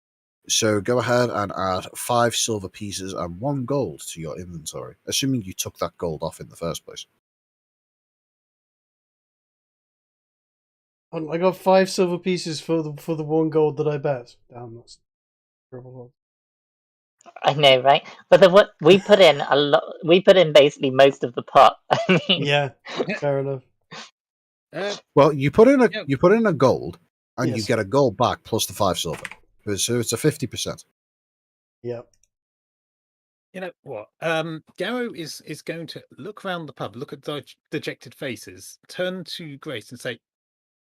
So go ahead and add 5 silver pieces and 1 gold to your inventory, assuming you took that gold off in the first place. I got 5 silver pieces for the 1 gold that I bet. Damn, that's terrible. I know, right? But what we put in a lot. We put in basically most of the pot. I mean, Yeah, fair enough. Well, you put in Yeah. a gold, and you Yes. get a gold back plus the 5 silver. So it's a 50%. Yeah. You know what? Garrow is going to look around the pub, look at dejected faces, turn to Grace and say,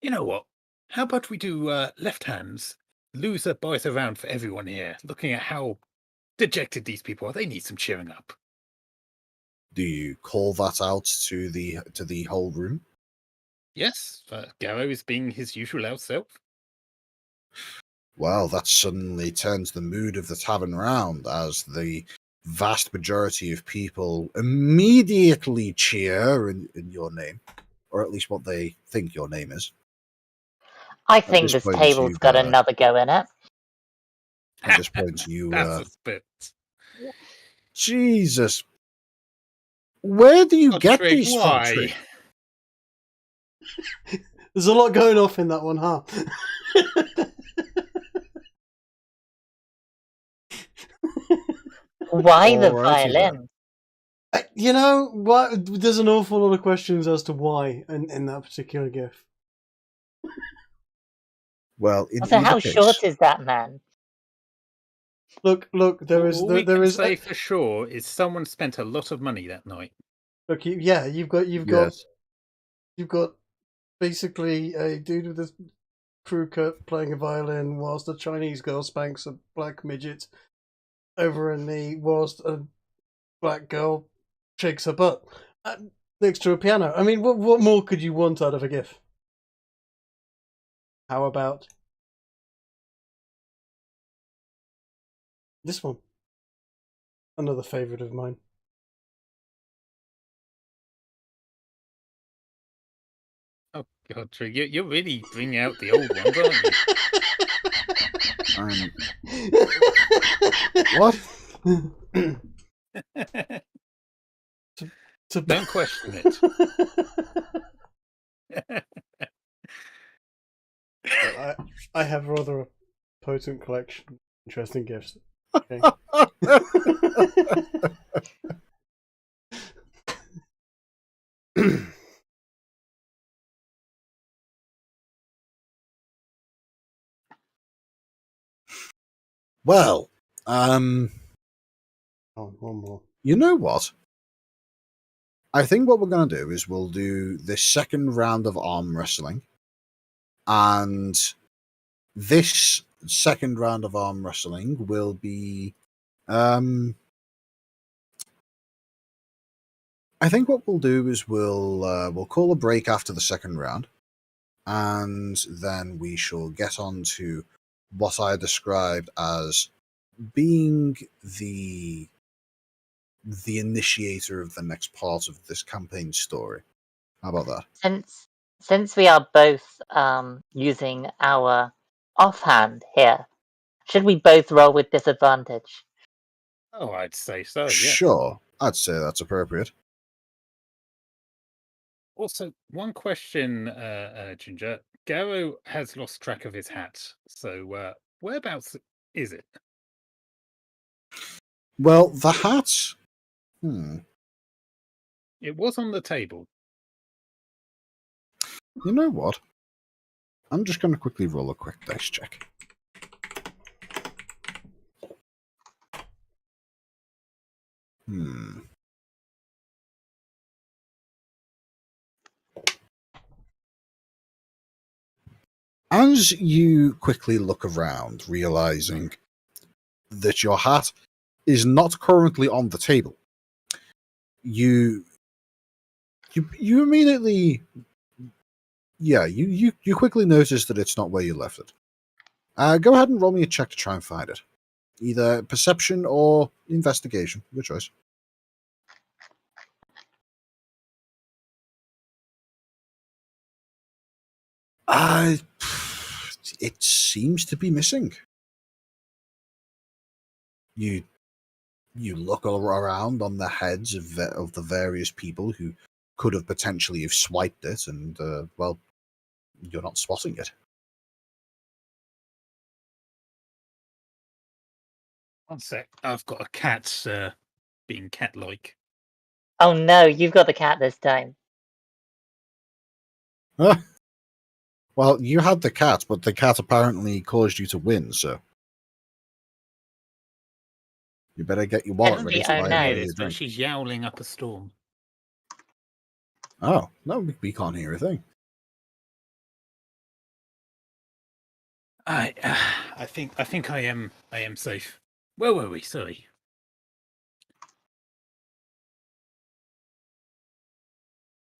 "You know what? How about we do left hands? Loser buys around for everyone here. Looking at how dejected these people are, they need some cheering up." Do you call that out to the whole room? Yes, Garrow is being his usual loud self. Well, that suddenly turns the mood of the tavern round, as the vast majority of people immediately cheer in your name, or at least what they think your name is. I At think this this point, table's got another go in it. At this point, you That's a spit. Jesus, where do you get Trig, these from, Trig? There's a lot going off in that one, huh? Why the Alrighty violin? You know what? There's an awful lot of questions as to why in that particular GIF. Well, in Also, either how case, short is that man? Look, there is All we there can is say for sure is someone spent a lot of money that night. look. Yeah, you've got yes. basically a dude with a crew cut playing a violin, whilst a Chinese girl spanks a black midget over a knee, whilst a black girl shakes her butt next to a piano. I mean, what more could you want out of a GIF? How about this one? Another favourite of mine. Oh God, Trig, you're really bringing out the old ones, aren't What? you? Don't question it. I have rather a potent collection of interesting gifts. Okay. Well, Oh, one more. you know what? I think what we're going to do is we'll do this second round of arm wrestling, and this second round of arm wrestling will be. I think what we'll do is we'll call a break after the second round, and then we shall get on to what I described as being the initiator of the next part of this campaign story. How about that? Since we are both using our offhand here, should we both roll with disadvantage? Oh, I'd say so. Yes. Sure, I'd say that's appropriate. Also, one question, Ginger. Garrow has lost track of his hat. So, whereabouts is it? Well, the hat. It was on the table. You know what? I'm just going to quickly roll a quick dice check. As you quickly look around, realizing that your hat is not currently on the table, you immediately, you quickly notice that it's not where you left it. Go ahead and roll me a check to try and find it. Either perception or investigation, your choice. It seems to be missing. You look all around on the heads of the various people who could have potentially have swiped it, and well, you're not spotting it. One sec. I've got a cat being cat-like. Oh no, you've got the cat this time. Well, you had the cat, but the cat apparently caused you to win, so you better get your wallet ready to buy everybody a But drink. she's yowling up a storm. Oh, no, we can't hear a thing. I think I am safe. Where were we? Sorry.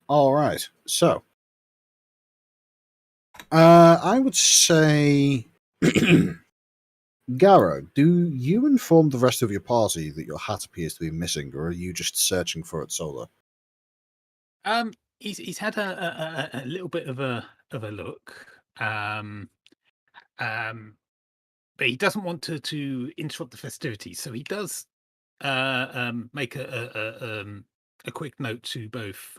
All right, so I would say, Garrow, do you inform the rest of your party that your hat appears to be missing, or are you just searching for it solo? He's had a little bit of a look. But he doesn't want to interrupt the festivities, so he does make a quick note to both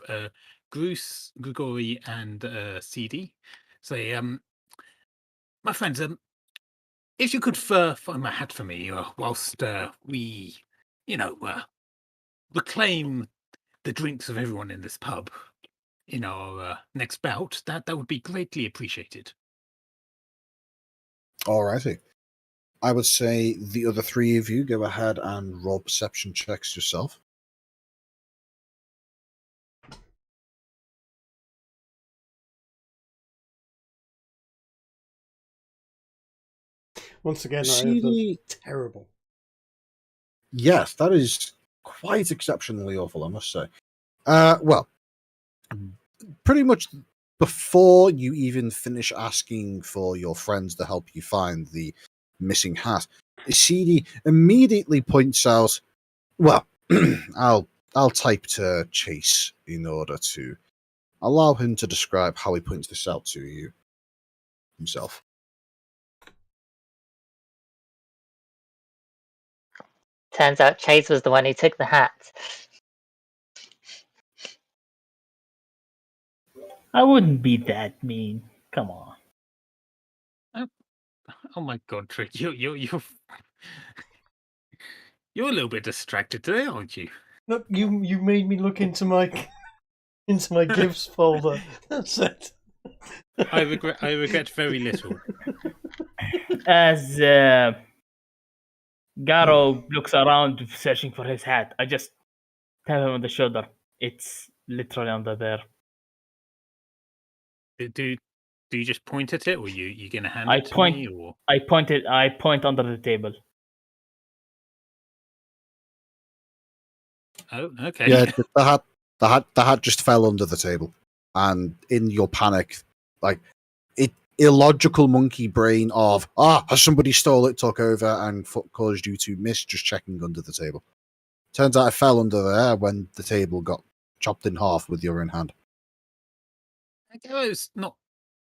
Bruce, Grigori, and Seedy. Say, my friends, if you could find my hat for me, whilst we, reclaim the drinks of everyone in this pub in our next bout, that would be greatly appreciated. All righty. I would say the other three of you go ahead and roll perception checks yourself. Once again, I have Seedy, terrible. yes, that is quite exceptionally awful, I must say. Well, pretty much before you even finish asking for your friends to help you find the missing hat, Seedy immediately points out, well, I'll type to Chase in order to allow him to describe how he points this out to you himself. Turns out Chase was the one who took the hat. I wouldn't be that mean. Come on. Oh my God, Trick! You You're a little bit distracted today, aren't you? Look, you made me look into my gifts folder. That's it. I regret very little. As Garo looks around searching for his hat, I just tap him on the shoulder. It's literally under there. Do you just point at it, or you gonna hand I it to point- me, or I point under the table. oh, okay. Yeah, the hat just fell under the table, and in your panic, like illogical monkey brain of has somebody stole it, took over, and caused you to miss just checking under the table. Turns out it fell under there when the table got chopped in half with your own hand. Garrow's not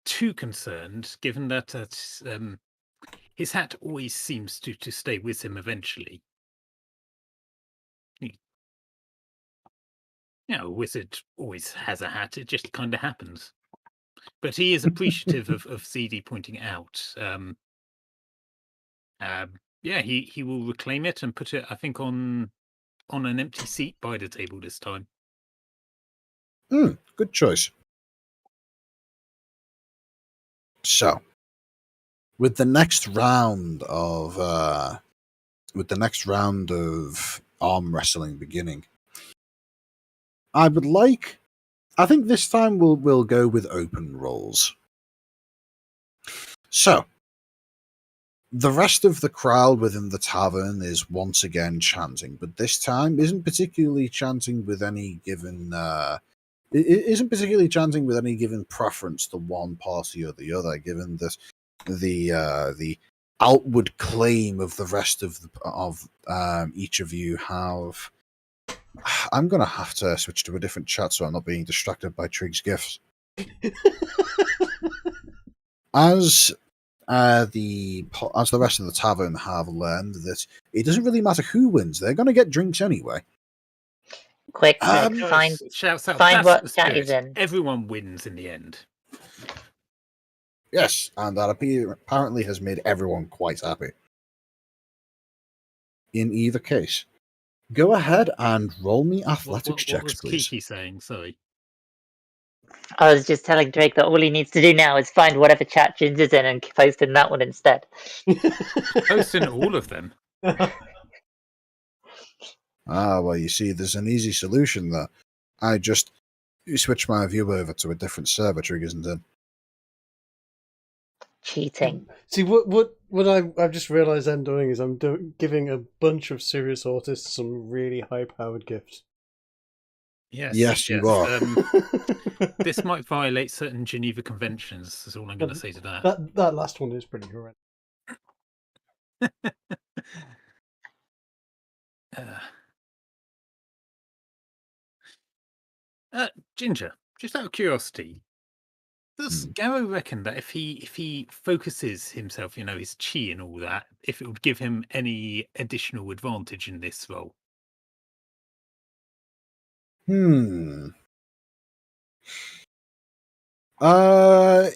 too concerned, given that his hat always seems to stay with him eventually. A wizard always has a hat. It just kind of happens. But he is appreciative of Seedy pointing it out. He will reclaim it and put it, I think, on an empty seat by the table this time. Good choice. So, with the next round of arm wrestling beginning, I think this time we'll go with open rolls. So, the rest of the crowd within the tavern is once again chanting, but this time isn't particularly chanting with any given preference to one party or the other, given that the outward claim of the rest of each of you have. I'm going to have to switch to a different chat so I'm not being distracted by Trig's gifts. As the rest of the tavern have learned that it doesn't really matter who wins; they're going to get drinks anyway. Quick, find Shouts out, find "That's what the chat spirit. is in." Everyone wins in the end. Yes, and that apparently has made everyone quite happy. In either case, go ahead and roll me athletics What checks, was please. Kiki saying? Sorry. I was just telling Drake that all he needs to do now is find whatever chat Ginger's in and post in that one instead. Post in all of them. Well, you see, there's an easy solution there. I just switch my view over to a different server, Triggers and then. Cheating. See, what I've just realised I'm doing is I'm giving a bunch of serious autists some really high-powered gifts. Yes, you are. This might violate certain Geneva Conventions. That's all I'm going to say to that. That last one is pretty horrendous. Ginger, just out of curiosity, does Garrow reckon that if he focuses himself, his chi and all that, if it would give him any additional advantage in this role?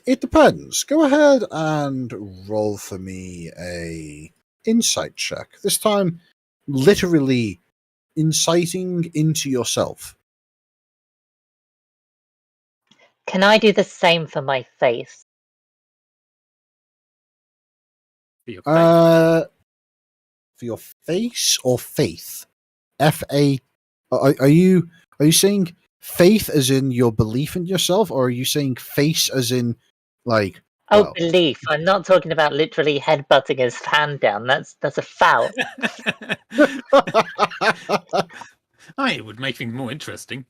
It depends. Go ahead and roll for me a insight check. This time, literally inciting into yourself. Can I do the same for my face? For your For your face or faith? F-A. Are you saying faith as in your belief in yourself, or are you saying face as in like? Oh, well, belief. I'm not talking about literally headbutting his fan down. That's a foul. It would make things more interesting.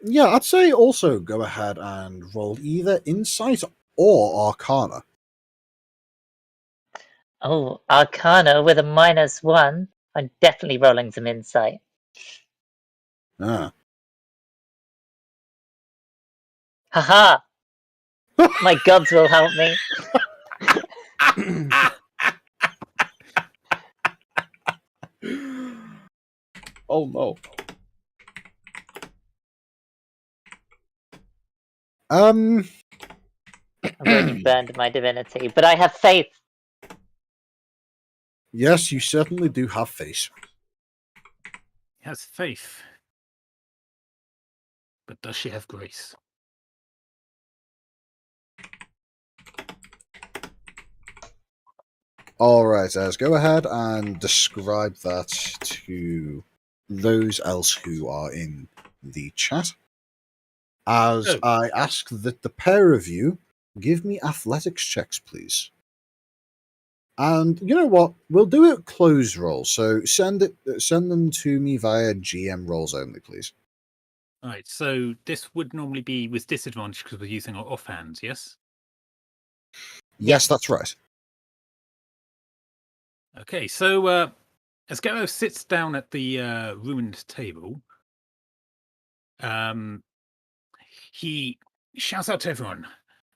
Yeah, I'd say also go ahead and roll either insight or arcana. Oh, Arcana with a -1. I'm definitely rolling some insight. Ah. Haha! My gods will help me. Oh no. Um, I've already burned my divinity, but I have faith. yes, you certainly do have face. He has faith. But does she have grace? All right, Az, go ahead and describe that to those else who are in the chat. As Oh. I ask that the pair of you give me athletics checks, please. And you know what? We'll do it close roll. So send them to me via GM rolls only, please. All right, so this would normally be with disadvantage because we're using our offhands, yes? Yes, that's right. Okay, so as Garros sits down at the ruined table, he shouts out to everyone,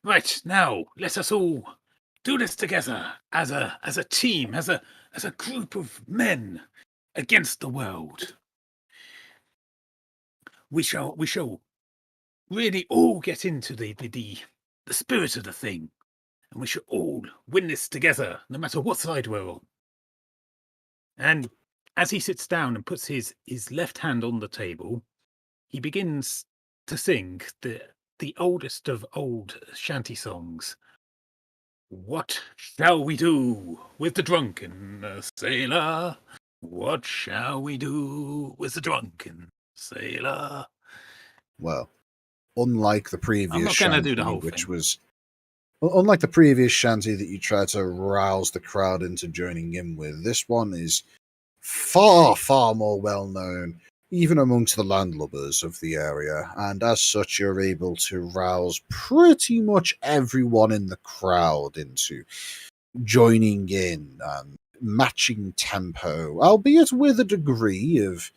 "Right, now, let us all do this together as a team, as a group of men against the world. We shall really all get into the spirit of the thing, and we shall all win this together, no matter what side we're on." And as he sits down and puts his left hand on the table, he begins to sing the oldest of old shanty songs. What shall we do with the drunken sailor? What shall we do with the drunken sailor? Well, unlike the previous I'm not going to do the shanty, whole which thing. was unlike the previous shanty that you tried to rouse the crowd into joining in with, this one is far, far more well known, even amongst the landlubbers of the area, and as such, you're able to rouse pretty much everyone in the crowd into joining in and matching tempo, albeit with a degree of,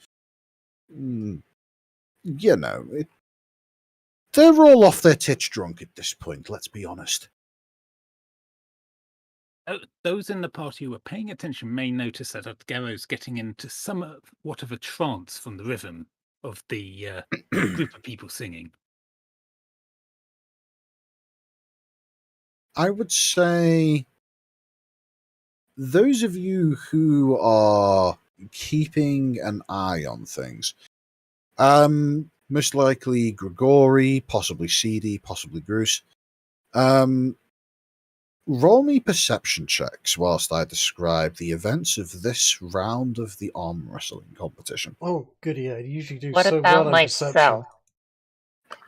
they're all off their titch drunk at this point, let's be honest. Those in the party who are paying attention may notice that Garros getting into somewhat of a trance from the rhythm of the group of people singing. I would say those of you who are keeping an eye on things, most likely Grigori, possibly Seedy, possibly Bruce, roll me perception checks whilst I describe the events of this round of the arm wrestling competition. Oh, goody! I usually do What so about well on perception. myself?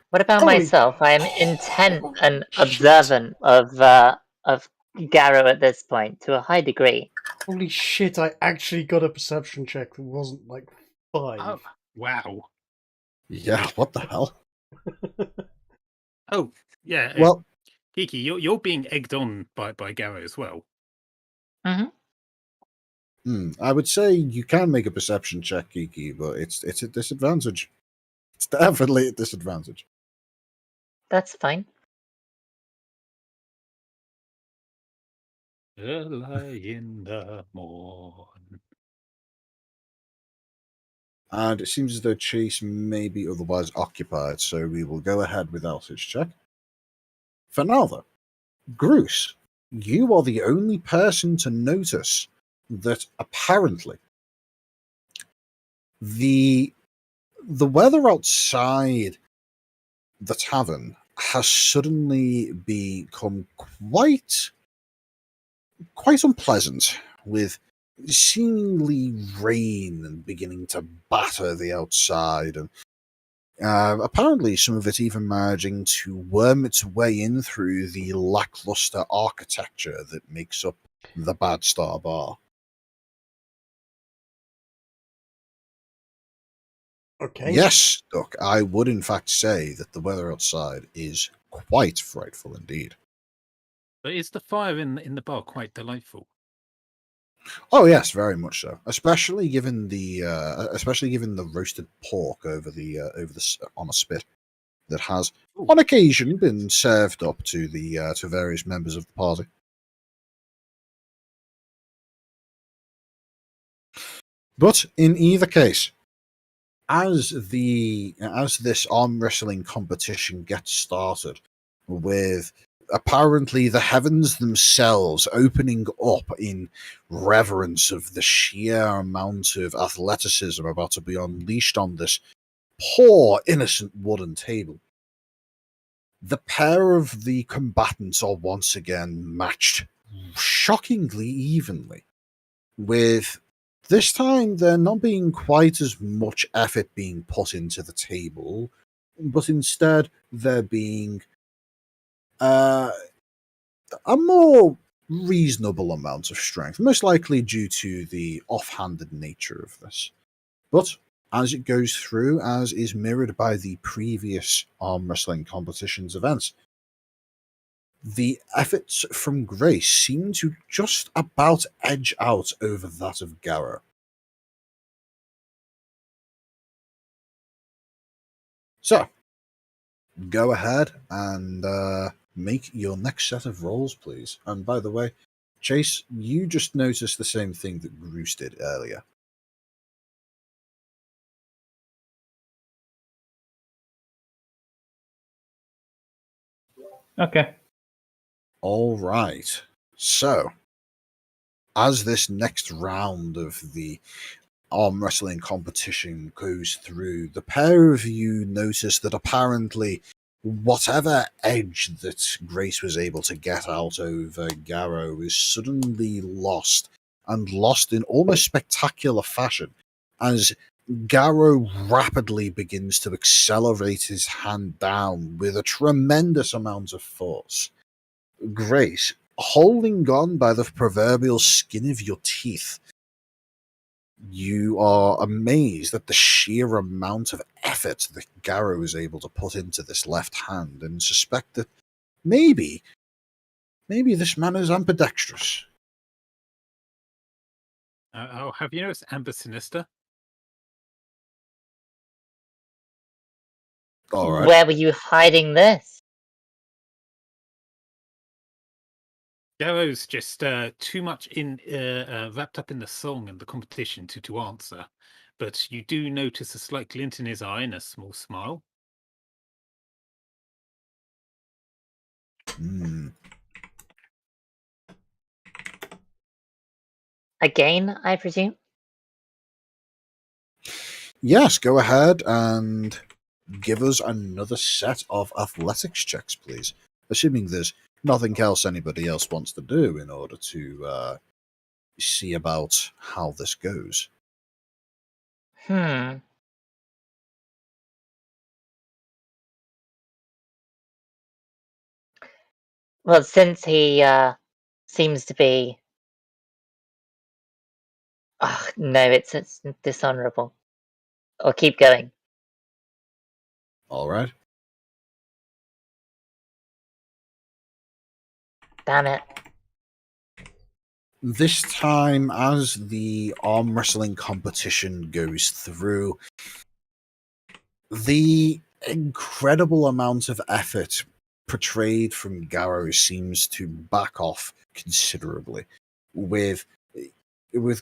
What about Holy- myself? I am intent and Shit. observant of Garrow at this point to a high degree. Holy shit! I actually got a perception check that wasn't like 5. Oh, wow. Yeah, what the hell? Oh, yeah. Well, Kiki, you're being egged on by Garrow as well. I would say you can make a perception check, Kiki, but it's a disadvantage. It's definitely a disadvantage. That's fine. Early in the morn. And it seems as though Chase may be otherwise occupied, so we will go ahead without his check. For now, though, Bruce, you are the only person to notice that apparently the weather outside the tavern has suddenly become quite unpleasant, with seemingly rain and beginning to batter the outside, and apparently some of it even managing to worm its way in through the lackluster architecture that makes up the Bad Star Bar. Okay. Yes, Duck, I would in fact say that the weather outside is quite frightful indeed. But is the fire in the bar quite delightful? Oh yes, very much so. Especially given the roasted pork over the on a spit that has on occasion been served up to the to various members of the party. But in either case, as this arm wrestling competition gets started, with apparently the heavens themselves opening up in reverence of the sheer amount of athleticism about to be unleashed on this poor innocent wooden table, the pair of the combatants are once again matched shockingly evenly, with this time there not being quite as much effort being put into the table, but instead there being a more reasonable amount of strength, most likely due to the offhanded nature of this. But as it goes through, as is mirrored by the previous arm wrestling competitions events, the efforts from Grace seem to just about edge out over that of Garros. So, go ahead and make your next set of rolls, please. And by the way, Chase, you just noticed the same thing that Groose did earlier. Okay. All right. So, as this next round of the arm wrestling competition goes through, the pair of you notice that apparently whatever edge that Grace was able to get out over Garros is suddenly lost, and lost in almost spectacular fashion, as Garros rapidly begins to accelerate his hand down with a tremendous amount of force. Grace, holding on by the proverbial skin of your teeth, you are amazed at the sheer amount of effort that Garros is able to put into this left hand, and suspect that maybe this man is ambidextrous. Have you noticed Amber Sinister? All right. Where were you hiding this? Garros just too much wrapped up in the song and the competition to answer. But you do notice a slight glint in his eye and a small smile. Again, I presume? Yes, go ahead and give us another set of athletics checks, please. Assuming there's nothing else anybody else wants to do in order to see about how this goes. Well, since he seems to be... Oh, no, it's dishonorable. I'll keep going. All right. Damn it. This time, as the arm wrestling competition goes through, the incredible amount of effort portrayed from Garros seems to back off considerably, with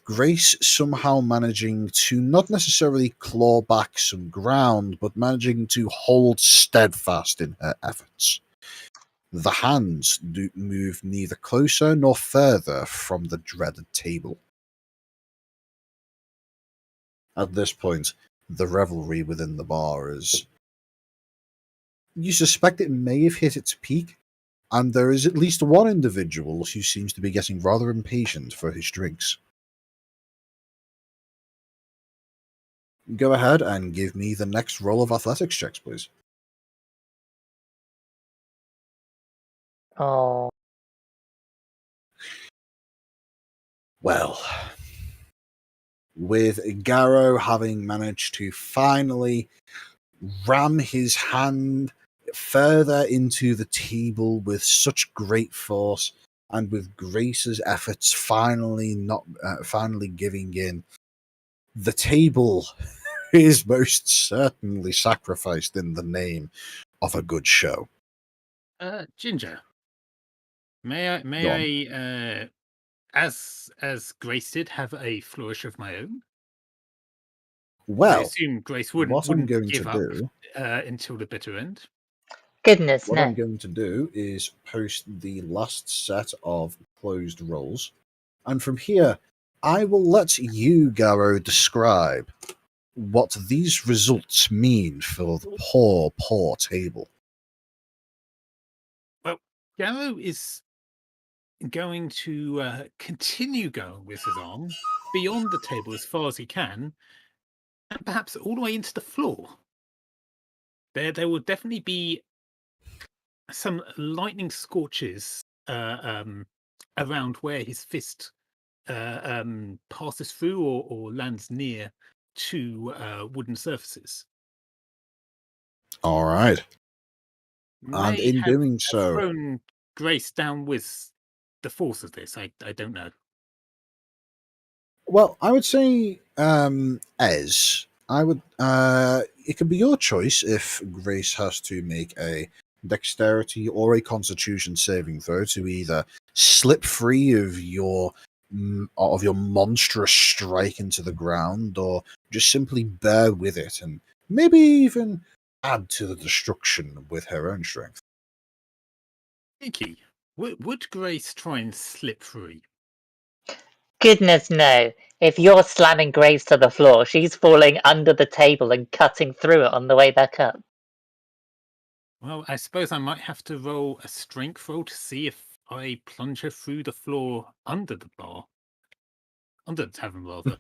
Grace somehow managing to not necessarily claw back some ground, but managing to hold steadfast in her efforts. The hands do move neither closer nor further from the dreaded table. At this point, the revelry within the bar is... You suspect it may have hit its peak, and there is at least one individual who seems to be getting rather impatient for his drinks. Go ahead and give me the next roll of athletics checks, please. Oh. Well, with Garros having managed to finally ram his hand further into the table with such great force, and with Grace's efforts finally giving in, the table is most certainly sacrificed in the name of a good show. Ginger, may I as Grace did, have a flourish of my own? I Well, assume Grace what I'm wouldn't going give to up do, until the bitter end. Goodness, what no. I'm going to do is post the last set of closed rolls, and from here, I will let you, Garrow, describe what these results mean for the poor table. Well, Garrow is going to continue going with his arm beyond the table as far as he can, and perhaps all the way into the floor. There will definitely be some lightning scorches around where his fist passes through or lands near to wooden surfaces. All right. And May in have doing so, thrown Grace down with the force of this. I don't know. well, I would say, Ez, I would, it can be your choice if Grace has to make a dexterity or a constitution saving throw to either slip free of your monstrous strike into the ground, or just simply bear with it and maybe even add to the destruction with her own strength. Kiki, would Grace try and slip free? Goodness, no. If you're slamming Grace to the floor, she's falling under the table and cutting through it on the way back up. Well, I suppose I might have to roll a strength roll to see if I plunge her through the floor under the bar. Under the tavern, rather.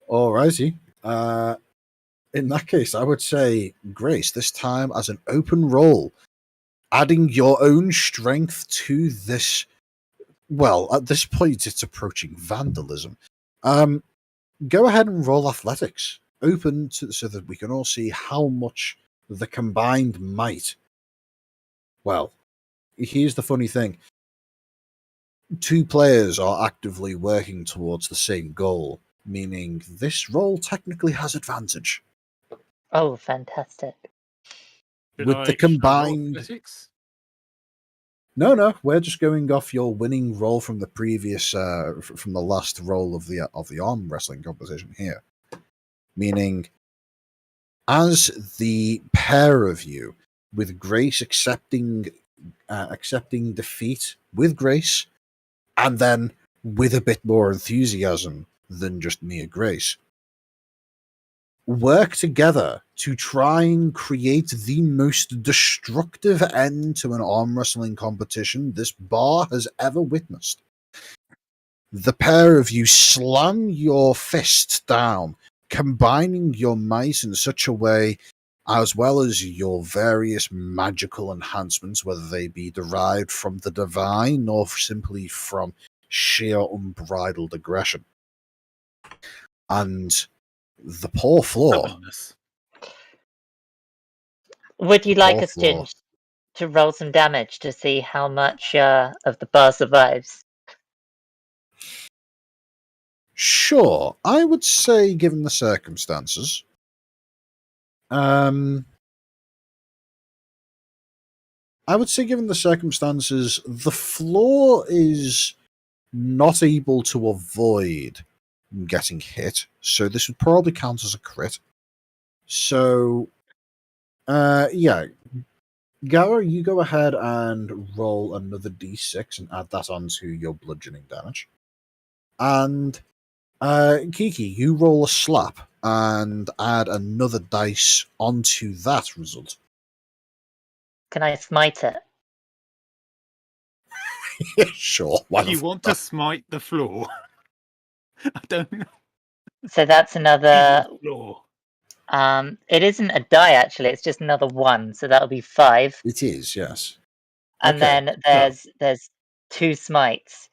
Alrighty. In that case, I would say, Grace, this time as an open roll, adding your own strength to this. Well, at this point, it's approaching vandalism. Go ahead and roll athletics. Open so that we can all see how much the combined might. Well, here's the funny thing. Two players are actively working towards the same goal, meaning this roll technically has advantage. Oh, fantastic. Should With I the roll combined. athletics? No, we're just going off your winning roll from the previous, from the last roll of the arm wrestling competition here. Meaning, as the pair of you, with Grace accepting defeat with Grace, and then with a bit more enthusiasm than just mere Grace, work together to try and create the most destructive end to an arm wrestling competition this bar has ever witnessed. The pair of you slam your fists down, combining your might in such a way, as well as your various magical enhancements, whether they be derived from the divine or simply from sheer unbridled aggression. And the poor floor. Stubbornness. Would you The like poor us, floor. Ginge, to roll some damage to see how much of the bar survives? Sure, I would say, given the circumstances, I would say, given the circumstances, the floor is not able to avoid getting hit, so this would probably count as a crit. So, yeah, Gower, you go ahead and roll another d6 and add that onto your bludgeoning damage. And Kiki, you roll a slap and add another dice onto that result. Can I smite it? Sure, why Do you the want fuck to smite the floor? I don't know. So that's another. The floor. It isn't a die actually. It's just another one. So that'll be 5. It is, yes. And Okay, then so- there's 2 smites.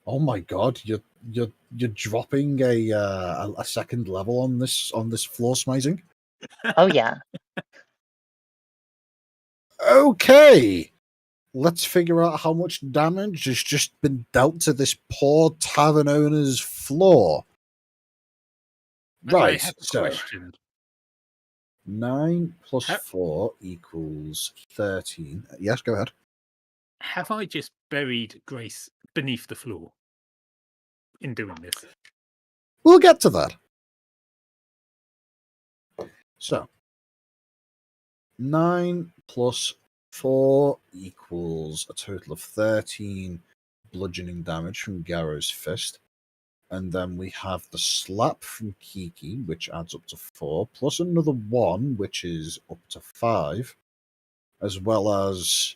Oh my god, you're dropping a second level on this floor smiting. Oh yeah. Okay, let's figure out how much damage has just been dealt to this poor tavern owner's floor. But I Right, have a so question. 9 plus Ha- 4 equals 13. Yes, go ahead. Have I just buried Grace beneath the floor? in doing this. We'll get to that. So, 9 plus 4 equals a total of 13 bludgeoning damage from Garrow's fist. And then we have the slap from Kiki, which adds up to 4, plus another 1, which is up to 5, as well as...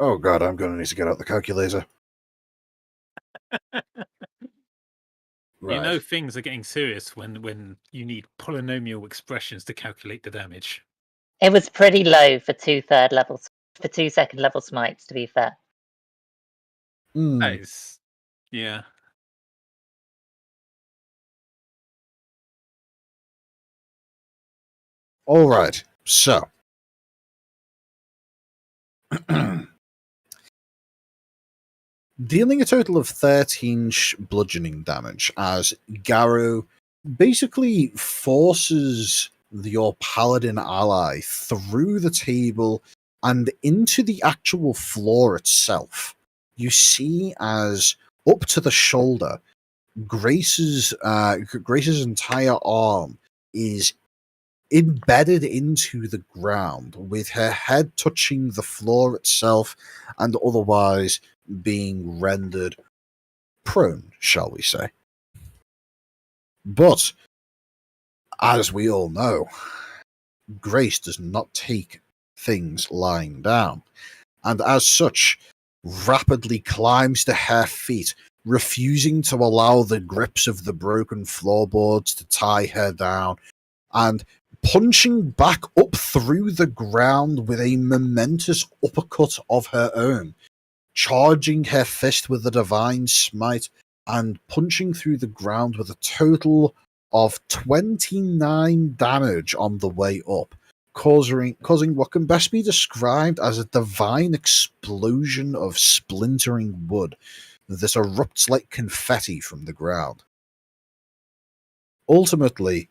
Oh god, I'm going to need to get out the calculator. You know things are getting serious when you need polynomial expressions to calculate the damage. It was pretty low for 2 second level smites, to be fair. Nice. Yeah. All right, so dealing a total of 13 bludgeoning damage as Garrow basically forces your paladin ally through the table and into the actual floor itself. You see as up to the shoulder, Grace's entire arm is embedded into the ground, with her head touching the floor itself and otherwise being rendered prone, shall we say. But, as we all know, Grace does not take things lying down, and as such, rapidly climbs to her feet, refusing to allow the grips of the broken floorboards to tie her down, and punching back up through the ground with a momentous uppercut of her own, charging her fist with a divine smite and punching through the ground with a total of 29 damage on the way up, causing what can best be described as a divine explosion of splintering wood that erupts like confetti from the ground. Ultimately,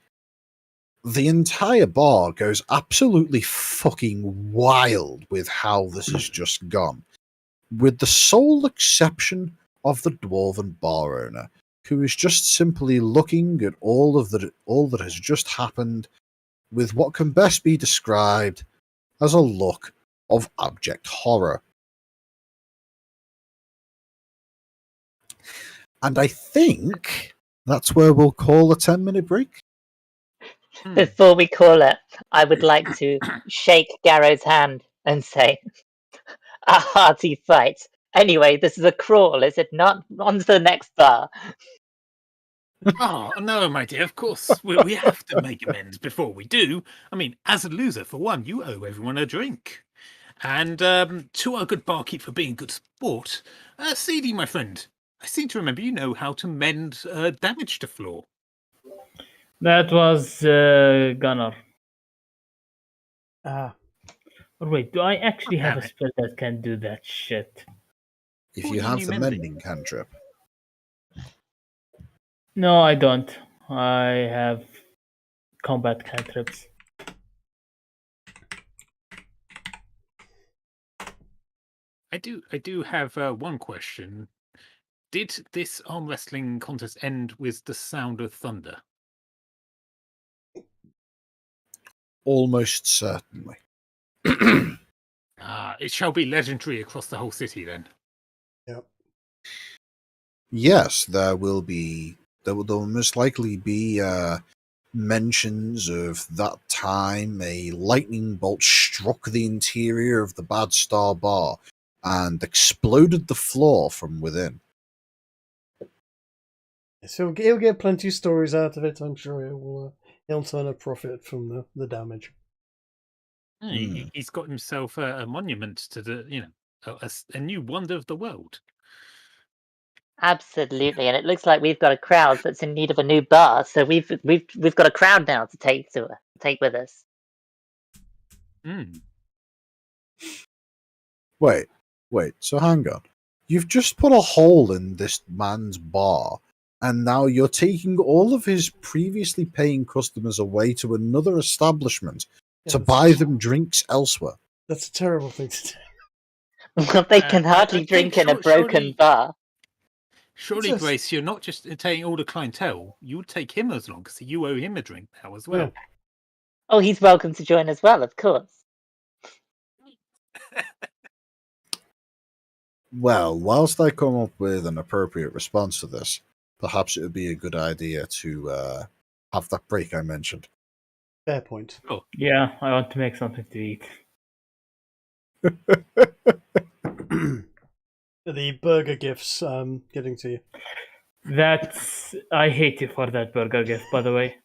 the entire bar goes absolutely fucking wild with how this has just gone, with the sole exception of the dwarven bar owner, who is just simply looking at all that has just happened with what can best be described as a look of abject horror. And I think that's where we'll call a 10-minute break. Before we call it, I would like to shake Garrow's hand and say, a hearty fight. Anyway, this is a crawl, is it not? On to the next bar. Oh, no, my dear, of course. We have to make amends before we do. I mean, as a loser, for one, you owe everyone a drink. And to our good barkeep for being a good sport, Seedy, my friend, I seem to remember you know how to mend damage to floor. That was Gunnar. Ah. Or wait, do I actually have a spell that can do that shit? If you have the mending cantrip. No, I don't. I have combat cantrips. I do have one question. Did this arm wrestling contest end with the sound of thunder? Almost certainly. It shall be legendary across the whole city then. Yep. Yes, there will most likely be mentions of that time a lightning bolt struck the interior of the Bad Star Bar and exploded the floor from within. So he'll get plenty of stories out of it. I'm sure he'll turn a profit from the damage. He's got himself a monument to the, a new wonder of the world. Absolutely, and it looks like we've got a crowd that's in need of a new bar. So we've got a crowd now to take with us. Wait. So hang on. You've just put a hole in this man's bar, and now you're taking all of his previously paying customers away to another establishment to buy them drinks elsewhere. That's a terrible thing to do. Well, they can hardly drink in a broken bar. Surely, Just- Grace, you're not just taking all the clientele. You would take him as long because you owe him a drink now as well. Oh, he's welcome to join as well, of course. Well, whilst I come up with an appropriate response to this, perhaps it would be a good idea to have that break I mentioned. Fair point. Yeah, I want to make something to eat. The burger gifts getting to you. That's I hate you for that burger gift, by the way.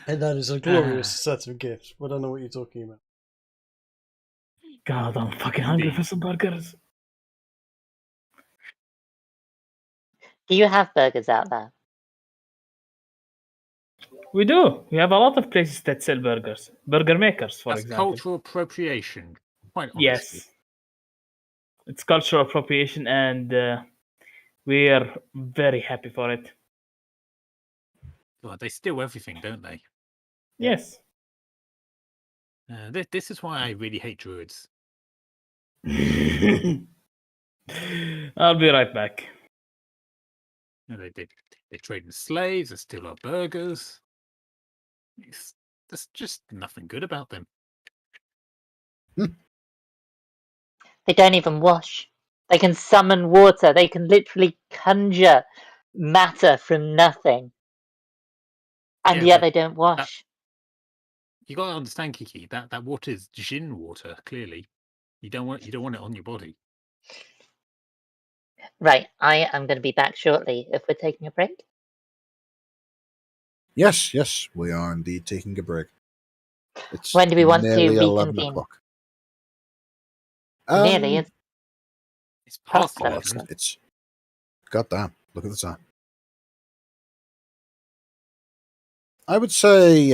And that is a glorious set of gifts. I don't know what you're talking about. God, I'm fucking hungry Indeed. for some burgers. Do you have burgers out there? We do. We have a lot of places that sell burgers. Burger makers, for That's example. cultural appropriation. Quite honestly. Yes. It's cultural appropriation, and we are very happy for it. Well, they steal everything, don't they? Yes. This is why I really hate druids. I'll be right back. You know, they trade in slaves, they steal our burgers. There's just nothing good about them. They don't even wash. They can summon water. They can literally conjure matter from nothing. And Yeah, yet but they don't wash. You got to understand, Kiki, that water is Jin water. Clearly, you don't want it on your body. Right, I am going to be back shortly if we're taking a break. Yes, we are indeed taking a break. It's When do we want to nearly 11 reconvene? o'clock. Nearly. It's past Past 11. 11. It's goddamn. Look at the time. I would say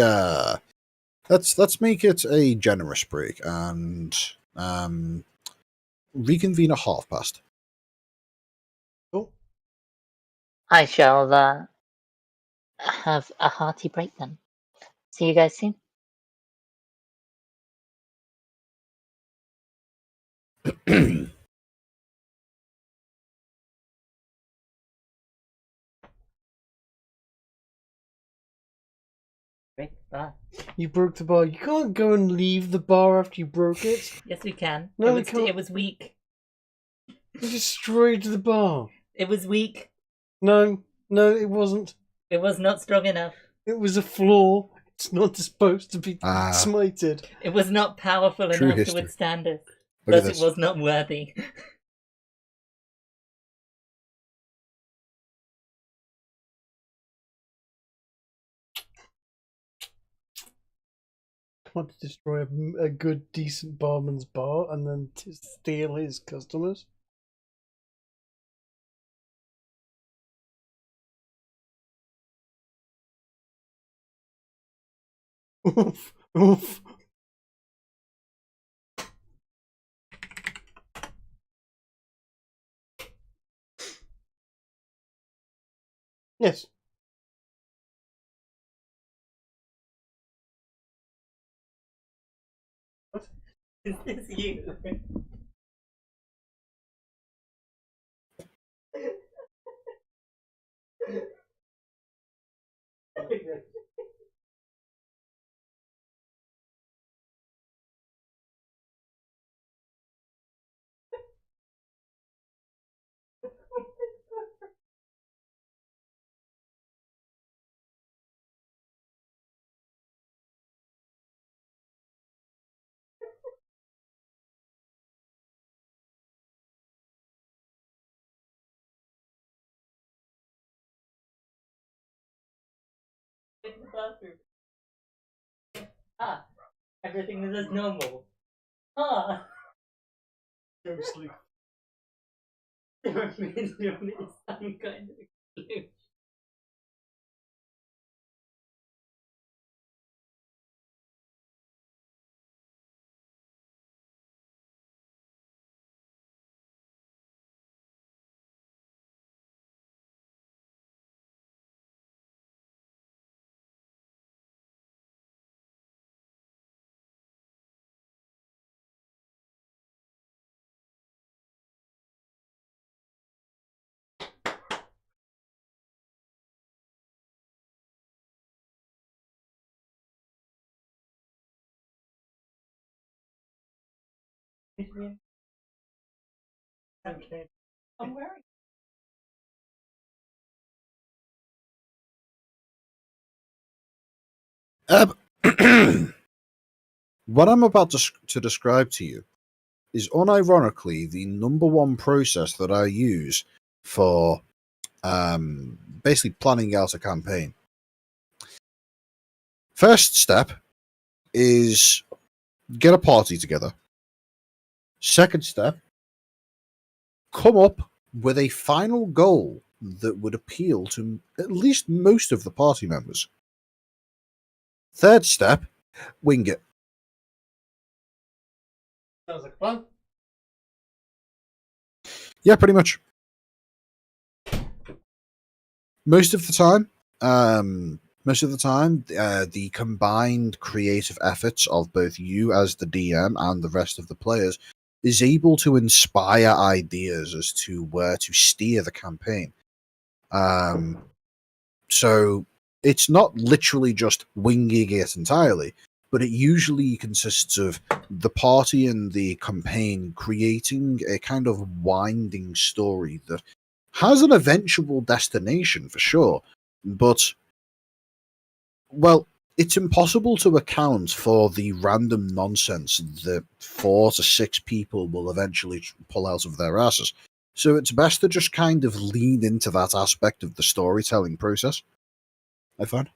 let's make it a generous break and reconvene at past. Cool. I shall have a hearty break then. See you guys soon. Break the bar. You broke the bar. You can't go and leave the bar after you broke it. Yes, we can. No, we can't. It was weak. You destroyed the bar. It was weak. No, it wasn't. It was not strong enough. It was a flaw. It's not supposed to be smited. It was not powerful True enough history. to withstand it. Look at Thus, this. it was not worthy. Want to destroy a good, decent barman's bar and then to steal his customers? Oof, oof. Yes. What? Is this you? In the bathroom. Everything is as normal. Go sleep. There is some kind of explosion. I'm wearing. What I'm about to describe to you is unironically the number one process that I use for basically planning out a campaign. First step is get a party together. Second step, come up with a final goal that would appeal to at least most of the party members. Third step, wing it. Sounds like fun. Yeah, pretty much. Most of the time, the combined creative efforts of both you as the DM and the rest of the players is able to inspire ideas as to where to steer the campaign. So it's not literally just winging it entirely, but it usually consists of the party and the campaign creating a kind of winding story that has an eventual destination for sure, but, well, it's impossible to account for the random nonsense that 4 to 6 people will eventually pull out of their asses. So it's best to just kind of lean into that aspect of the storytelling process, I find.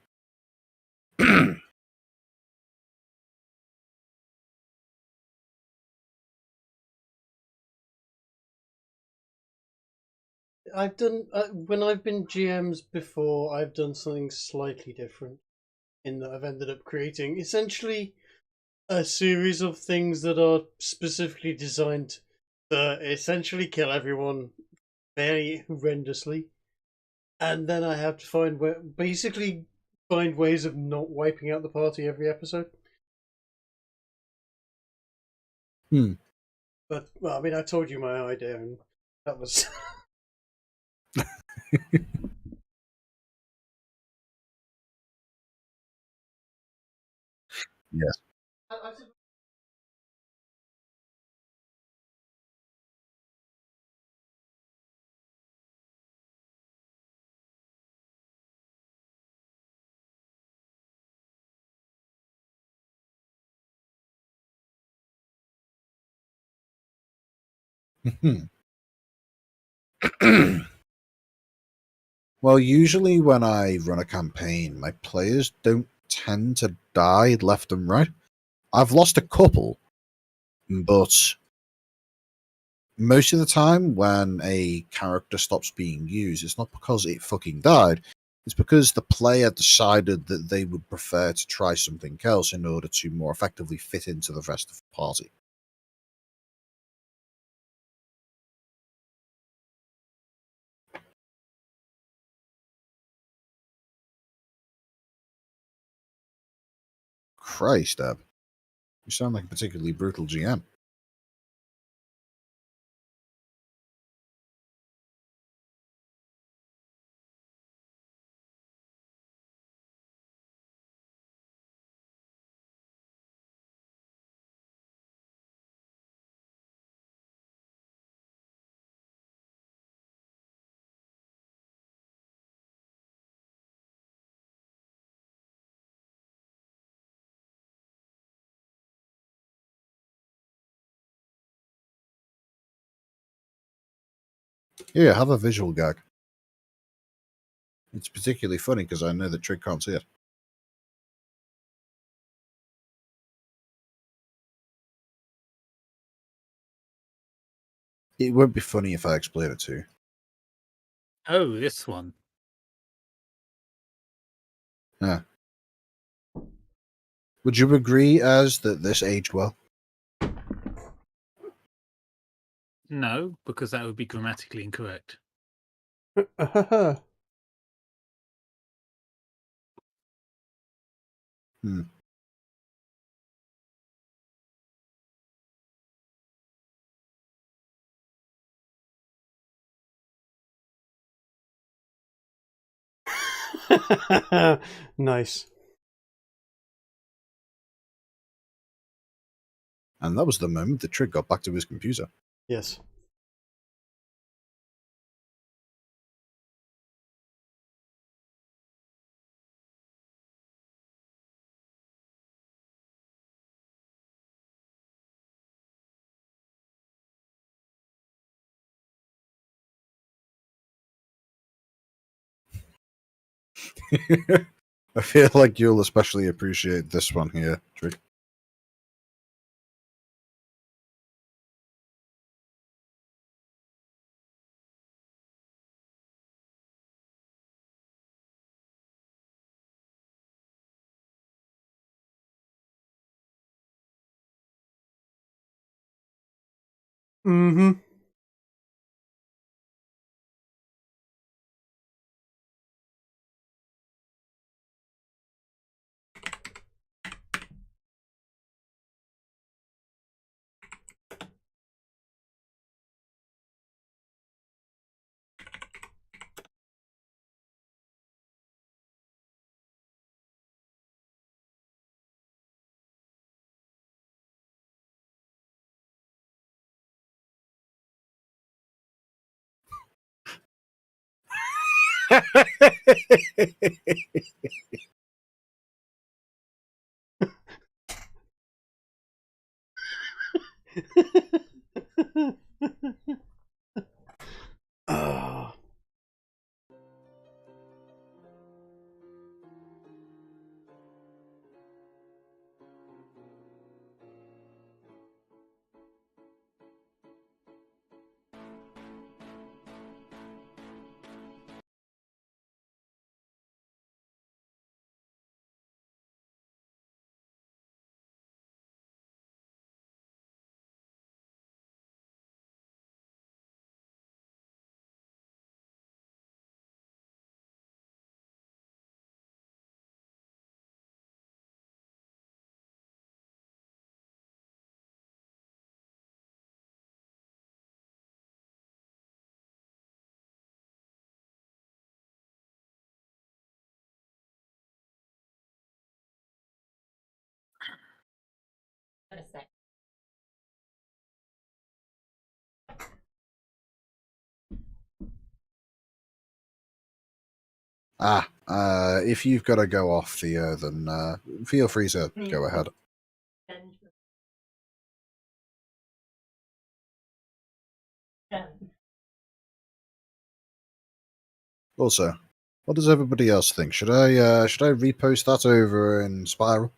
I've done when I've been GMs before. I've done something slightly different in that I've ended up creating essentially a series of things that are specifically designed to essentially kill everyone very horrendously, and then I have to find ways of not wiping out the party every episode. But well, I mean, I told you my idea, and that was. Yes. Well, usually when I run a campaign, my players don't tend to die left and right. I've lost a couple, but most of the time when a character stops being used, it's not because it fucking died. It's because the player decided that they would prefer to try something else in order to more effectively fit into the rest of the party. Christ, Ab. You sound like a particularly brutal GM. Yeah, have a visual gag. It's particularly funny because I know that Trig can't see it. It won't be funny if I explain it to you. Oh, this one. Yeah. Would you agree as that this aged well? No, because that would be grammatically incorrect. Hmm. Nice. And that was the moment that Trig got back to his computer. Yes. I feel like you'll especially appreciate this one here, Trig. Mm-hmm. Ah. If you've got to go off, Theo, then feel free to go ahead. Also, what does everybody else think? Should I repost that over in Spiral?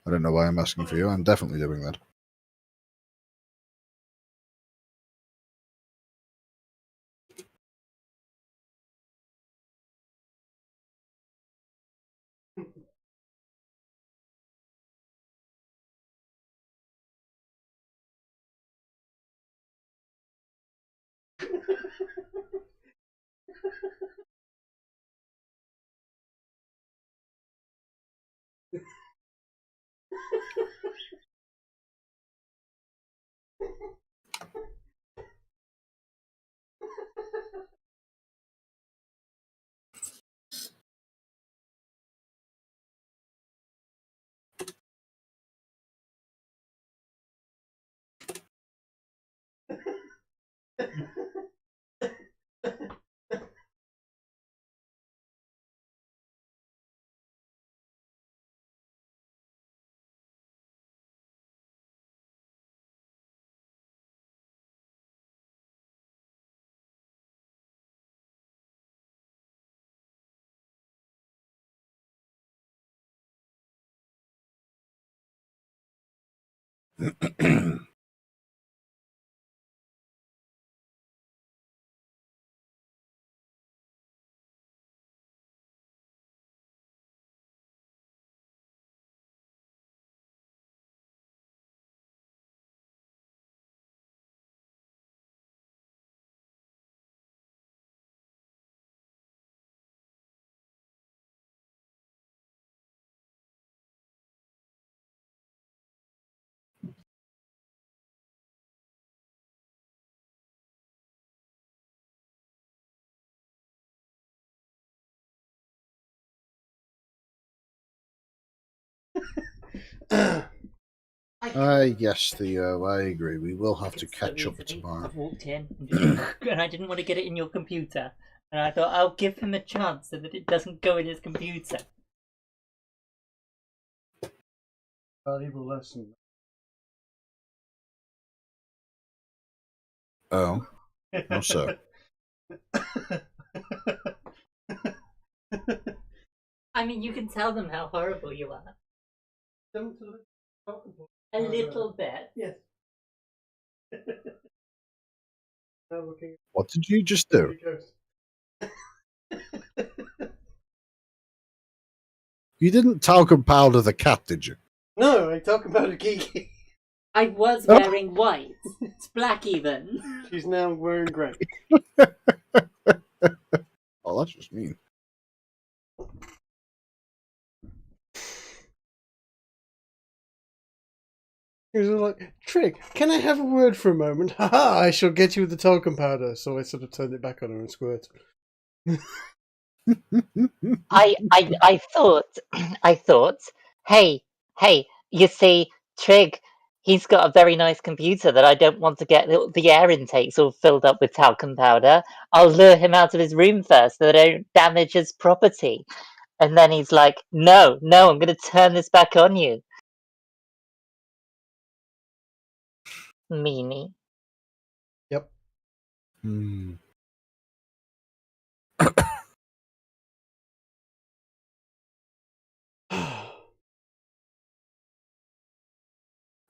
I don't know why I'm asking for you. I'm definitely doing that. Yes, Theo, I agree. We will have to It's so catch up easily. tomorrow. I've walked in and, just, and I didn't want to get it in your computer. And I thought I'll give him a chance so that it doesn't go in his computer. Valuable lesson. Oh, how so? I mean, you can tell them how horrible you are. A little bit. Yes. Now looking What did you just at do? You didn't talcum powder the cat, did you? No, I talk about a Kiki. I was wearing white. It's black even. She's now wearing grey. Oh, that's just mean. He was like, Trig, can I have a word for a moment? Haha, I shall get you the talcum powder. So I sort of turned it back on her and squirt. I thought, hey, you see, Trig, he's got a very nice computer that I don't want to get the air intakes all filled up with talcum powder. I'll lure him out of his room first so that I don't damage his property. And then he's like, no, I'm going to turn this back on you. Meanie. Yep. Hmm.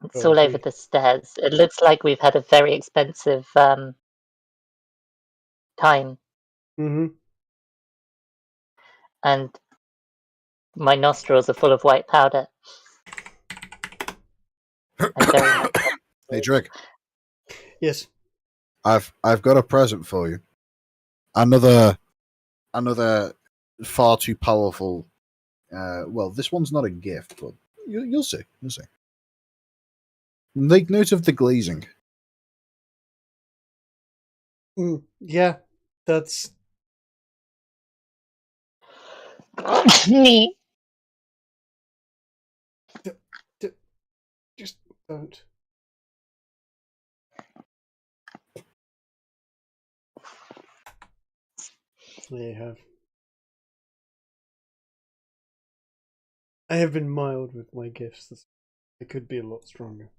It's all over the stairs. It looks like we've had a very expensive time. Mm-hmm. And my nostrils are full of white powder. I'm very much. Hey, Drake. Yes. I've got a present for you. Another far too powerful. Well, this one's not a gift, but you'll see. You'll see. Make note of the glazing. Yeah, that's Me. just don't. There you have. I have been mild with my gifts. They could be a lot stronger.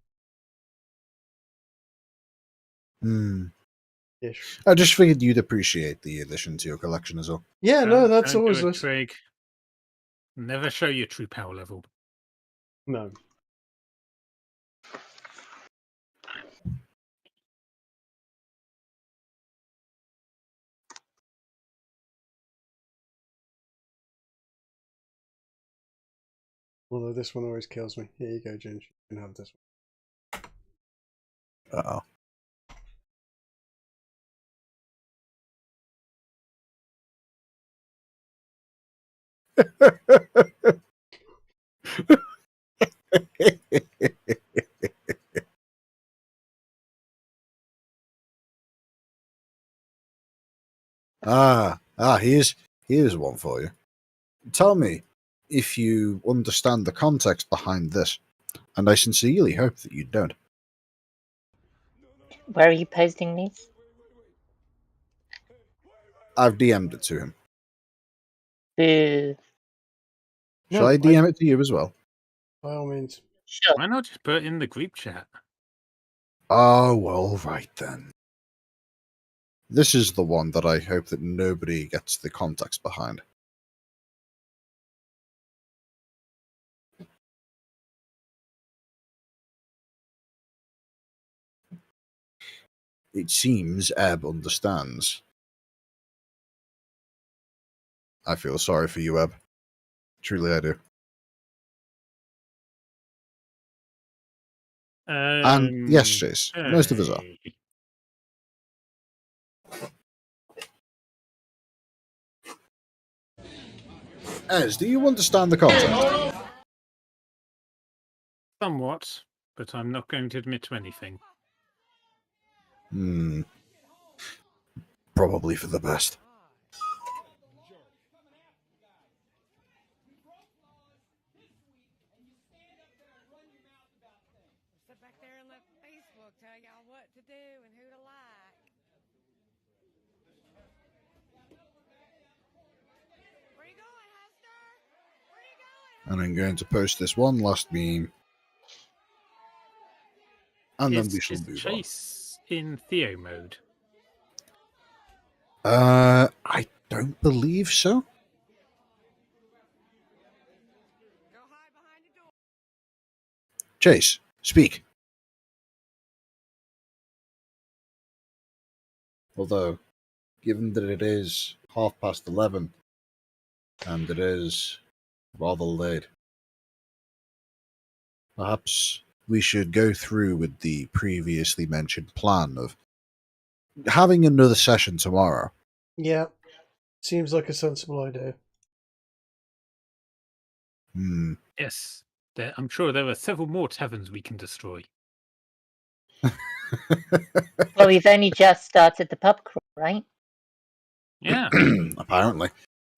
Ish. I just figured you'd appreciate the addition to your collection as well. Yeah, no, that's Don't do always it, nice. Trig. Never show your true power level. No. Although this one always kills me. Here you go, Ginge. You can have this one. Uh-oh. Here's one for you. Tell me if you understand the context behind this, and I sincerely hope that you don't. Where are you posting these? I've DM'd it to him. Boo. Shall I DM it to you as well? By all means. Sure. Why not just put it in the group chat? Oh, well, right then. This is the one that I hope that nobody gets the context behind. It seems Ebb understands. I feel sorry for you, Ebb. Truly, I do. And yes, Chase, most of us are. Ez, do you understand the context? Somewhat, but I'm not going to admit to anything. Probably for the best. And I'm going to post this one last meme. And then we shall Is move Chase in Theo mode? on. I don't believe so. Chase, speak. Although, given that it is 11:30, and it is rather late, perhaps we should go through with the previously mentioned plan of having another session tomorrow. Yeah, seems like a sensible idea. Yes. I'm sure there are several more taverns we can destroy. Well, we've only just started the pub crawl, right? Yeah. Apparently.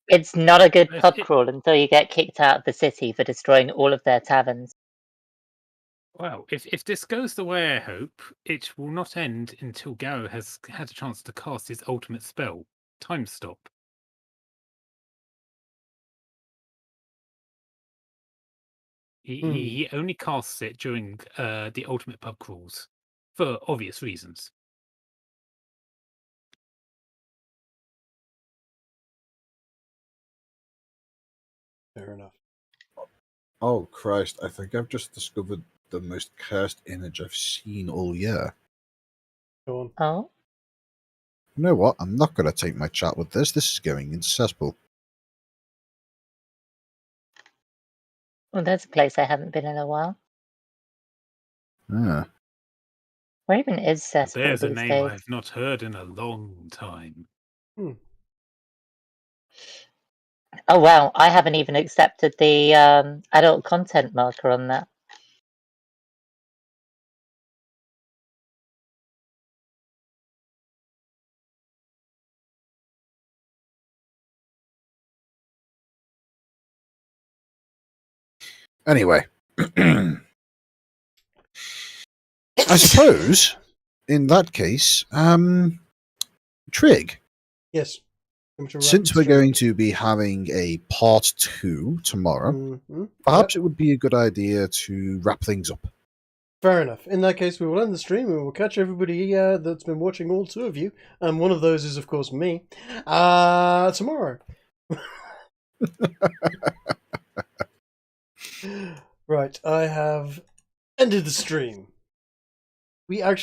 It's not a good If pub it- crawl until you get kicked out of the city for destroying all of their taverns. Well, if this goes the way I hope, it will not end until Garrow has had a chance to cast his ultimate spell, Time Stop. He only casts it during the ultimate pub crawls, for obvious reasons. Fair enough. Oh, Christ, I think I've just discovered the most cursed image I've seen all year. Go on. Oh? You know what? I'm not going to take my chat with this. This is going into cesspool. Well, there's a place I haven't been in a while. Ah. Where even is Cesspool There's a these name days? I've not heard in a long time. Oh wow, I haven't even accepted the adult content marker on that. Anyway. I suppose, in that case, Trig, Yes. Time to wrap since this we're stream. going to be having a part 2 tomorrow, Mhm. perhaps Yep. it would be a good idea to wrap things up. Fair enough. In that case, we will end the stream and we'll catch everybody that's been watching, all two of you. And one of those is, of course, me. Tomorrow. Right, I have ended the stream. We actually